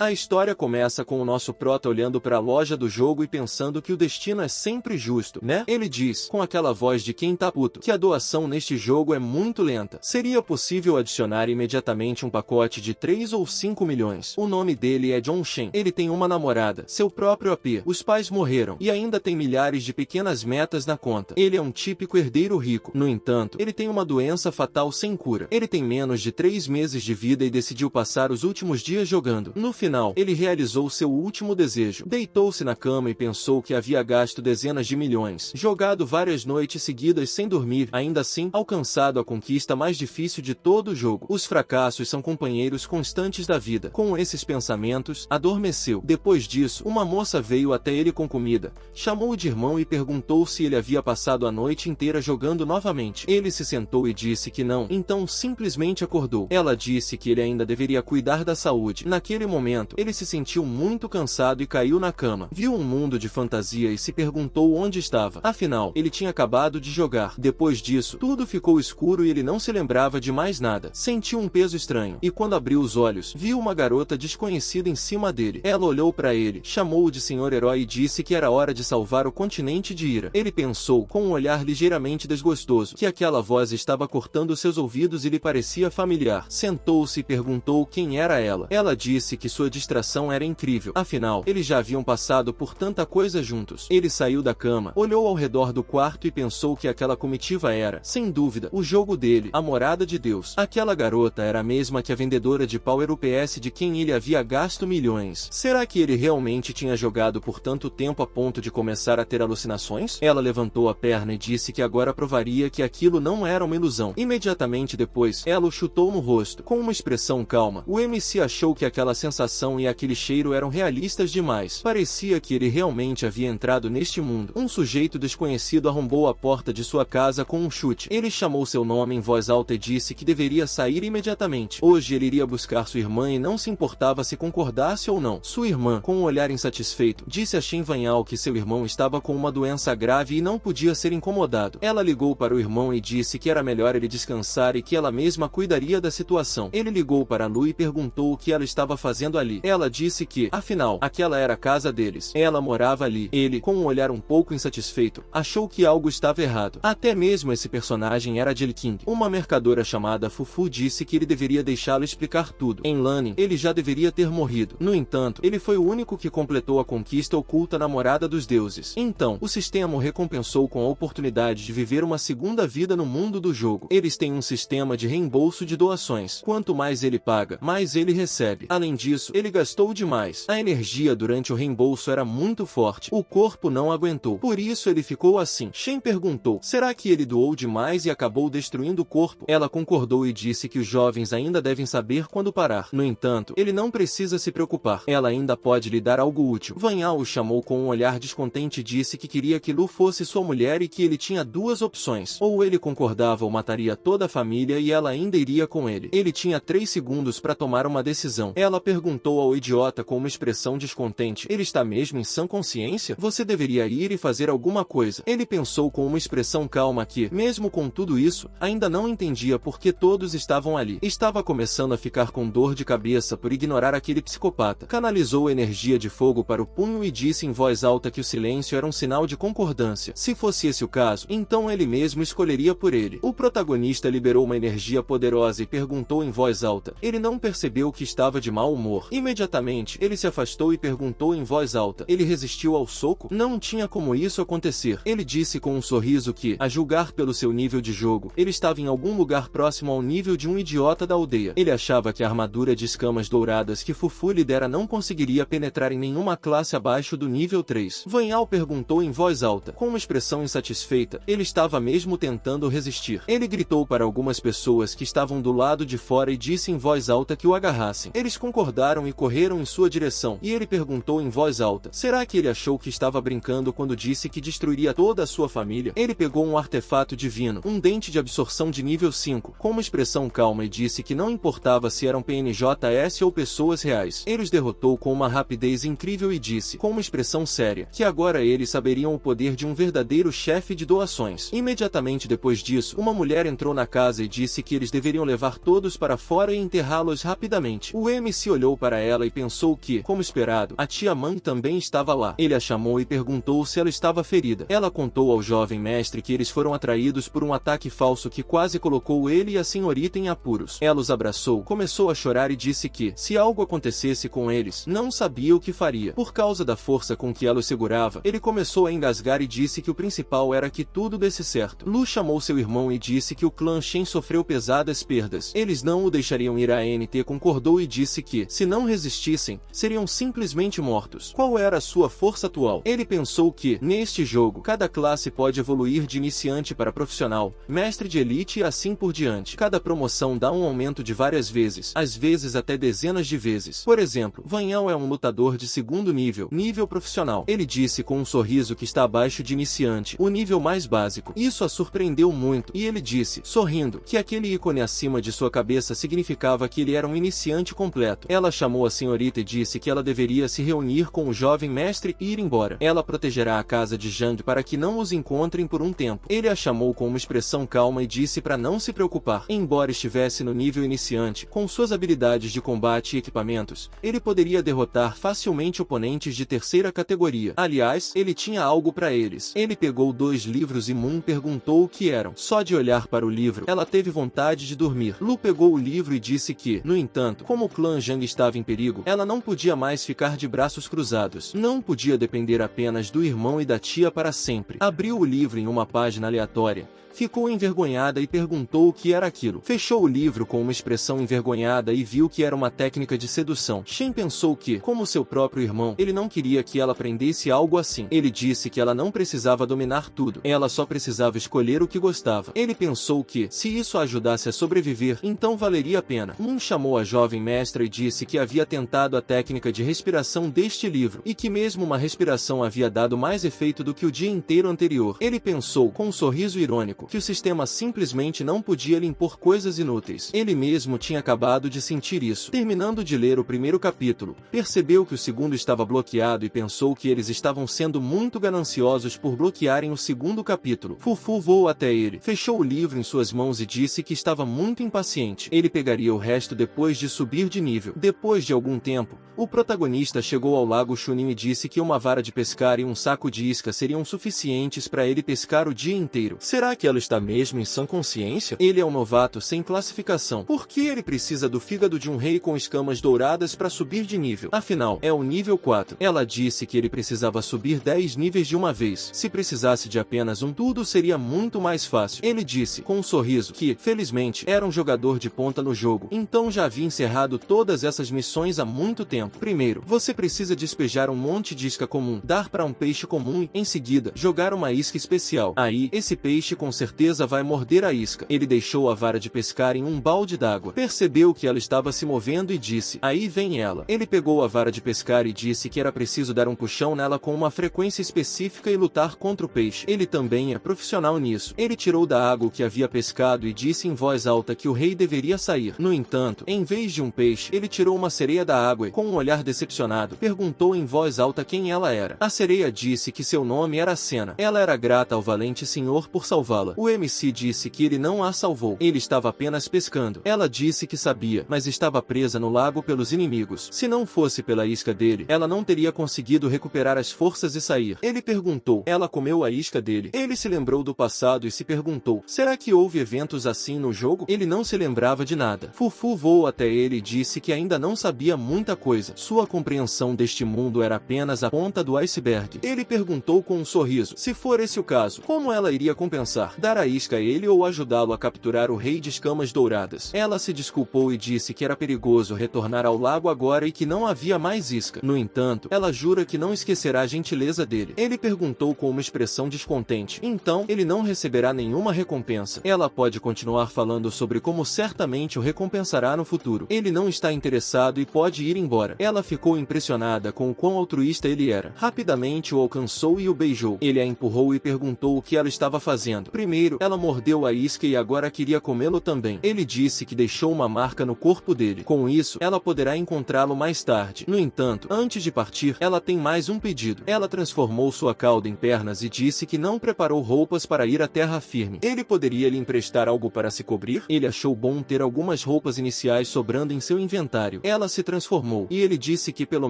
A história começa com o nosso prota olhando para a loja do jogo e pensando que o destino é sempre justo, né? Ele diz, com aquela voz de quem tá puto, que a doação neste jogo é muito lenta. Seria possível adicionar imediatamente um pacote de 3 ou 5 milhões. O nome dele é John Shen. Ele tem uma namorada, seu próprio AP. Os pais morreram e ainda tem milhares de pequenas metas na conta. Ele é um típico herdeiro rico. No entanto, ele tem uma doença fatal sem cura. Ele tem menos de 3 meses de vida e decidiu passar os últimos dias jogando. No final, ele realizou seu último desejo. Deitou-se na cama e pensou que havia gasto dezenas de milhões, jogado várias noites seguidas sem dormir, ainda assim, alcançado a conquista mais difícil de todo o jogo. Os fracassos são companheiros constantes da vida. Com esses pensamentos, adormeceu. Depois disso, uma moça veio até ele com comida, chamou-o de irmão e perguntou se ele havia passado a noite inteira jogando novamente. Ele se sentou e disse que não, então simplesmente acordou. Ela disse que ele ainda deveria cuidar da saúde. Naquele momento, ele se sentiu muito cansado e caiu na cama. Viu um mundo de fantasia e se perguntou onde estava. Afinal, ele tinha acabado de jogar. Depois disso, tudo ficou escuro e ele não se lembrava de mais nada. Sentiu um peso estranho, e quando abriu os olhos, viu uma garota desconhecida em cima dele. Ela olhou para ele, chamou-o de Senhor Herói e disse que era hora de salvar o continente de Ira. Ele pensou, com um olhar ligeiramente desgostoso, que aquela voz estava cortando seus ouvidos e lhe parecia familiar. Sentou-se e perguntou quem era ela. Ela disse que sua distração era incrível. Afinal, eles já haviam passado por tanta coisa juntos. Ele saiu da cama, olhou ao redor do quarto e pensou que aquela comitiva era, sem dúvida, o jogo dele, a morada de Deus. Aquela garota era a mesma que a vendedora de Power UPS de quem ele havia gasto milhões. Será que ele realmente tinha jogado por tanto tempo a ponto de começar a ter alucinações? Ela levantou a perna e disse que agora provaria que aquilo não era uma ilusão. Imediatamente depois, ela o chutou no rosto. Com uma expressão calma, o MC achou que aquela sensação e aquele cheiro eram realistas demais. Parecia que ele realmente havia entrado neste mundo. Um sujeito desconhecido arrombou a porta de sua casa com um chute. Ele chamou seu nome em voz alta e disse que deveria sair imediatamente. Hoje ele iria buscar sua irmã e não se importava se concordasse ou não. Sua irmã, com um olhar insatisfeito, disse a Shen Vanhao que seu irmão estava com uma doença grave e não podia ser incomodado. Ela ligou para o irmão e disse que era melhor ele descansar e que ela mesma cuidaria da situação. Ele ligou para Lu e perguntou o que ela estava fazendo ali. Ela disse que, afinal, aquela era a casa deles. Ela morava ali. Ele, com um olhar um pouco insatisfeito, achou que algo estava errado. Até mesmo esse personagem era Jill King. Uma mercadora chamada Fufu disse que ele deveria deixá-lo explicar tudo. Em Lanning, ele já deveria ter morrido. No entanto, ele foi o único que completou a conquista oculta na morada dos deuses. Então, o sistema o recompensou com a oportunidade de viver uma segunda vida no mundo do jogo. Eles têm um sistema de reembolso de doações. Quanto mais ele paga, mais ele recebe. Além disso, ele gastou demais. A energia durante o reembolso era muito forte. O corpo não aguentou. Por isso ele ficou assim. Shen perguntou, será que ele doou demais e acabou destruindo o corpo? Ela concordou e disse que os jovens ainda devem saber quando parar. No entanto, ele não precisa se preocupar. Ela ainda pode lhe dar algo útil. Vanhao o chamou com um olhar descontente e disse que queria que Lu fosse sua mulher e que ele tinha duas opções. Ou ele concordava ou mataria toda a família e ela ainda iria com ele. Ele tinha 3 segundos para tomar uma decisão. Ela perguntou ao idiota com uma expressão descontente, ele está mesmo em sã consciência? Você deveria ir e fazer alguma coisa. Ele pensou com uma expressão calma que, mesmo com tudo isso, ainda não entendia por que todos estavam ali. Estava começando a ficar com dor de cabeça por ignorar aquele psicopata. Canalizou energia de fogo para o punho e disse em voz alta que o silêncio era um sinal de concordância. Se fosse esse o caso, então ele mesmo escolheria por ele. O protagonista liberou uma energia poderosa e perguntou em voz alta. Ele não percebeu que estava de mau humor. Imediatamente, ele se afastou e perguntou em voz alta. Ele resistiu ao soco? Não tinha como isso acontecer. Ele disse com um sorriso que, a julgar pelo seu nível de jogo, ele estava em algum lugar próximo ao nível de um idiota da aldeia. Ele achava que a armadura de escamas douradas que Fufu lhe dera não conseguiria penetrar em nenhuma classe abaixo do nível 3. Vanhao perguntou em voz alta. Com uma expressão insatisfeita, ele estava mesmo tentando resistir. Ele gritou para algumas pessoas que estavam do lado de fora e disse em voz alta que o agarrassem. Eles concordaram e correram em sua direção, e ele perguntou em voz alta, será que ele achou que estava brincando quando disse que destruiria toda a sua família? Ele pegou um artefato divino, um dente de absorção de nível 5, com uma expressão calma e disse que não importava se eram PNJS ou pessoas reais. Ele os derrotou com uma rapidez incrível e disse, com uma expressão séria, que agora eles saberiam o poder de um verdadeiro chefe de doações. Imediatamente depois disso, uma mulher entrou na casa e disse que eles deveriam levar todos para fora e enterrá-los rapidamente. O MC olhou para para ela e pensou que, como esperado, a tia Mang também estava lá. Ele a chamou e perguntou se ela estava ferida. Ela contou ao jovem mestre que eles foram atraídos por um ataque falso que quase colocou ele e a senhorita em apuros. Ela os abraçou, começou a chorar e disse que, se algo acontecesse com eles, não sabia o que faria. Por causa da força com que ela o segurava, ele começou a engasgar e disse que o principal era que tudo desse certo. Lu chamou seu irmão e disse que o clã Shen sofreu pesadas perdas. Eles não o deixariam ir. A NT concordou e disse que, se não resistissem, seriam simplesmente mortos. Qual era a sua força atual? Ele pensou que, neste jogo, cada classe pode evoluir de iniciante para profissional, mestre de elite e assim por diante. Cada promoção dá um aumento de várias vezes, às vezes até dezenas de vezes. Por exemplo, Van Yao é um lutador de segundo nível profissional. Ele disse com um sorriso que está abaixo de iniciante, o nível mais básico. Isso a surpreendeu muito, e ele disse, sorrindo, que aquele ícone acima de sua cabeça significava que ele era um iniciante completo. Ela chamou a senhorita e disse que ela deveria se reunir com o jovem mestre e ir embora. Ela protegerá a casa de Zhang para que não os encontrem por um tempo. Ele a chamou com uma expressão calma e disse para não se preocupar. Embora estivesse no nível iniciante, com suas habilidades de combate e equipamentos, ele poderia derrotar facilmente oponentes de terceira categoria. Aliás, ele tinha algo para eles. Ele pegou 2 livros e Moon perguntou o que eram. Só de olhar para o livro, ela teve vontade de dormir. Lu pegou o livro e disse que, no entanto, como o clã Zhang estava em perigo, ela não podia mais ficar de braços cruzados. Não podia depender apenas do irmão e da tia para sempre. Abriu o livro em uma página aleatória. Ficou envergonhada e perguntou o que era aquilo. Fechou o livro com uma expressão envergonhada e viu que era uma técnica de sedução. Shen pensou que, como seu próprio irmão, ele não queria que ela aprendesse algo assim. Ele disse que ela não precisava dominar tudo. Ela só precisava escolher o que gostava. Ele pensou que, se isso a ajudasse a sobreviver, então valeria a pena. Moon chamou a jovem mestra e disse que havia tentado a técnica de respiração deste livro, e que mesmo uma respiração havia dado mais efeito do que o dia inteiro anterior. Ele pensou, com um sorriso irônico, que o sistema simplesmente não podia lhe impor coisas inúteis. Ele mesmo tinha acabado de sentir isso. Terminando de ler o primeiro capítulo, percebeu que o segundo estava bloqueado e pensou que eles estavam sendo muito gananciosos por bloquearem o segundo capítulo. Fufu voou até ele, fechou o livro em suas mãos e disse que estava muito impaciente. Ele pegaria o resto depois de subir de nível. Depois de algum tempo, o protagonista chegou ao lago Chunin e disse que uma vara de pescar e um saco de isca seriam suficientes para ele pescar o dia inteiro. Será que ela está mesmo em sã consciência? Ele é um novato sem classificação. Por que ele precisa do fígado de um rei com escamas douradas para subir de nível? Afinal, é o nível 4. Ela disse que ele precisava subir 10 níveis de uma vez. Se precisasse de apenas um, tudo seria muito mais fácil. Ele disse, com um sorriso, que, felizmente, era um jogador de ponta no jogo, então já havia encerrado todas essas missões há muito tempo. Primeiro, você precisa despejar um monte de isca comum, dar para um peixe comum e, em seguida, jogar uma isca especial. Aí, esse peixe com certeza vai morder a isca. Ele deixou a vara de pescar em um balde d'água. Percebeu que ela estava se movendo e disse, aí vem ela. Ele pegou a vara de pescar e disse que era preciso dar um puxão nela com uma frequência específica e lutar contra o peixe. Ele também é profissional nisso. Ele tirou da água o que havia pescado e disse em voz alta que o rei deveria sair. No entanto, em vez de um peixe, ele tirou uma sereia da água e, com um olhar decepcionado, perguntou em voz alta quem ela era. A sereia disse que seu nome era Senna. Ela era grata ao valente senhor por salvá-la. O MC disse que ele não a salvou. Ele estava apenas pescando. Ela disse que sabia, mas estava presa no lago pelos inimigos. Se não fosse pela isca dele, ela não teria conseguido recuperar as forças e sair. Ele perguntou, ela comeu a isca dele? Ele se lembrou do passado e se perguntou, será que houve eventos assim no jogo? Ele não se lembrava de nada. Fufu voou até ele e disse que ainda não sabia muita coisa. Sua compreensão deste mundo era apenas a ponta do iceberg. Ele perguntou com um sorriso, se for esse o caso, como ela iria compensar? Dar a isca a ele ou ajudá-lo a capturar o rei de escamas douradas? Ela se desculpou e disse que era perigoso retornar ao lago agora e que não havia mais isca. No entanto, ela jura que não esquecerá a gentileza dele. Ele perguntou com uma expressão descontente. Então, ele não receberá nenhuma recompensa. Ela pode continuar falando sobre como certamente o recompensará no futuro. Ele não está interessado e pode ir embora. Ela ficou impressionada com o quão altruísta ele era. Rapidamente o alcançou e o beijou. Ele a empurrou e perguntou o que ela estava fazendo. Primeiro, Primeiro, ela mordeu a isca e agora queria comê-lo também. Ele disse que deixou uma marca no corpo dele. Com isso, ela poderá encontrá-lo mais tarde. No entanto, antes de partir, ela tem mais um pedido. Ela transformou sua cauda em pernas e disse que não preparou roupas para ir à terra firme. Ele poderia lhe emprestar algo para se cobrir? Ele achou bom ter algumas roupas iniciais sobrando em seu inventário. Ela se transformou, e ele disse que pelo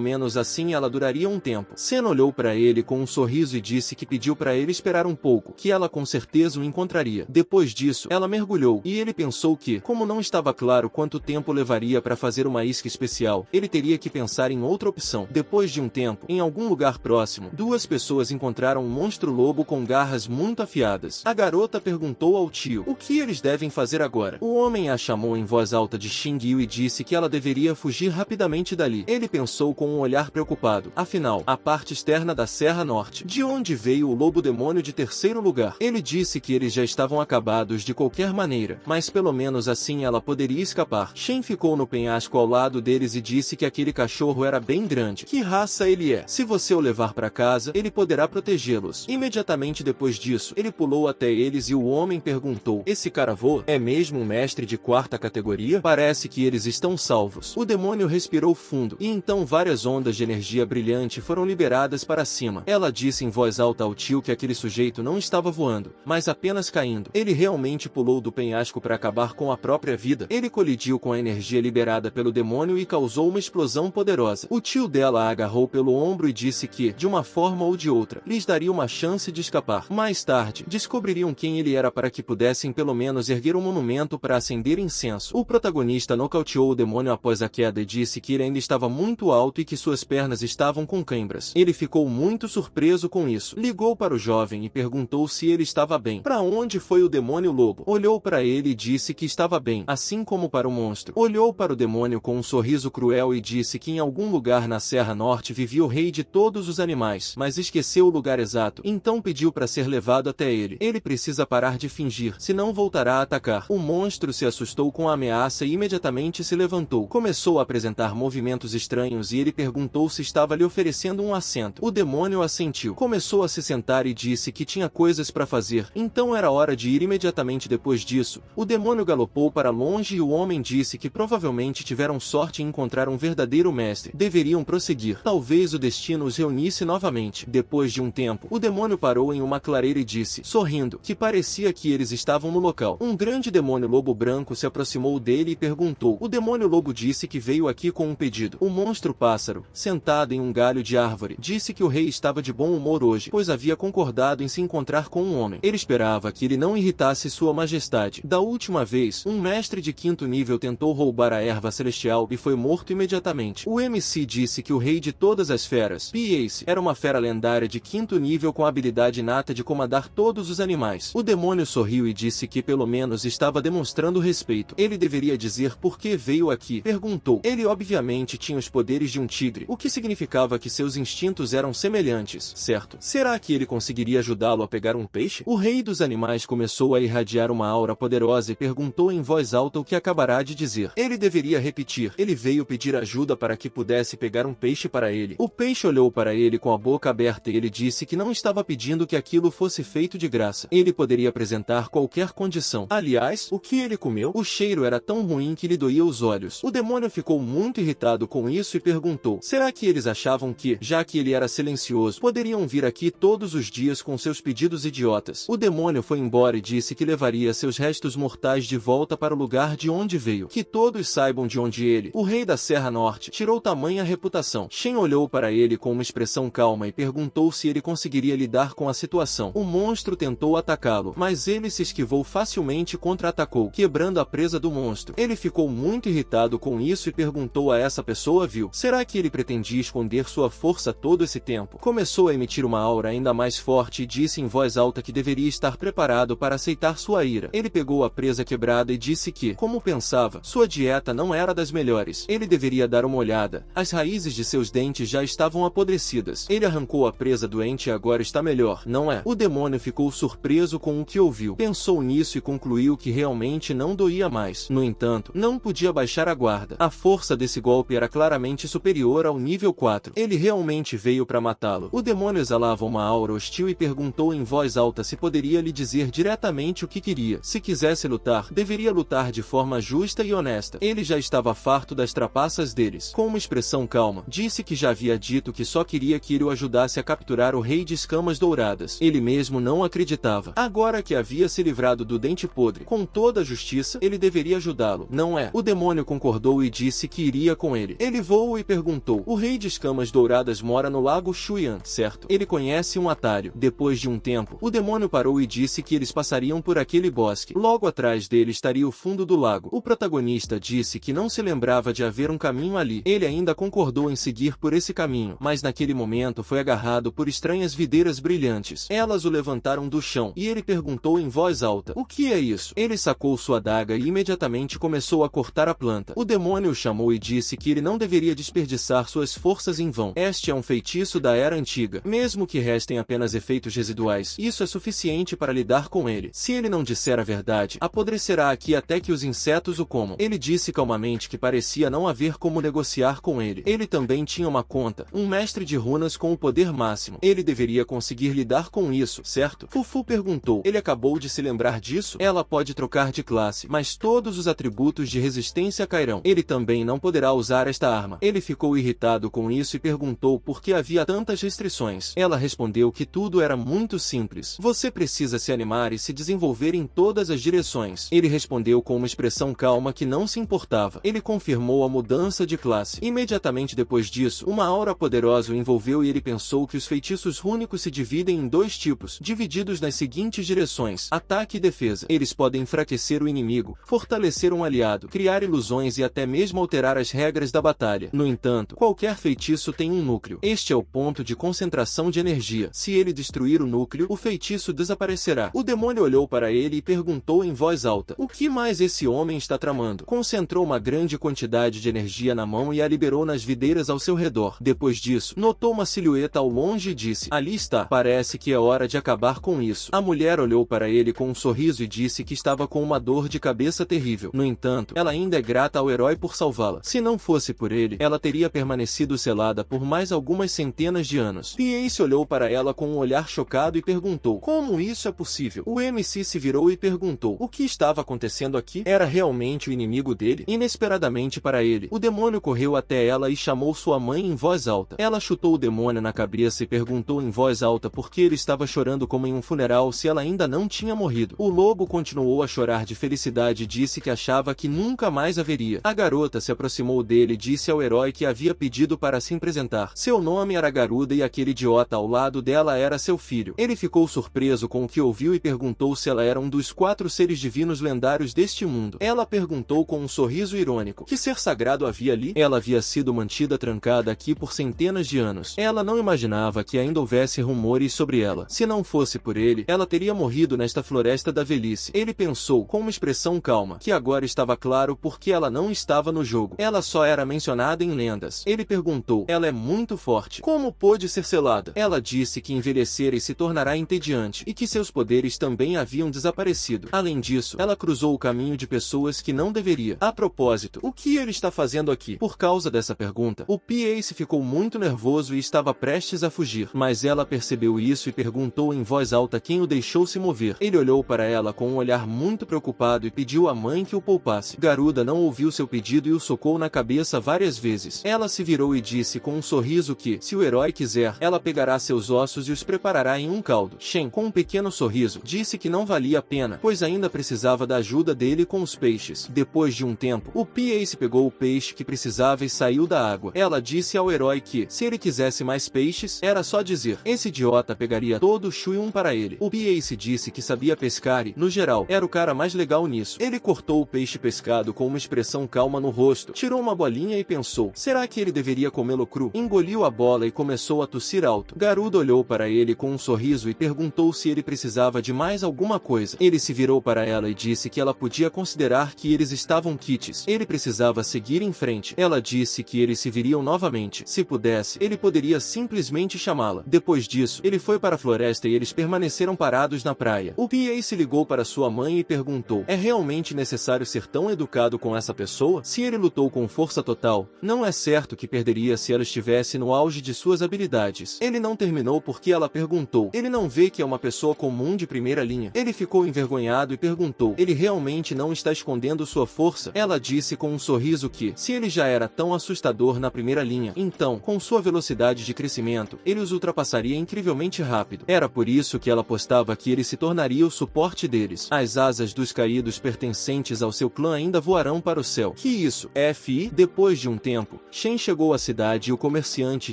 menos assim ela duraria um tempo. Sen olhou para ele com um sorriso e disse que pediu para ele esperar um pouco, que ela com certeza o encontraria. Depois disso, ela mergulhou, e ele pensou que, como não estava claro quanto tempo levaria para fazer uma isca especial, ele teria que pensar em outra opção. Depois de um tempo, em algum lugar próximo, duas pessoas encontraram um monstro-lobo com garras muito afiadas. A garota perguntou ao tio o que eles devem fazer agora. O homem a chamou em voz alta de Xing Yu e disse que ela deveria fugir rapidamente dali. Ele pensou com um olhar preocupado. Afinal, a parte externa da Serra Norte. De onde veio o lobo-demônio de terceiro lugar? Ele disse que eles já estavam acabados de qualquer maneira, mas pelo menos assim ela poderia escapar. Shen ficou no penhasco ao lado deles e disse que aquele cachorro era bem grande. Que raça ele é? Se você o levar para casa, ele poderá protegê-los. Imediatamente depois disso, ele pulou até eles e o homem perguntou: esse caravô é mesmo um mestre de quarta categoria? Parece que eles estão salvos. O demônio respirou fundo, e então várias ondas de energia brilhante foram liberadas para cima. Ela disse em voz alta ao tio que aquele sujeito não estava voando, mas apenas caindo. Ele realmente pulou do penhasco para acabar com a própria vida. Ele colidiu com a energia liberada pelo demônio e causou uma explosão poderosa. O tio dela a agarrou pelo ombro e disse que, de uma forma ou de outra, lhes daria uma chance de escapar. Mais tarde, descobririam quem ele era para que pudessem pelo menos erguer um monumento para acender incenso. O protagonista nocauteou o demônio após a queda e disse que ele ainda estava muito alto e que suas pernas estavam com câimbras. Ele ficou muito surpreso com isso. Ligou para o jovem e perguntou se ele estava bem. Para onde foi o demônio lobo? Olhou para ele e disse que estava bem, assim como para o monstro. Olhou para o demônio com um sorriso cruel e disse que em algum lugar na Serra Norte vivia o rei de todos os animais, mas esqueceu o lugar exato. Então pediu para ser levado até ele. Ele precisa parar de fingir, senão voltará a atacar. O monstro se assustou com a ameaça e imediatamente se levantou. Começou a apresentar movimentos estranhos e ele perguntou se estava lhe oferecendo um assento. O demônio assentiu. Começou a se sentar e disse que tinha coisas para fazer, então era hora de ir imediatamente depois disso. O demônio galopou para longe e o homem disse que provavelmente tiveram sorte em encontrar um verdadeiro mestre. Deveriam prosseguir. Talvez o destino os reunisse novamente. Depois de um tempo, o demônio parou em uma clareira e disse, sorrindo, que parecia que eles estavam no local. Um grande demônio lobo branco se aproximou dele e perguntou. O demônio lobo disse que veio aqui com um pedido. O monstro pássaro, sentado em um galho de árvore, disse que o rei estava de bom humor hoje, pois havia concordado em se encontrar com um homem. Ele esperava que ele não irritasse sua majestade. Da última vez, um mestre de quinto nível tentou roubar a erva celestial e foi morto imediatamente. O MC disse que o rei de todas as feras, P-Ace, era uma fera lendária de quinto nível com a habilidade inata de comandar todos os animais. O demônio sorriu e disse que pelo menos estava demonstrando respeito. Ele deveria dizer por que veio aqui, perguntou. Ele obviamente tinha os poderes de um tigre, o que significava que seus instintos eram semelhantes, certo? Será que ele conseguiria ajudá-lo a pegar um peixe? O rei dos animais começou a irradiar uma aura poderosa e perguntou em voz alta o que acabará de dizer. Ele deveria repetir. Ele veio pedir ajuda para que pudesse pegar um peixe para ele. O peixe olhou para ele com a boca aberta e ele disse que não estava pedindo que aquilo fosse feito de graça. Ele poderia apresentar qualquer condição. Aliás, o que ele comeu? O cheiro era tão ruim que lhe doía os olhos. O demônio ficou muito irritado com isso e perguntou, será que eles achavam que, já que ele era silencioso, poderiam vir aqui todos os dias com seus pedidos idiotas? O demônio foi embora e disse que levaria seus restos mortais de volta para o lugar de onde veio. Que todos saibam de onde ele, o rei da Serra Norte, tirou tamanha reputação. Shen olhou para ele com uma expressão calma e perguntou se ele conseguiria lidar com a situação. O monstro tentou atacá-lo, mas ele se esquivou facilmente e contra-atacou, quebrando a presa do monstro. Ele ficou muito irritado com isso e perguntou a essa pessoa viu. Será que ele pretendia esconder sua força todo esse tempo? Começou a emitir uma aura ainda mais forte e disse em voz alta que deveria estar preparado para aceitar sua ira. Ele pegou a presa quebrada e disse que, como pensava, sua dieta não era das melhores. Ele deveria dar uma olhada. As raízes de seus dentes já estavam apodrecidas. Ele arrancou a presa doente e agora está melhor, não é? O demônio ficou surpreso com o que ouviu. Pensou nisso e concluiu que realmente não doía mais. No entanto, não podia baixar a guarda. A força desse golpe era claramente superior ao nível 4. Ele realmente veio para matá-lo. O demônio exalava uma aura hostil e perguntou em voz alta se poderia lhe lhe dizer diretamente o que queria. Se quisesse lutar, deveria lutar de forma justa e honesta. Ele já estava farto das trapaças deles. Com uma expressão calma, disse que já havia dito que só queria que ele o ajudasse a capturar o Rei de Escamas Douradas. Ele mesmo não acreditava. Agora que havia se livrado do Dente Podre, com toda a justiça, ele deveria ajudá-lo, não é? O demônio concordou e disse que iria com ele. Ele voou e perguntou: o Rei de Escamas Douradas mora no Lago Shuyan, certo? Ele conhece um atalho. Depois de um tempo, o demônio parou e disse que eles passariam por aquele bosque. Logo atrás dele estaria o fundo do lago. O protagonista disse que não se lembrava de haver um caminho ali. Ele ainda concordou em seguir por esse caminho, mas naquele momento foi agarrado por estranhas videiras brilhantes. Elas o levantaram do chão, e ele perguntou em voz alta: o que é isso? Ele sacou sua adaga e imediatamente começou a cortar a planta. O demônio o chamou e disse que ele não deveria desperdiçar suas forças em vão. Este é um feitiço da Era Antiga. Mesmo que restem apenas efeitos residuais, isso é suficiente para lidar com ele. Se ele não disser a verdade, apodrecerá aqui até que os insetos o comam. Ele disse calmamente que parecia não haver como negociar com ele. Ele também tinha uma conta, um mestre de runas com o poder máximo. Ele deveria conseguir lidar com isso, certo? Fufu perguntou. Ele acabou de se lembrar disso? Ela pode trocar de classe, mas todos os atributos de resistência cairão. Ele também não poderá usar esta arma. Ele ficou irritado com isso e perguntou por que havia tantas restrições. Ela respondeu que tudo era muito simples. Você precisa se animar e se desenvolver em todas as direções. Ele respondeu com uma expressão calma que não se importava. Ele confirmou a mudança de classe. Imediatamente depois disso, uma aura poderosa o envolveu e ele pensou que os feitiços rúnicos se dividem em dois tipos, divididos nas seguintes direções: ataque e defesa. Eles podem enfraquecer o inimigo, fortalecer um aliado, criar ilusões e até mesmo alterar as regras da batalha. No entanto, qualquer feitiço tem um núcleo. Este é o ponto de concentração de energia. Se ele destruir o núcleo, o feitiço desaparecerá. O demônio olhou para ele e perguntou em voz alta: o que mais esse homem está tramando? Concentrou uma grande quantidade de energia na mão e a liberou nas videiras ao seu redor. Depois disso, notou uma silhueta ao longe e disse: ali está. Parece que é hora de acabar com isso. A mulher olhou para ele com um sorriso e disse que estava com uma dor de cabeça terrível. No entanto, ela ainda é grata ao herói por salvá-la. Se não fosse por ele, ela teria permanecido selada por mais algumas centenas de anos. Pace olhou para ela com um olhar chocado e perguntou: como isso é possível? O MC se virou e perguntou: o que estava acontecendo aqui? Era realmente o inimigo dele? Inesperadamente para ele, o demônio correu até ela e chamou sua mãe em voz alta. Ela chutou o demônio na cabeça e perguntou em voz alta por que ele estava chorando como em um funeral se ela ainda não tinha morrido. O lobo continuou a chorar de felicidade e disse que achava que nunca mais haveria. A garota se aproximou dele e disse ao herói que havia pedido para se apresentar. Seu nome era Garuda e aquele idiota ao lado dela era seu filho. Ele ficou surpreso com o que ouviu e perguntou se ela era um dos 4 seres divinos lendários deste mundo. Ela perguntou com um sorriso irônico: que ser sagrado havia ali? Ela havia sido mantida trancada aqui por centenas de anos. Ela não imaginava que ainda houvesse rumores sobre ela. Se não fosse por ele, ela teria morrido nesta floresta da velhice. Ele pensou com uma expressão calma que agora estava claro porque ela não estava no jogo. Ela só era mencionada em lendas. Ele perguntou: ela é muito forte. Como pôde ser selada? Ela disse que envelhecer e se tornará entediante e que seus poderes também haviam desaparecido. Além disso, ela cruzou o caminho de pessoas que não deveria. A propósito, o que ele está fazendo aqui? Por causa dessa pergunta, o Pace ficou muito nervoso e estava prestes a fugir. Mas ela percebeu isso e perguntou em voz alta quem o deixou se mover. Ele olhou para ela com um olhar muito preocupado e pediu à mãe que o poupasse. Garuda não ouviu seu pedido e o socou na cabeça várias vezes. Ela se virou e disse com um sorriso que, se o herói quiser, ela pegará seus ossos e os preparará em um caldo. Shen, com um pequeno sorriso, disse que não valia a pena, pois ainda precisava da ajuda dele com os peixes. Depois de um tempo, o Pace pegou o peixe que precisava e saiu da água. Ela disse ao herói que, se ele quisesse mais peixes, era só dizer. Esse idiota pegaria todo o Shuyan para ele. O Pace disse que sabia pescar e, no geral, era o cara mais legal nisso. Ele cortou o peixe pescado com uma expressão calma no rosto, tirou uma bolinha e pensou: será que ele deveria comê-lo cru? Engoliu a bola e começou a tossir alto. Garuda olhou para ele com um sorriso e perguntou se ele precisava de mais alguma coisa. Ele se virou para ela e disse que ela podia considerar que eles estavam quites. Ele precisava seguir em frente. Ela disse que eles se viriam novamente. Se pudesse, ele poderia simplesmente chamá-la. Depois disso, ele foi para a floresta e eles permaneceram parados na praia. O Pace ligou para sua mãe e perguntou: é realmente necessário ser tão educado com essa pessoa? Se ele lutou com força total, não é certo que perderia se ela estivesse no auge de suas habilidades. Ele não terminou porque ela perguntou: ele não vê que é uma pessoa comum comum de primeira linha. Ele ficou envergonhado e perguntou: ele realmente não está escondendo sua força? Ela disse com um sorriso que, se ele já era tão assustador na primeira linha, então, com sua velocidade de crescimento, ele os ultrapassaria incrivelmente rápido. Era por isso que ela apostava que ele se tornaria o suporte deles. As asas dos caídos pertencentes ao seu clã ainda voarão para o céu. Que isso? F.I. Depois de um tempo, Shen chegou à cidade e o comerciante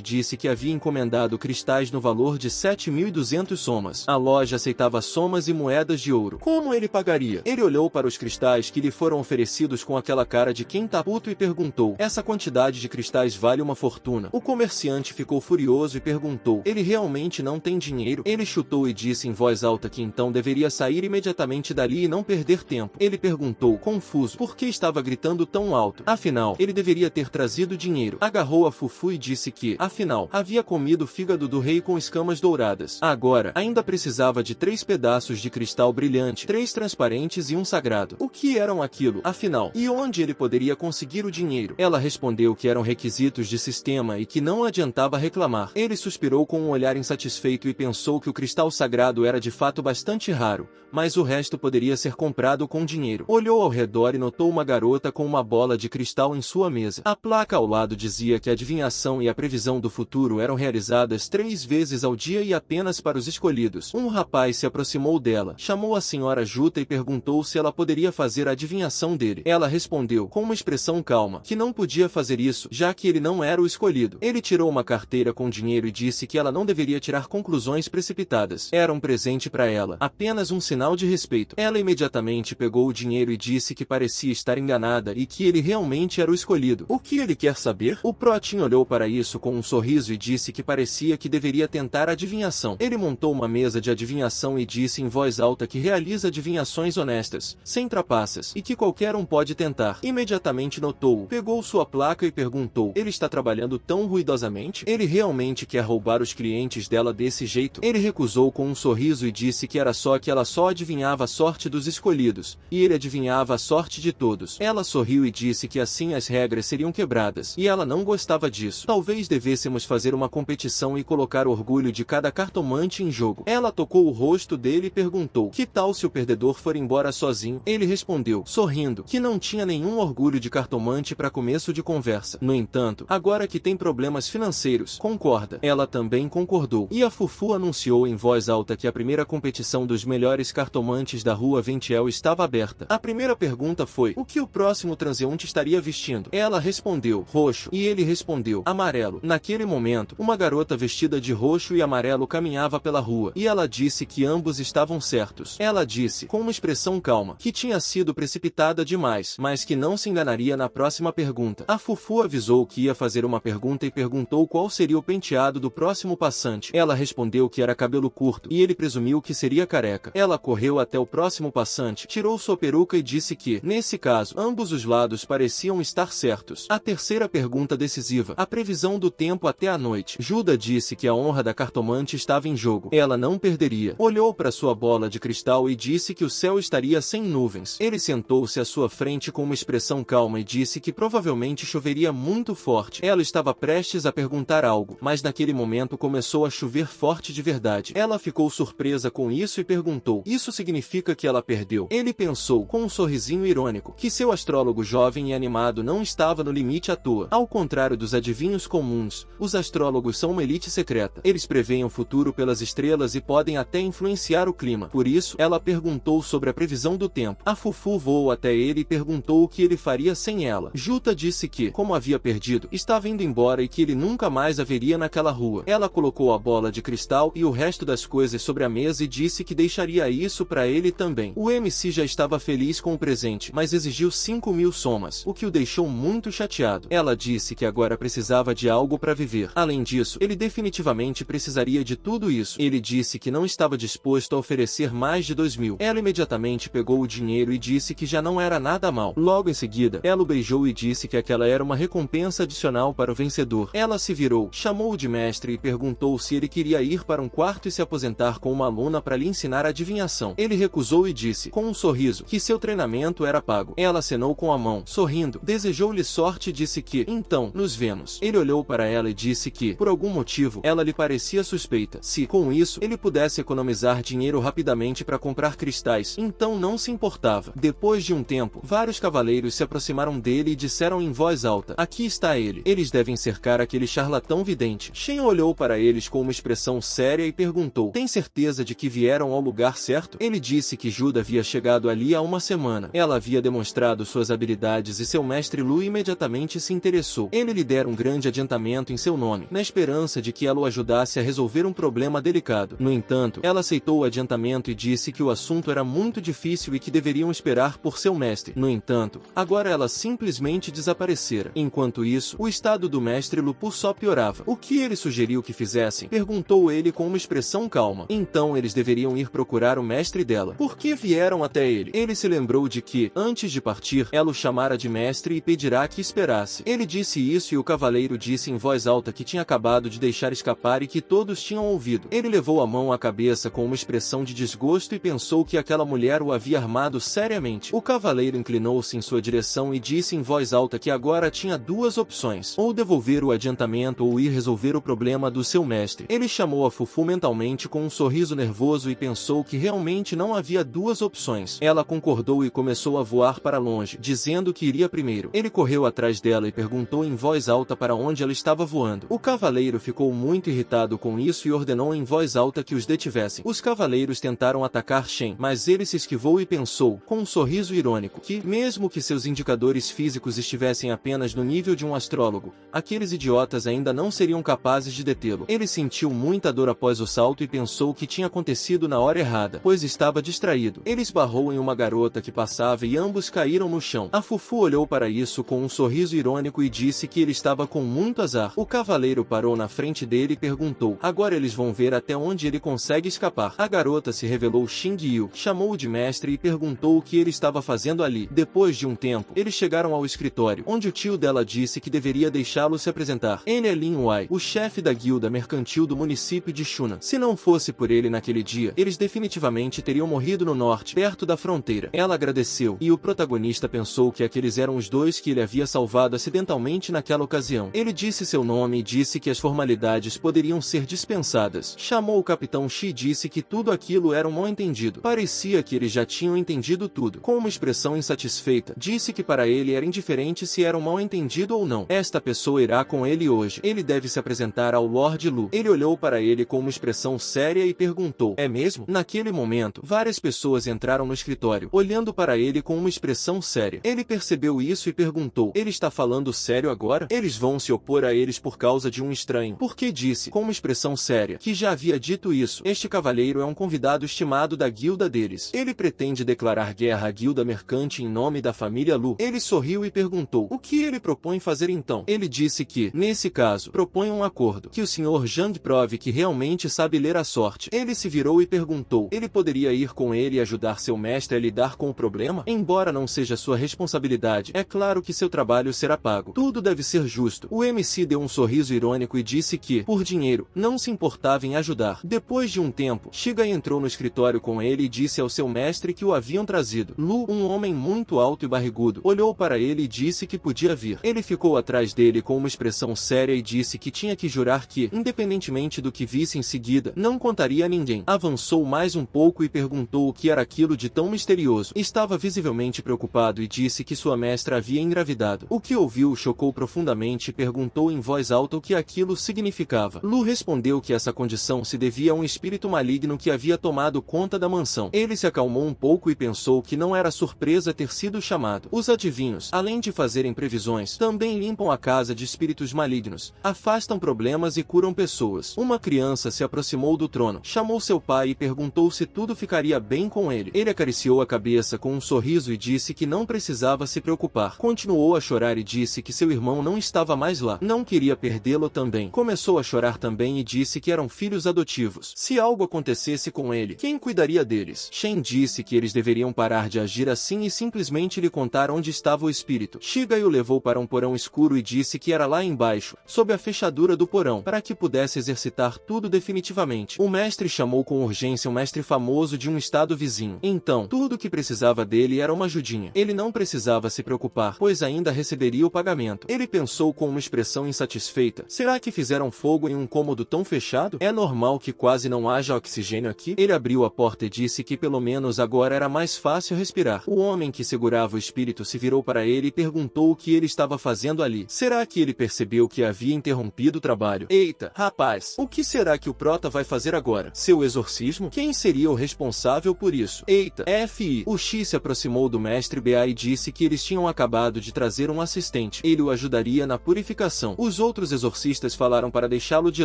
disse que havia encomendado cristais no valor de 7.200 somas. A loja aceitava somas e moedas de ouro. Como ele pagaria? Ele olhou para os cristais que lhe foram oferecidos com aquela cara de quem tá puto e perguntou: essa quantidade de cristais vale uma fortuna. O comerciante ficou furioso e perguntou: ele realmente não tem dinheiro? Ele chutou e disse em voz alta que então deveria sair imediatamente dali e não perder tempo. Ele perguntou, confuso, por que estava gritando tão alto. Afinal, ele deveria ter trazido dinheiro. Agarrou a Fufu e disse que, afinal, havia comido o fígado do rei com escamas douradas. Agora, ainda precisava de 3 pedaços de cristal brilhante, 3 transparentes e um sagrado. O que eram aquilo, afinal? E onde ele poderia conseguir o dinheiro? Ela respondeu que eram requisitos de sistema e que não adiantava reclamar. Ele suspirou com um olhar insatisfeito e pensou que o cristal sagrado era de fato bastante raro, mas o resto poderia ser comprado com dinheiro. Olhou ao redor e notou uma garota com uma bola de cristal em sua mesa. A placa ao lado dizia que a adivinhação e a previsão do futuro eram realizadas 3 vezes ao dia e apenas para os escolhidos. Um rapaz se aproximou dela, chamou a senhora Juta e perguntou se ela poderia fazer a adivinhação dele. Ela respondeu, com uma expressão calma, que não podia fazer isso, já que ele não era o escolhido. Ele tirou uma carteira com dinheiro e disse que ela não deveria tirar conclusões precipitadas. Era um presente para ela, apenas um sinal de respeito. Ela imediatamente pegou o dinheiro e disse que parecia estar enganada e que ele realmente era o escolhido. O que ele quer saber? O Protin olhou para isso com um sorriso e disse que parecia que deveria tentar a adivinhação. Ele montou uma mesa de adivinhação e disse em voz alta que realiza adivinhações honestas, sem trapaças, e que qualquer um pode tentar. Imediatamente notou-o, pegou sua placa e perguntou: ele está trabalhando tão ruidosamente? Ele realmente quer roubar os clientes dela desse jeito? Ele recusou com um sorriso e disse que era só que ela só adivinhava a sorte dos escolhidos, e ele adivinhava a sorte de todos. Ela sorriu e disse que assim as regras seriam quebradas, e ela não gostava disso. Talvez devêssemos fazer uma competição e colocar o orgulho de cada cartomante em jogo. Ela tocou o rosto dele e perguntou: que tal se o perdedor for embora sozinho? Ele respondeu, sorrindo, que não tinha nenhum orgulho de cartomante para começo de conversa. No entanto, agora que tem problemas financeiros, concorda. Ela também concordou. E a Fufu anunciou em voz alta que a primeira competição dos melhores cartomantes da rua Ventiel estava aberta. A primeira pergunta foi: o que o próximo transeunte estaria vestindo? Ela respondeu, roxo, e ele respondeu, amarelo. Naquele momento, uma garota vestida de roxo e amarelo caminhava pela rua, e ela disse que ambos estavam certos. Ela disse, com uma expressão calma, que tinha sido precipitada demais, mas que não se enganaria na próxima pergunta. A Fufu avisou que ia fazer uma pergunta e perguntou qual seria o penteado do próximo passante. Ela respondeu que era cabelo curto, e ele presumiu que seria careca. Ela correu até o próximo passante, tirou sua peruca e disse que, nesse caso, ambos os lados pareciam estar certos. A terceira pergunta decisiva: a previsão do tempo até a noite. Juda disse que a honra da cartomante estava em jogo. Ela não perderia. Olhou para sua bola de cristal e disse que o céu estaria sem nuvens. Ele sentou-se à sua frente com uma expressão calma e disse que provavelmente choveria muito forte. Ela estava prestes a perguntar algo, mas naquele momento começou a chover forte de verdade. Ela ficou surpresa com isso e perguntou: isso significa que ela perdeu? Ele pensou, com um sorrisinho irônico, que seu astrólogo jovem e animado não estava no limite à toa. Ao contrário dos adivinhos comuns, os astrólogos são uma elite secreta. Eles preveem o futuro pelas estrelas e podem até influenciar o clima. Por isso, ela perguntou sobre a previsão do tempo. A Fufu voou até ele e perguntou o que ele faria sem ela. Juta disse que, como havia perdido, estava indo embora e que ele nunca mais a veria naquela rua. Ela colocou a bola de cristal e o resto das coisas sobre a mesa e disse que deixaria isso para ele também. O MC já estava feliz com o presente, mas exigiu 5.000 somas, o que o deixou muito chateado. Ela disse que agora precisava de algo para viver. Além disso, ele definitivamente precisaria de tudo isso. Ele disse que não estava disposto a oferecer mais de 2.000. Ela imediatamente pegou o dinheiro e disse que já não era nada mal. Logo em seguida, ela o beijou e disse que aquela era uma recompensa adicional para o vencedor. Ela se virou, chamou-o de mestre e perguntou se ele queria ir para um quarto e se aposentar com uma aluna para lhe ensinar a adivinhação. Ele recusou e disse, com um sorriso, que seu treinamento era pago. Ela acenou com a mão, sorrindo, desejou-lhe sorte e disse que, então, nos vemos. Ele olhou para ela e disse que, por algum motivo, ela lhe parecia suspeita. Se, com isso, ele pudesse economizar economizar dinheiro rapidamente para comprar cristais, então não se importava. Depois de um tempo, vários cavaleiros se aproximaram dele e disseram em voz alta: aqui está ele. Eles devem cercar aquele charlatão vidente. Shen olhou para eles com uma expressão séria e perguntou: tem certeza de que vieram ao lugar certo? Ele disse que Juda havia chegado ali há uma semana. Ela havia demonstrado suas habilidades e seu mestre Lu imediatamente se interessou. Ele lhe dera um grande adiantamento em seu nome, na esperança de que ela o ajudasse a resolver um problema delicado. No entanto, ela aceitou o adiantamento e disse que o assunto era muito difícil e que deveriam esperar por seu mestre. No entanto, agora ela simplesmente desaparecera. Enquanto isso, o estado do mestre Lupu só piorava. O que ele sugeriu que fizessem? Perguntou ele com uma expressão calma. Então eles deveriam ir procurar o mestre dela. Por que vieram até ele? Ele se lembrou de que, antes de partir, ela o chamara de mestre e pedirá que esperasse. Ele disse isso e o cavaleiro disse em voz alta que tinha acabado de deixar escapar e que todos tinham ouvido. Ele levou a mão à cabeça com uma expressão de desgosto e pensou que aquela mulher o havia armado seriamente. O cavaleiro inclinou-se em sua direção e disse em voz alta que agora tinha duas opções: ou devolver o adiantamento ou ir resolver o problema do seu mestre. Ele chamou a Fufu mentalmente com um sorriso nervoso e pensou que realmente não havia duas opções. Ela concordou e começou a voar para longe, dizendo que iria primeiro. Ele correu atrás dela e perguntou em voz alta para onde ela estava voando. O cavaleiro ficou muito irritado com isso e ordenou em voz alta que os detivessem. Os cavaleiros tentaram atacar Shen, mas ele se esquivou e pensou, com um sorriso irônico, que, mesmo que seus indicadores físicos estivessem apenas no nível de um astrólogo, aqueles idiotas ainda não seriam capazes de detê-lo. Ele sentiu muita dor após o salto e pensou que tinha acontecido na hora errada, pois estava distraído. Ele esbarrou em uma garota que passava e ambos caíram no chão. A Fufu olhou para isso com um sorriso irônico e disse que ele estava com muito azar. O cavaleiro parou na frente dele e perguntou: agora eles vão ver até onde ele consegue escapar. A garota se revelou Xing Yu, chamou-o de mestre e perguntou o que ele estava fazendo ali. Depois de um tempo, eles chegaram ao escritório, onde o tio dela disse que deveria deixá-lo se apresentar. Ele é Lin Wai, o chefe da guilda mercantil do município de Shunan. Se não fosse por ele naquele dia, eles definitivamente teriam morrido no norte, perto da fronteira. Ela agradeceu, e o protagonista pensou que aqueles eram os dois que ele havia salvado acidentalmente naquela ocasião. Ele disse seu nome e disse que as formalidades poderiam ser dispensadas. Chamou o capitão Shi e disse que tudo aquilo era um mal-entendido. Parecia que eles já tinham entendido tudo. Com uma expressão insatisfeita, disse que para ele era indiferente se era um mal-entendido ou não. Esta pessoa irá com ele hoje. Ele deve se apresentar ao Lord Lu. Ele olhou para ele com uma expressão séria e perguntou: é mesmo? Naquele momento, várias pessoas entraram no escritório, olhando para ele com uma expressão séria. Ele percebeu isso e perguntou: ele está falando sério agora? Eles vão se opor a eles por causa de um estranho. Porque disse, com uma expressão séria, que já havia dito isso. Este cavaleiro é um convidado estimado da guilda deles. Ele pretende declarar guerra à guilda mercante em nome da família Lu. Ele sorriu e perguntou: o que ele propõe fazer então? Ele disse que, nesse caso, propõe um acordo, que o Sr. Zhang prove que realmente sabe ler a sorte. Ele se virou e perguntou: ele poderia ir com ele e ajudar seu mestre a lidar com o problema? Embora não seja sua responsabilidade, é claro que seu trabalho será pago. Tudo deve ser justo. O MC deu um sorriso irônico e disse que, por dinheiro, não se importava em ajudar. Depois de um tempo, Shiga entrou no escritório com ele e disse ao seu mestre que o haviam trazido. Lu, um homem muito alto e barrigudo, olhou para ele e disse que podia vir. Ele ficou atrás dele com uma expressão séria e disse que tinha que jurar que, independentemente do que visse em seguida, não contaria a ninguém. Avançou mais um pouco e perguntou o que era aquilo de tão misterioso. Estava visivelmente preocupado e disse que sua mestra havia engravidado. O que ouviu o chocou profundamente e perguntou em voz alta o que aquilo significava. Lu respondeu que essa condição se devia a um espírito maligno que havia tomado conta da mansão. Ele se acalmou um pouco e pensou que não era surpresa ter sido chamado. Os adivinhos, além de fazerem previsões, também limpam a casa de espíritos malignos, afastam problemas e curam pessoas. Uma criança se aproximou do trono, chamou seu pai e perguntou se tudo ficaria bem com ele. Ele acariciou a cabeça com um sorriso e disse que não precisava se preocupar. Continuou a chorar e disse que seu irmão não estava mais lá. Não queria perdê-lo também. Começou a chorar também e disse que eram filhos adotivos. Se algo acontecesse com ele, quem cuidaria deles? Shen disse que eles deveriam parar de agir assim e simplesmente lhe contar onde estava o espírito. Shiga o levou para um porão escuro e disse que era lá embaixo, sob a fechadura do porão, para que pudesse exercitar tudo definitivamente. O mestre chamou com urgência um mestre famoso de um estado vizinho. Então, tudo o que precisava dele era uma ajudinha. Ele não precisava se preocupar, pois ainda receberia o pagamento. Ele pensou com uma expressão insatisfeita: será que fizeram fogo em um cômodo tão fechado? É normal que quase não haja oxigênio aqui? Ele abriu a porta e disse que pelo menos agora era mais fácil respirar. O homem que segurava o espírito se virou para ele e perguntou o que ele estava fazendo ali. Será que ele percebeu que havia interrompido o trabalho? Eita, rapaz, o que será que o prota vai fazer agora? Seu exorcismo? Quem seria o responsável por isso? Eita, FI. O X se aproximou do mestre BA e disse que eles tinham acabado de trazer um assistente. Ele o ajudaria na purificação. Os outros exorcistas falaram para deixá-lo de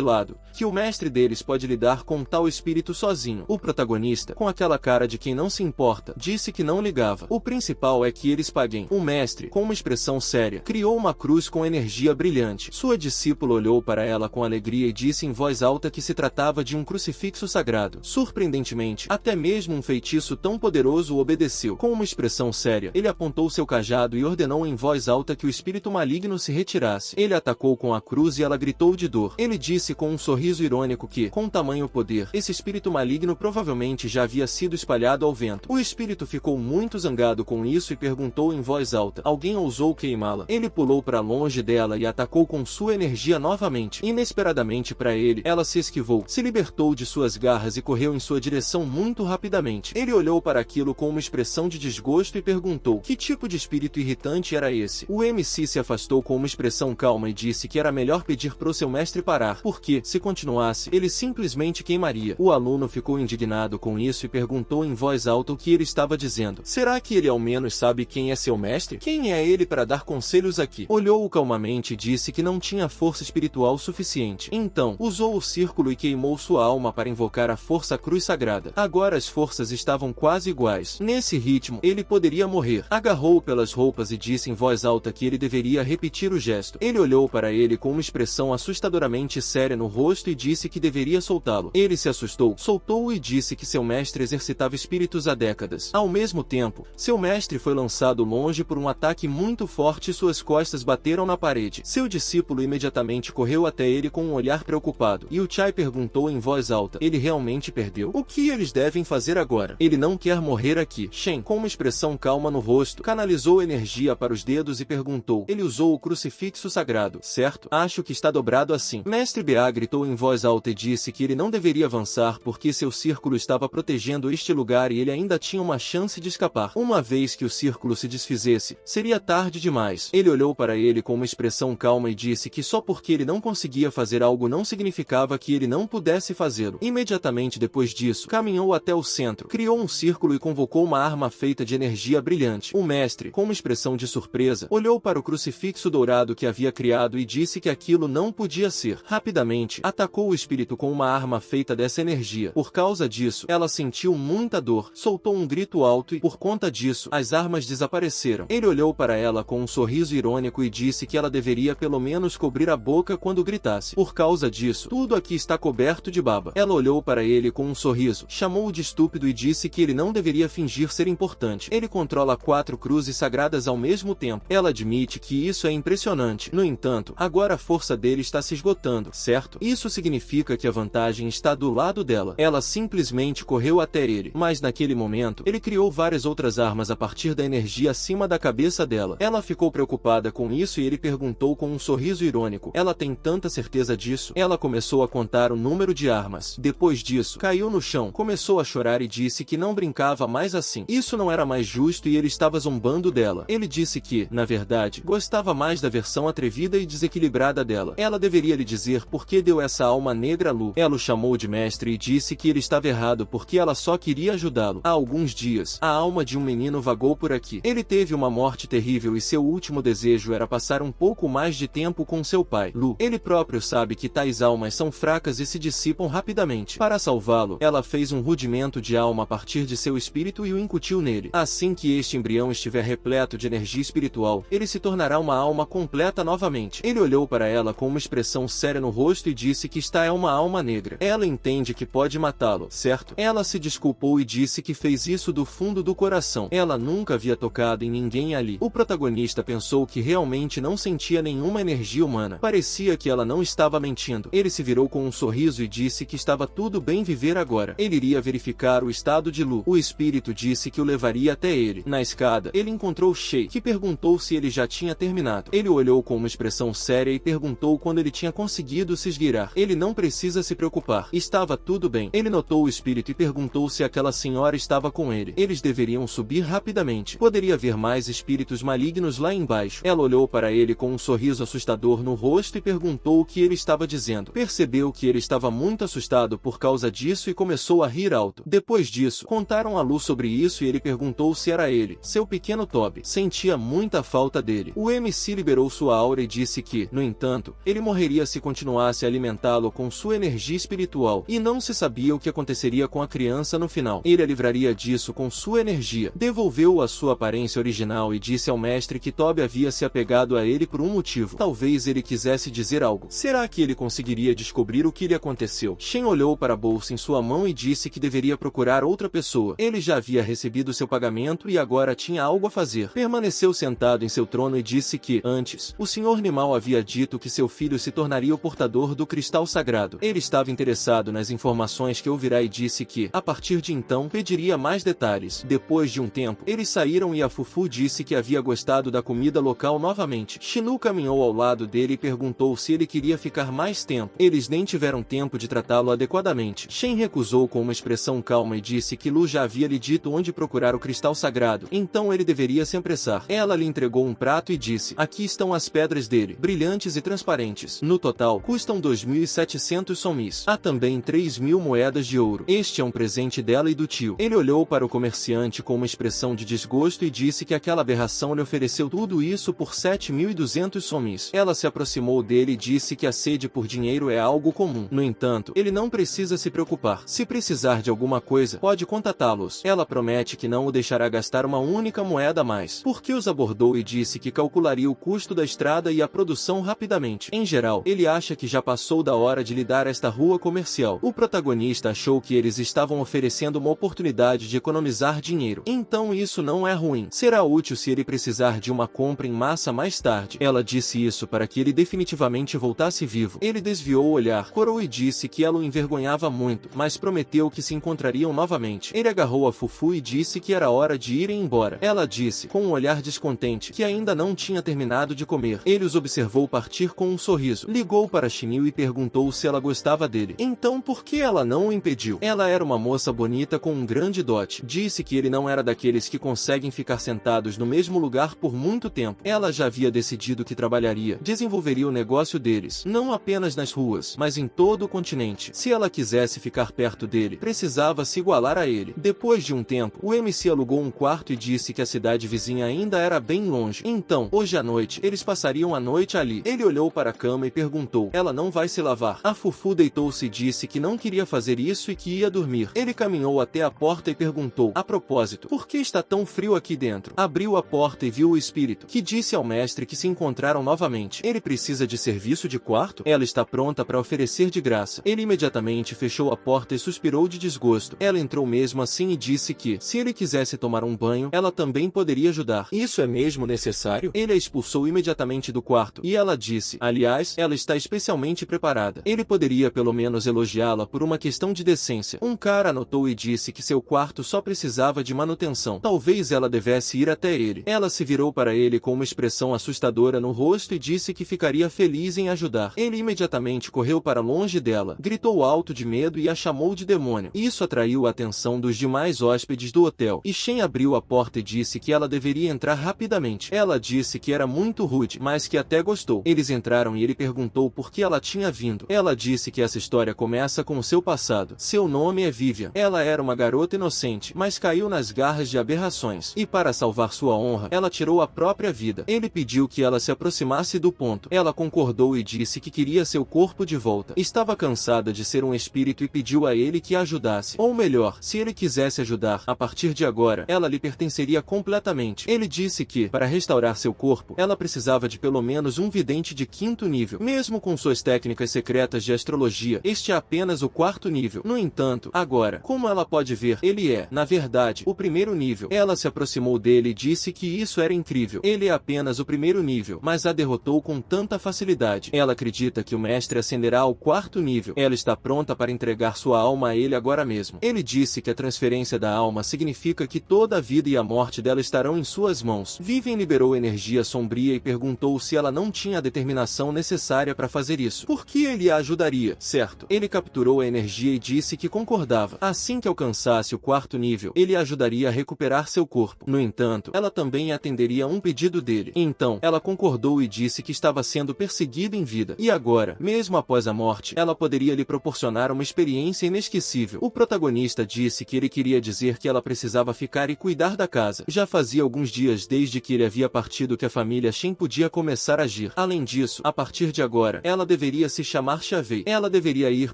lado, que o mestre deles pode lidar com tal espírito sozinho. O protagonista, com aquela cara de quem não se importa, disse que não ligava. O principal é que eles paguem. O mestre, com uma expressão séria, criou uma cruz com energia brilhante. Sua discípula olhou para ela com alegria e disse em voz alta que se tratava de um crucifixo sagrado. Surpreendentemente, até mesmo um feitiço tão poderoso obedeceu. Com uma expressão séria, ele apontou seu cajado e ordenou em voz alta que o espírito maligno se retirasse. Ele atacou com a cruz e ela gritou de dor. Ele disse com um sorriso irônico que, com tamanho poder, esse espírito maligno provavelmente já havia sido espalhado ao vento. O espírito ficou muito zangado com isso e perguntou em voz alta: alguém ousou queimá-la? Ele pulou para longe dela e atacou com sua energia novamente. Inesperadamente para ele, ela se esquivou, se libertou de suas garras e correu em sua direção muito rapidamente. Ele olhou para aquilo com uma expressão de desgosto e perguntou: que tipo de espírito irritante era esse? O MC se afastou com uma expressão calma e disse que era melhor pedir para o seu mestre parar, porque, se continuasse, ele simplesmente queimaria. O aluno ficou indignado com isso e perguntou em voz alta o que ele estava dizendo. Será que ele ao menos sabe quem é seu mestre? Quem é ele para dar conselhos aqui? Olhou-o calmamente e disse que não tinha força espiritual suficiente. Então, usou o círculo e queimou sua alma para invocar a força cruz sagrada. Agora as forças estavam quase iguais. Nesse ritmo, ele poderia morrer. Agarrou-o pelas roupas e disse em voz alta que ele deveria repetir o gesto. Ele olhou para ele com uma expressão assustadoramente séria no rosto e disse que deveria soltá-lo. Ele se assustou, soltou-o e disse que seu mestre exercitava espíritos há décadas. Ao mesmo tempo, seu mestre foi lançado longe por um ataque muito forte e suas costas bateram na parede. Seu discípulo imediatamente correu até ele com um olhar preocupado. E o Chai perguntou em voz alta: ele realmente perdeu? O que eles devem fazer agora? Ele não quer morrer aqui. Shen, com uma expressão calma no rosto, canalizou energia para os dedos e perguntou: ele usou o crucifixo sagrado, certo? Acho que está dobrado assim. Mestre BA gritou em voz alta e disse que ele não deveria avançar porque seu círculo estava protegendo este lugar e ele ainda tinha uma chance de escapar. Uma vez que o círculo se desfizesse, seria tarde demais. Ele olhou para ele com uma expressão calma e disse que só porque ele não conseguia fazer algo não significava que ele não pudesse fazê-lo. Imediatamente depois disso, caminhou até o centro, criou um círculo e convocou uma arma feita de energia brilhante. O mestre, com uma expressão de surpresa, olhou para o crucifixo dourado que havia criado e disse que aquilo não podia ser. Rapidamente, atacou o espírito com uma arma feita dessa energia. Por causa disso, ela sentiu muita dor, soltou um grito alto e, por conta disso, as armas desapareceram. Ele olhou para ela com um sorriso irônico e disse que ela deveria pelo menos cobrir a boca quando gritasse. Por causa disso, tudo aqui está coberto de baba. Ela olhou para ele com um sorriso, chamou-o de estúpido e disse que ele não deveria fingir ser importante. Ele controla 4 cruzes sagradas ao mesmo tempo. Ela admite que isso é impressionante. No entanto, agora a força dele está se esgotando, certo? Isso significa que a vantagem está do lado dela. Ela simplesmente correu até ele, mas naquele momento, ele criou várias outras armas a partir da energia acima da cabeça dela. Ela ficou preocupada com isso e ele perguntou com um sorriso irônico: ela tem tanta certeza disso? Ela começou a contar o número de armas. Depois disso, caiu no chão, começou a chorar e disse que não brincava mais assim. Isso não era mais justo e ele estava zombando dela. Ele disse que, na verdade, gostava mais da versão atrevida e desequilibrada dela. Ela deveria lhe dizer por que deu essa alma negra a Lu. Ela o chamou de mestre e disse que ele estava errado porque ela só queria ajudá-lo. Há alguns dias, a alma de um menino vagou por aqui. Ele teve uma morte terrível e seu último desejo era passar um pouco mais de tempo com seu pai, Lu. Ele próprio sabe que tais almas são fracas e se dissipam rapidamente. Para salvá-lo, ela fez um rudimento de alma a partir de seu espírito e o incutiu nele. Assim que este embrião estiver repleto de energia espiritual, ele se tornará uma alma completa novamente. Ele olhou para ela com uma expressão séria no rosto e disse que esta é uma alma negra. Ela entende que pode matá-lo, certo? Ela se desculpou e disse que fez isso do fundo do coração. Ela nunca havia tocado em ninguém ali. O protagonista pensou que realmente não sentia nenhuma energia humana. Parecia que ela não estava mentindo. Ele se virou com um sorriso e disse que estava tudo bem viver agora. Ele iria verificar o estado de Lu. O espírito disse que o levaria até ele. Na escada, ele encontrou Shay, que perguntou se ele já tinha terminado. Ele o olhou com uma expressão séria e perguntou quando ele tinha conseguido se esgueirar. Ele não precisa se preocupar. Estava tudo bem. Ele notou o espírito e perguntou se aquela senhora estava com ele. Eles deveriam subir rapidamente. Poderia haver mais espíritos malignos lá embaixo. Ela olhou para ele com um sorriso assustador no rosto e perguntou o que ele estava dizendo. Percebeu que ele estava muito assustado por causa disso e começou a rir alto. Depois disso, contaram a Lu sobre isso e ele perguntou se era ele, seu pequeno Toby. Sentia muita falta dele. O MC liberou sua aura e disse que, no entanto, ele morreria se continuasse a alimentá-lo com sua energia espiritual, e não se sabia o que aconteceria com a criança no final. Ele a livraria disso com sua energia. Devolveu-o à sua aparência original e disse ao mestre que Toby havia se apegado a ele por um motivo. Talvez ele quisesse dizer algo. Será que ele conseguiria descobrir o que lhe aconteceu? Shen olhou para a bolsa em sua mão e disse que deveria procurar outra pessoa. Ele já havia recebido seu pagamento e agora tinha algo a fazer. Permaneceu sentado em seu trono e disse que, antes, o Senhor Nimau havia dito que seu filho se tornaria o portador do cristal sagrado. Ele estava interessado nas informações que ouvirá e disse que, a partir de então, pediria mais detalhes. Depois de um tempo, eles saíram e a Fufu disse que havia gostado da comida local novamente. Shinu caminhou ao lado dele e perguntou se ele queria ficar mais tempo. Eles nem tiveram tempo de tratá-lo adequadamente. Shen recusou com uma expressão calma e disse que Lu já havia lhe dito onde procurar o cristal sagrado, então ele deveria se apressar. Ela lhe entregou um prato e disse: aqui estão as pedras dele, brilhantes e transparentes. No total, custam 2.700 somis. Há também 3.000 moedas de ouro. Este é um presente dela e do tio. Ele olhou para o comerciante com uma expressão de desgosto e disse que aquela aberração lhe ofereceu tudo isso por 7.200 somis. Ela se aproximou dele e disse que a sede por dinheiro é algo comum. No entanto, ele não precisa se preocupar. Se precisar de alguma coisa, pode contatá-los. Ela promete que não o deixará gastar uma única moeda a mais. Porque os abordou e disse que calcularia o custo da estrada e a produção rapidamente. Em geral, ele acha que já passou da hora de lhe dar esta rua comercial. O protagonista achou que eles estavam oferecendo uma oportunidade de economizar dinheiro. Então isso não é ruim. Será útil se ele precisar de uma compra em massa mais tarde. Ela disse isso para que ele definitivamente voltasse vivo. Ele desviou o olhar, corou e disse que ela o envergonhava muito, mas prometeu que se encontrariam novamente. Ele agarrou a Fufu e disse que era hora de irem embora. Ela disse, com um olhar descontente, que ainda não tinha terminado de comer. Ele os observou partir com um sorriso. Ligou para Shinil e perguntou se ela gostava dele. Então por que ela não o impediu? Ela era uma moça bonita com um grande dote. Disse que ele não era daqueles que conseguem ficar sentados no mesmo lugar por muito tempo. Ela já havia decidido que trabalharia, desenvolveria o negócio deles, não apenas nas ruas, mas em todo o continente. Se ela quisesse ficar perto dele, precisava se igualar a ele. Depois de um tempo, o MC alugou um quarto e disse que a cidade vizinha ainda era bem longe. Então, hoje à noite, eles passariam a noite ali. Ele olhou para a cama e perguntou: ela não vai se lavar? A Fufu deitou-se e disse que não queria fazer isso e que ia dormir. Ele caminhou até a porta e perguntou: a propósito, por que está tão frio aqui dentro? Abriu a porta e viu o espírito, que disse ao mestre que se encontraram novamente. Ele precisa de serviço de quarto? Ela está pronta para oferecer de graça. Ele imediatamente fechou a porta e suspirou de desgosto. Ela entrou mesmo assim e disse que, se ele quisesse tomar um banho, ela também poderia ajudar. Isso é mesmo necessário? Ele a expulsou imediatamente do quarto, e ela disse, aliás, ela está especialmente preparada. Ele poderia pelo menos elogiá-la por uma questão de decência. Um cara anotou e disse que seu quarto só precisava de manutenção. Talvez ela devesse ir até ele. Ela se virou para ele com uma expressão assustadora no rosto e disse que ficaria feliz em ajudar. Ele imediatamente correu para longe dela, gritou alto de medo e a chamou de demônio. Isso atraiu a atenção dos demais hóspedes do hotel, e Shen abriu a porta e disse que ela deveria entrar rapidamente. Ela disse que era muito rude, mas que até gostou. Eles entraram e ele perguntou por que ela tinha vindo. Ela disse que essa história começa com o seu passado. Seu nome é Vivian. Ela era uma garota inocente, mas caiu nas garras de aberrações. E para salvar sua honra, ela tirou a própria vida. Ele pediu que ela se aproximasse do ponto. Ela concordou e disse que queria seu corpo de volta. Estava cansada de ser um espírito e pediu a ele que a ajudasse. Ou melhor, se ele quisesse ajudar, a partir de agora, ela lhe pertenceria completamente. Ele disse que, para restaurar seu corpo, ela precisava de pelo menos um vidente de 5º nível. Mesmo com suas técnicas secretas de astrologia, este é apenas o 4º nível. No entanto, agora, como ela pode ver, ele é, na verdade, o 1º nível. Ela se aproximou dele e disse que isso era incrível. Ele é apenas o 1º nível, mas a derrotou com tanta facilidade. Ela acredita que o mestre ascenderá ao 4º nível. Ela está pronta para entregar sua alma a ele agora mesmo. Ele disse que a transferência da alma significa que toda a vida e a morte dela estarão em suas mãos. Vivian liberou energia sombria e perguntou se ela não tinha a determinação necessária para fazer isso. Por que ele a ajudaria? Certo. Ele capturou recuperou a energia e disse que concordava. Assim que alcançasse o 4º nível, ele ajudaria a recuperar seu corpo. No entanto, ela também atenderia a um pedido dele. Então, ela concordou e disse que estava sendo perseguida em vida. E agora, mesmo após a morte, ela poderia lhe proporcionar uma experiência inesquecível. O protagonista disse que ele queria dizer que ela precisava ficar e cuidar da casa. Já fazia alguns dias desde que ele havia partido que a família Shen podia começar a agir. Além disso, a partir de agora, ela deveria se chamar Xavei. Ela deveria ir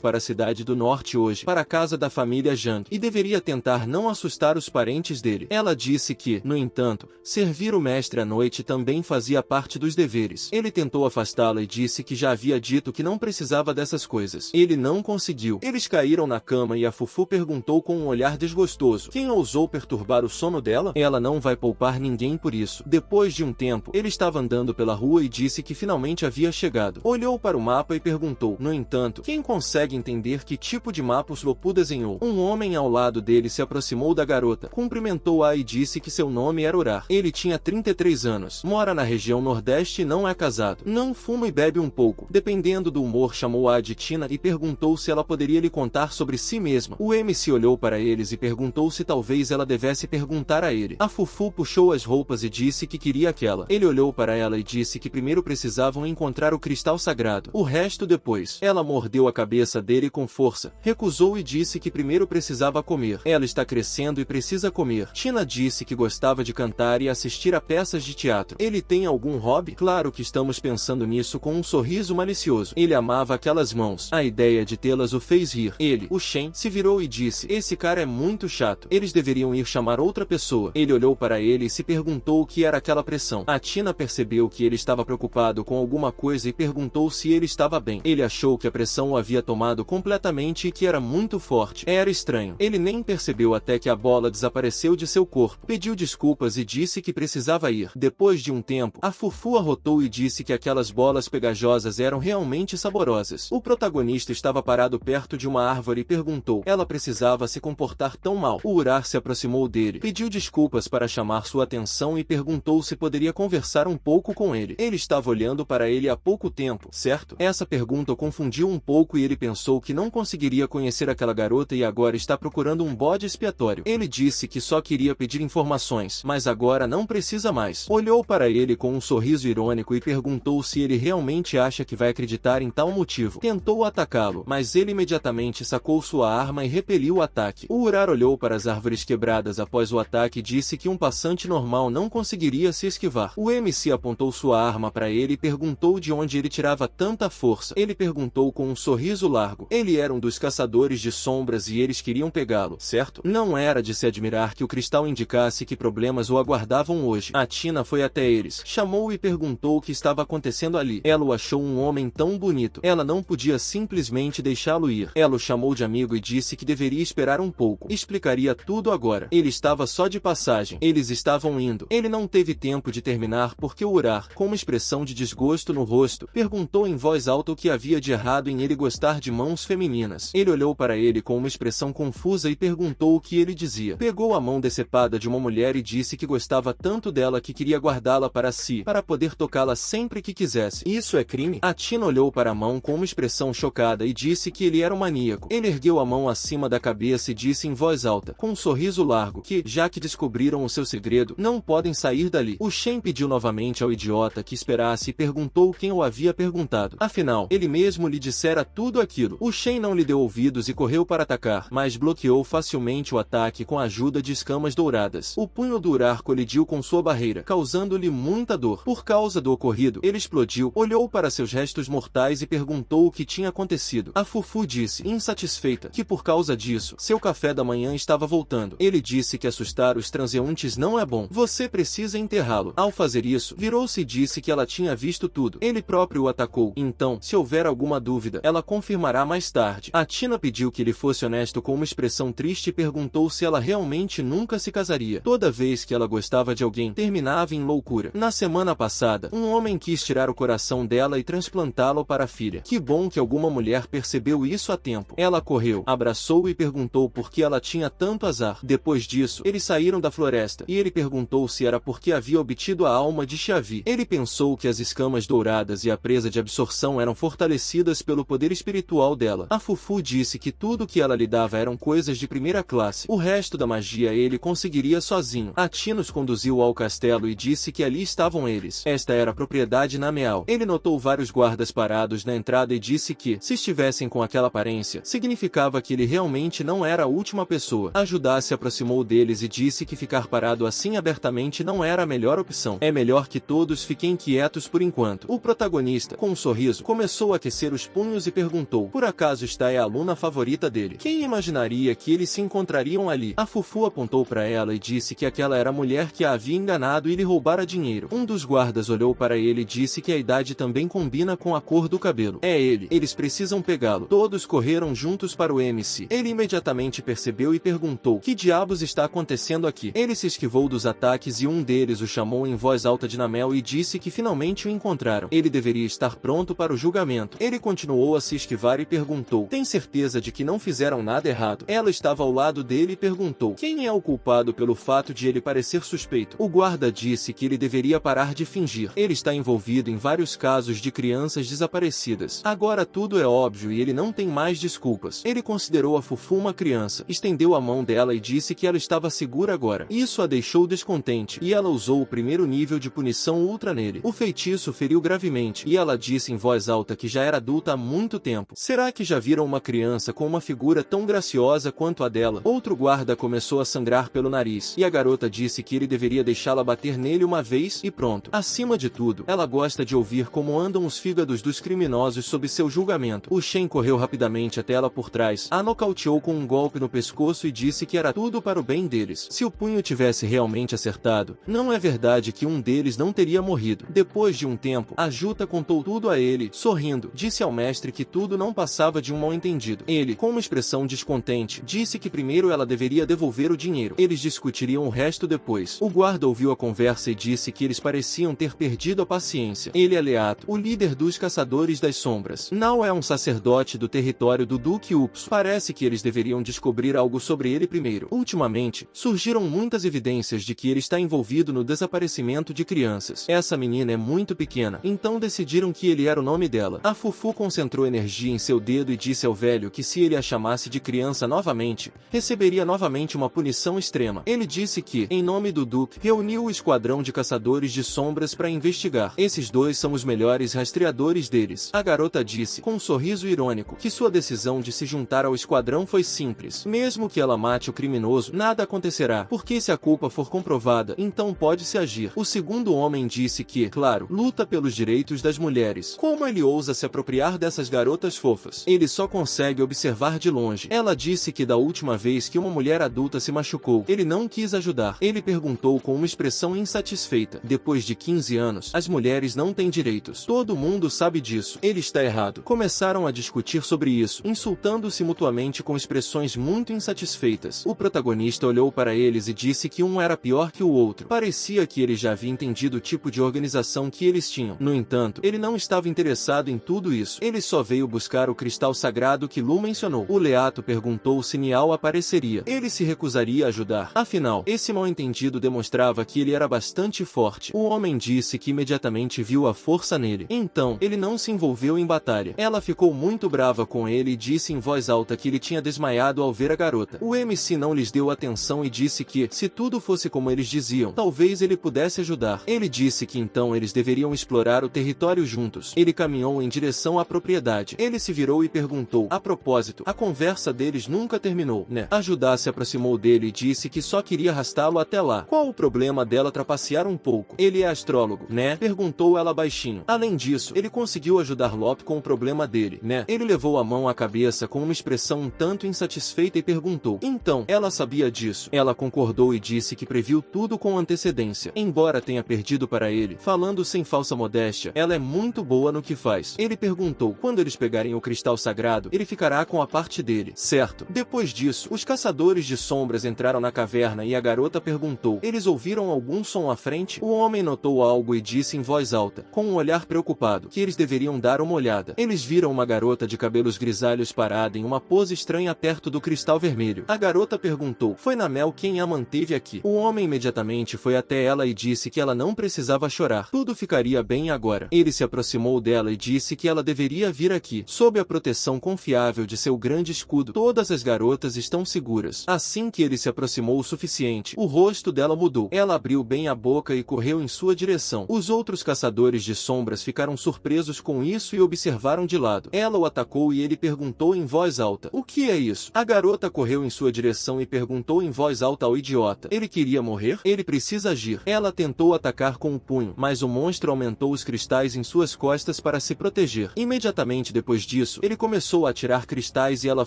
para a cidade do norte hoje, para a casa da família Zhang, e deveria tentar não assustar os parentes dele. Ela disse que, no entanto, servir o mestre à noite também fazia parte dos deveres. Ele tentou afastá-la e disse que já havia dito que não precisava dessas coisas. Ele não conseguiu. Eles caíram na cama e a Fufu perguntou com um olhar desgostoso: quem ousou perturbar o sono dela? Ela não vai poupar ninguém por isso. Depois de um tempo, ele estava andando pela rua e disse que finalmente havia chegado. Olhou para o mapa e perguntou: no entanto, quem consegue entender que tipo de mapa o Slopu desenhou? Um homem ao lado dele se aproximou da garota, cumprimentou-a e disse que seu nome era Urar. Ele tinha 33 anos, mora na região nordeste e não é casado. Não fuma e bebe um pouco. Dependendo do humor, chamou-a de Tina e perguntou se ela poderia lhe contar sobre si mesma. O MC olhou para eles e perguntou se talvez ela devesse perguntar a ele. A Fufu puxou as roupas e disse que queria aquela. Ele olhou para ela e disse que primeiro precisavam encontrar o cristal sagrado. O resto depois. Ela mordeu a cabeça dele com força, recusou e disse que primeiro precisava comer. Ela está crescendo e precisa comer. Tina disse que gostava de cantar e assistir a peças de teatro. Ele tem algum hobby? Claro que estamos pensando nisso, com um sorriso malicioso. Ele amava aquelas mãos. A ideia de tê-las o fez rir. Ele, o Shen, se virou e disse: esse cara é muito chato. Eles deveriam ir chamar outra pessoa. Ele olhou para ele e se perguntou o que era aquela pressão. A Tina percebeu que ele estava preocupado com alguma coisa e perguntou se ele estava bem. Ele achou que a pressão o havia tomado completamente e que era muito forte. Era estranho. Ele nem percebeu até que a bola desapareceu de seu corpo. Pediu desculpas e disse que precisava ir. Depois de um tempo, a Fufu arrotou e disse que aquelas bolas pegajosas eram realmente saborosas. O protagonista estava parado perto de uma árvore e perguntou: ela precisava se comportar tão mal? O Urar se aproximou dele, pediu desculpas para chamar sua atenção e perguntou se poderia conversar um pouco com ele. Ele estava olhando para ele há pouco tempo, certo? Essa pergunta o confundiu um pouco e ele pensou que não conseguiria conhecer aquela garota e agora está procurando um bode expiatório. Ele disse que só queria pedir informações, mas agora não precisa mais. Olhou para ele com um sorriso irônico e perguntou se ele realmente acha que vai acreditar em tal motivo. Tentou atacá-lo, mas ele imediatamente sacou sua arma e repeliu o ataque. O Urar olhou para as árvores quebradas após o ataque e disse que um passante normal não conseguiria se esquivar. O MC apontou sua arma para ele e perguntou de onde ele tirava tanta força. Ele perguntou com um sorriso largo. Ele era um dos caçadores de sombras e eles queriam pegá-lo, certo? Não era de se admirar que o cristal indicasse que problemas o aguardavam hoje. A Tina foi até eles, chamou e perguntou o que estava acontecendo ali. Ela o achou um homem tão bonito. Ela não podia simplesmente deixá-lo ir. Ela o chamou de amigo e disse que deveria esperar um pouco. Explicaria tudo agora. Ele estava só de passagem. Eles estavam indo. Ele não teve tempo de terminar porque o Urar, com uma expressão de desgosto no rosto, perguntou em voz alta o que havia de errado em ele gostar de mãos femininas. Ele olhou para ele com uma expressão confusa e perguntou o que ele dizia. Pegou a mão decepada de uma mulher e disse que gostava tanto dela que queria guardá-la para si, para poder tocá-la sempre que quisesse. Isso é crime? A Tina olhou para a mão com uma expressão chocada e disse que ele era um maníaco. Ele ergueu a mão acima da cabeça e disse em voz alta, com um sorriso largo, que, já que descobriram o seu segredo, não podem sair dali. O Shen pediu novamente ao idiota que esperasse e perguntou quem o havia perguntado. Afinal, ele mesmo lhe dissera tudo aquilo. O Shen não lhe deu ouvidos e correu para atacar, mas bloqueou facilmente o ataque com a ajuda de escamas douradas. O punho do Urar colidiu com sua barreira, causando-lhe muita dor. Por causa do ocorrido, ele explodiu, olhou para seus restos mortais e perguntou o que tinha acontecido. A Fufu disse, insatisfeita, que por causa disso, seu café da manhã estava voltando. Ele disse que assustar os transeuntes não é bom. Você precisa enterrá-lo. Ao fazer isso, virou-se e disse que ela tinha visto tudo. Ele próprio o atacou. Então, se houver alguma dúvida, ela confirmará mais tarde. A Tina pediu que ele fosse honesto com uma expressão triste e perguntou se ela realmente nunca se casaria. Toda vez que ela gostava de alguém, terminava em loucura. Na semana passada, um homem quis tirar o coração dela e transplantá-lo para a filha. Que bom que alguma mulher percebeu isso a tempo. Ela correu, abraçou-o e perguntou por que ela tinha tanto azar. Depois disso, eles saíram da floresta, e ele perguntou se era porque havia obtido a alma de Xavi. Ele pensou que as escamas douradas e a presa de absorção eram fortalecidas pelo poder espiritual dela. A Fufu disse que tudo que ela lhe dava eram coisas de primeira classe. O resto da magia ele conseguiria sozinho. A Tina os conduziu ao castelo e disse que ali estavam eles. Esta era a propriedade Nameal. Ele notou vários guardas parados na entrada e disse que, se estivessem com aquela aparência, significava que ele realmente não era a última pessoa. A Judá se aproximou deles e disse que ficar parado assim abertamente não era a melhor opção. É melhor que todos fiquem quietos por enquanto. O protagonista, com um sorriso, começou a aquecer os punhos e perguntou: por acaso esta é a aluna favorita dele? Quem imaginaria que eles se encontrariam ali? A Fufu apontou para ela e disse que aquela era a mulher que a havia enganado e lhe roubara dinheiro. Um dos guardas olhou para ele e disse que a idade também combina com a cor do cabelo. É ele. Eles precisam pegá-lo. Todos correram juntos para o MC. Ele imediatamente percebeu e perguntou: que diabos está acontecendo aqui? Ele se esquivou dos ataques e um deles o chamou em voz alta de Namel e disse que finalmente o encontraram. Ele deveria estar pronto para o julgamento. Ele continuou a se esquivar e perguntou: tem certeza de que não fizeram nada errado? Ela estava ao lado dele e perguntou: quem é o culpado pelo fato de ele parecer suspeito? O guarda disse que ele deveria parar de fingir. Ele está envolvido em vários casos de crianças desaparecidas. Agora tudo é óbvio e ele não tem mais desculpas. Ele considerou a Fufu uma criança, estendeu a mão dela e disse que ela estava segura agora. Isso a deixou descontente, e ela usou o primeiro nível de punição ultra nele. O feitiço feriu gravemente, e ela disse em voz alta que já era adulta há muito tempo. Será que já viram uma criança com uma figura tão graciosa quanto a dela? Outro guarda começou a sangrar pelo nariz, e a garota disse que ele deveria deixá-la bater nele uma vez e pronto. Acima de tudo, ela gosta de ouvir como andam os fígados dos criminosos sob seu julgamento. O Shen correu rapidamente até ela por trás, a nocauteou com um golpe no pescoço e disse que era tudo para o bem deles. Se o punho tivesse realmente acertado, não é verdade que um deles não teria morrido. Depois de um tempo, a Juta contou tudo a ele, sorrindo. Disse ao mestre que tudo não passava de um mal-entendido. Ele, com uma expressão descontente, disse que primeiro ela deveria devolver o dinheiro. Eles discutiriam o resto depois. O guarda ouviu a conversa e disse que eles pareciam ter perdido a paciência. Ele é Leato, o líder dos Caçadores das Sombras. Não é um sacerdote do território do Duque Upso. Parece que eles deveriam descobrir algo sobre ele primeiro. Ultimamente, surgiram muitas evidências de que ele está envolvido no desaparecimento de crianças. Essa menina é muito pequena, então decidiram que ele era o nome dela. A Fufu concentrou energia em seu dedo e disse ao velho que se ele a chamasse de criança novamente, receberia novamente uma punição extrema. Ele disse que, em nome do Duque, reuniu o esquadrão de caçadores de sombras para investigar. Esses dois são os melhores rastreadores deles. A garota disse, com um sorriso irônico, que sua decisão de se juntar ao esquadrão foi simples. Mesmo que ela mate o criminoso, nada acontecerá, porque se a culpa for comprovada, então pode-se agir. O segundo homem disse que, claro, luta pelos direitos das mulheres. Como ele ousa se apropriar dessas garotas fofas? Ele só consegue observar de longe. Ela disse que da última vez que uma mulher adulta se machucou, ele não quis ajudar. Ele perguntou com uma expressão insatisfeita. Depois de 15 anos, as mulheres não têm direitos. Todo mundo sabe disso. Ele está errado. Começaram a discutir sobre isso, insultando-se mutuamente com expressões muito insatisfeitas. O protagonista olhou para eles e disse que um era pior que o outro. Parecia que ele já havia entendido o tipo de organização que eles tinham. No entanto, ele não estava interessado em tudo isso. Ele só veio buscar o cristal sagrado que Lu mencionou. O Leato perguntou se Nial apareceria. Ele se recusaria a ajudar. Afinal, esse mal-entendido demonstrava que ele era bastante forte. O homem disse que imediatamente viu a força nele. Então, ele não se envolveu em batalha. Ela ficou muito brava com ele e disse em voz alta que ele tinha desmaiado ao ver a garota. O MC não lhes deu atenção e disse que, se tudo fosse como eles diziam, talvez ele pudesse ajudar. Ele disse que então eles deveriam explorar o território juntos. Ele caminhou em direção à propriedade. Ele se virou e perguntou, a propósito, a conversa deles nunca terminou, né? A Judá se aproximou dele e disse que só queria arrastá-lo até lá. Qual o problema dela trapacear um pouco? Ele é astrólogo, né? Perguntou ela baixinho. Além disso, ele conseguiu ajudar Lop com o problema dele, né? Ele levou a mão à cabeça com uma expressão um tanto insatisfeita e perguntou, então, ela sabia disso? Ela concordou e disse que previu tudo com antecedência. Embora tenha perdido para ele, falando sem falsa modéstia, ela é muito boa no que faz. Ele perguntou, quando eles pegarem o cristal sagrado, ele ficará com a parte dele, certo? Depois disso, os caçadores de sombras entraram na caverna e a garota perguntou, eles ouviram algum som à frente? O homem notou algo e disse em voz alta, com um olhar preocupado, que eles deveriam dar uma olhada. Eles viram uma garota de cabelos grisalhos parada em uma pose estranha perto do cristal vermelho. A garota perguntou, foi Namel quem a manteve aqui? O homem imediatamente foi até ela e disse que ela não precisava chorar. Tudo ficaria bem agora. Ele se aproximou dela e disse que ela deveria vir aqui, sob a proteção proteção confiável de seu grande escudo. Todas as garotas estão seguras. Assim que ele se aproximou o suficiente, o rosto dela mudou. Ela abriu bem a boca e correu em sua direção. Os outros caçadores de sombras ficaram surpresos com isso e observaram de lado. Ela o atacou e ele perguntou em voz alta: "O que é isso?" A garota correu em sua direção e perguntou em voz alta ao idiota: "Ele queria morrer? Ele precisa agir." Ela tentou atacar com o punho, mas o monstro aumentou os cristais em suas costas para se proteger. Imediatamente depois disso, ele começou a atirar cristais e ela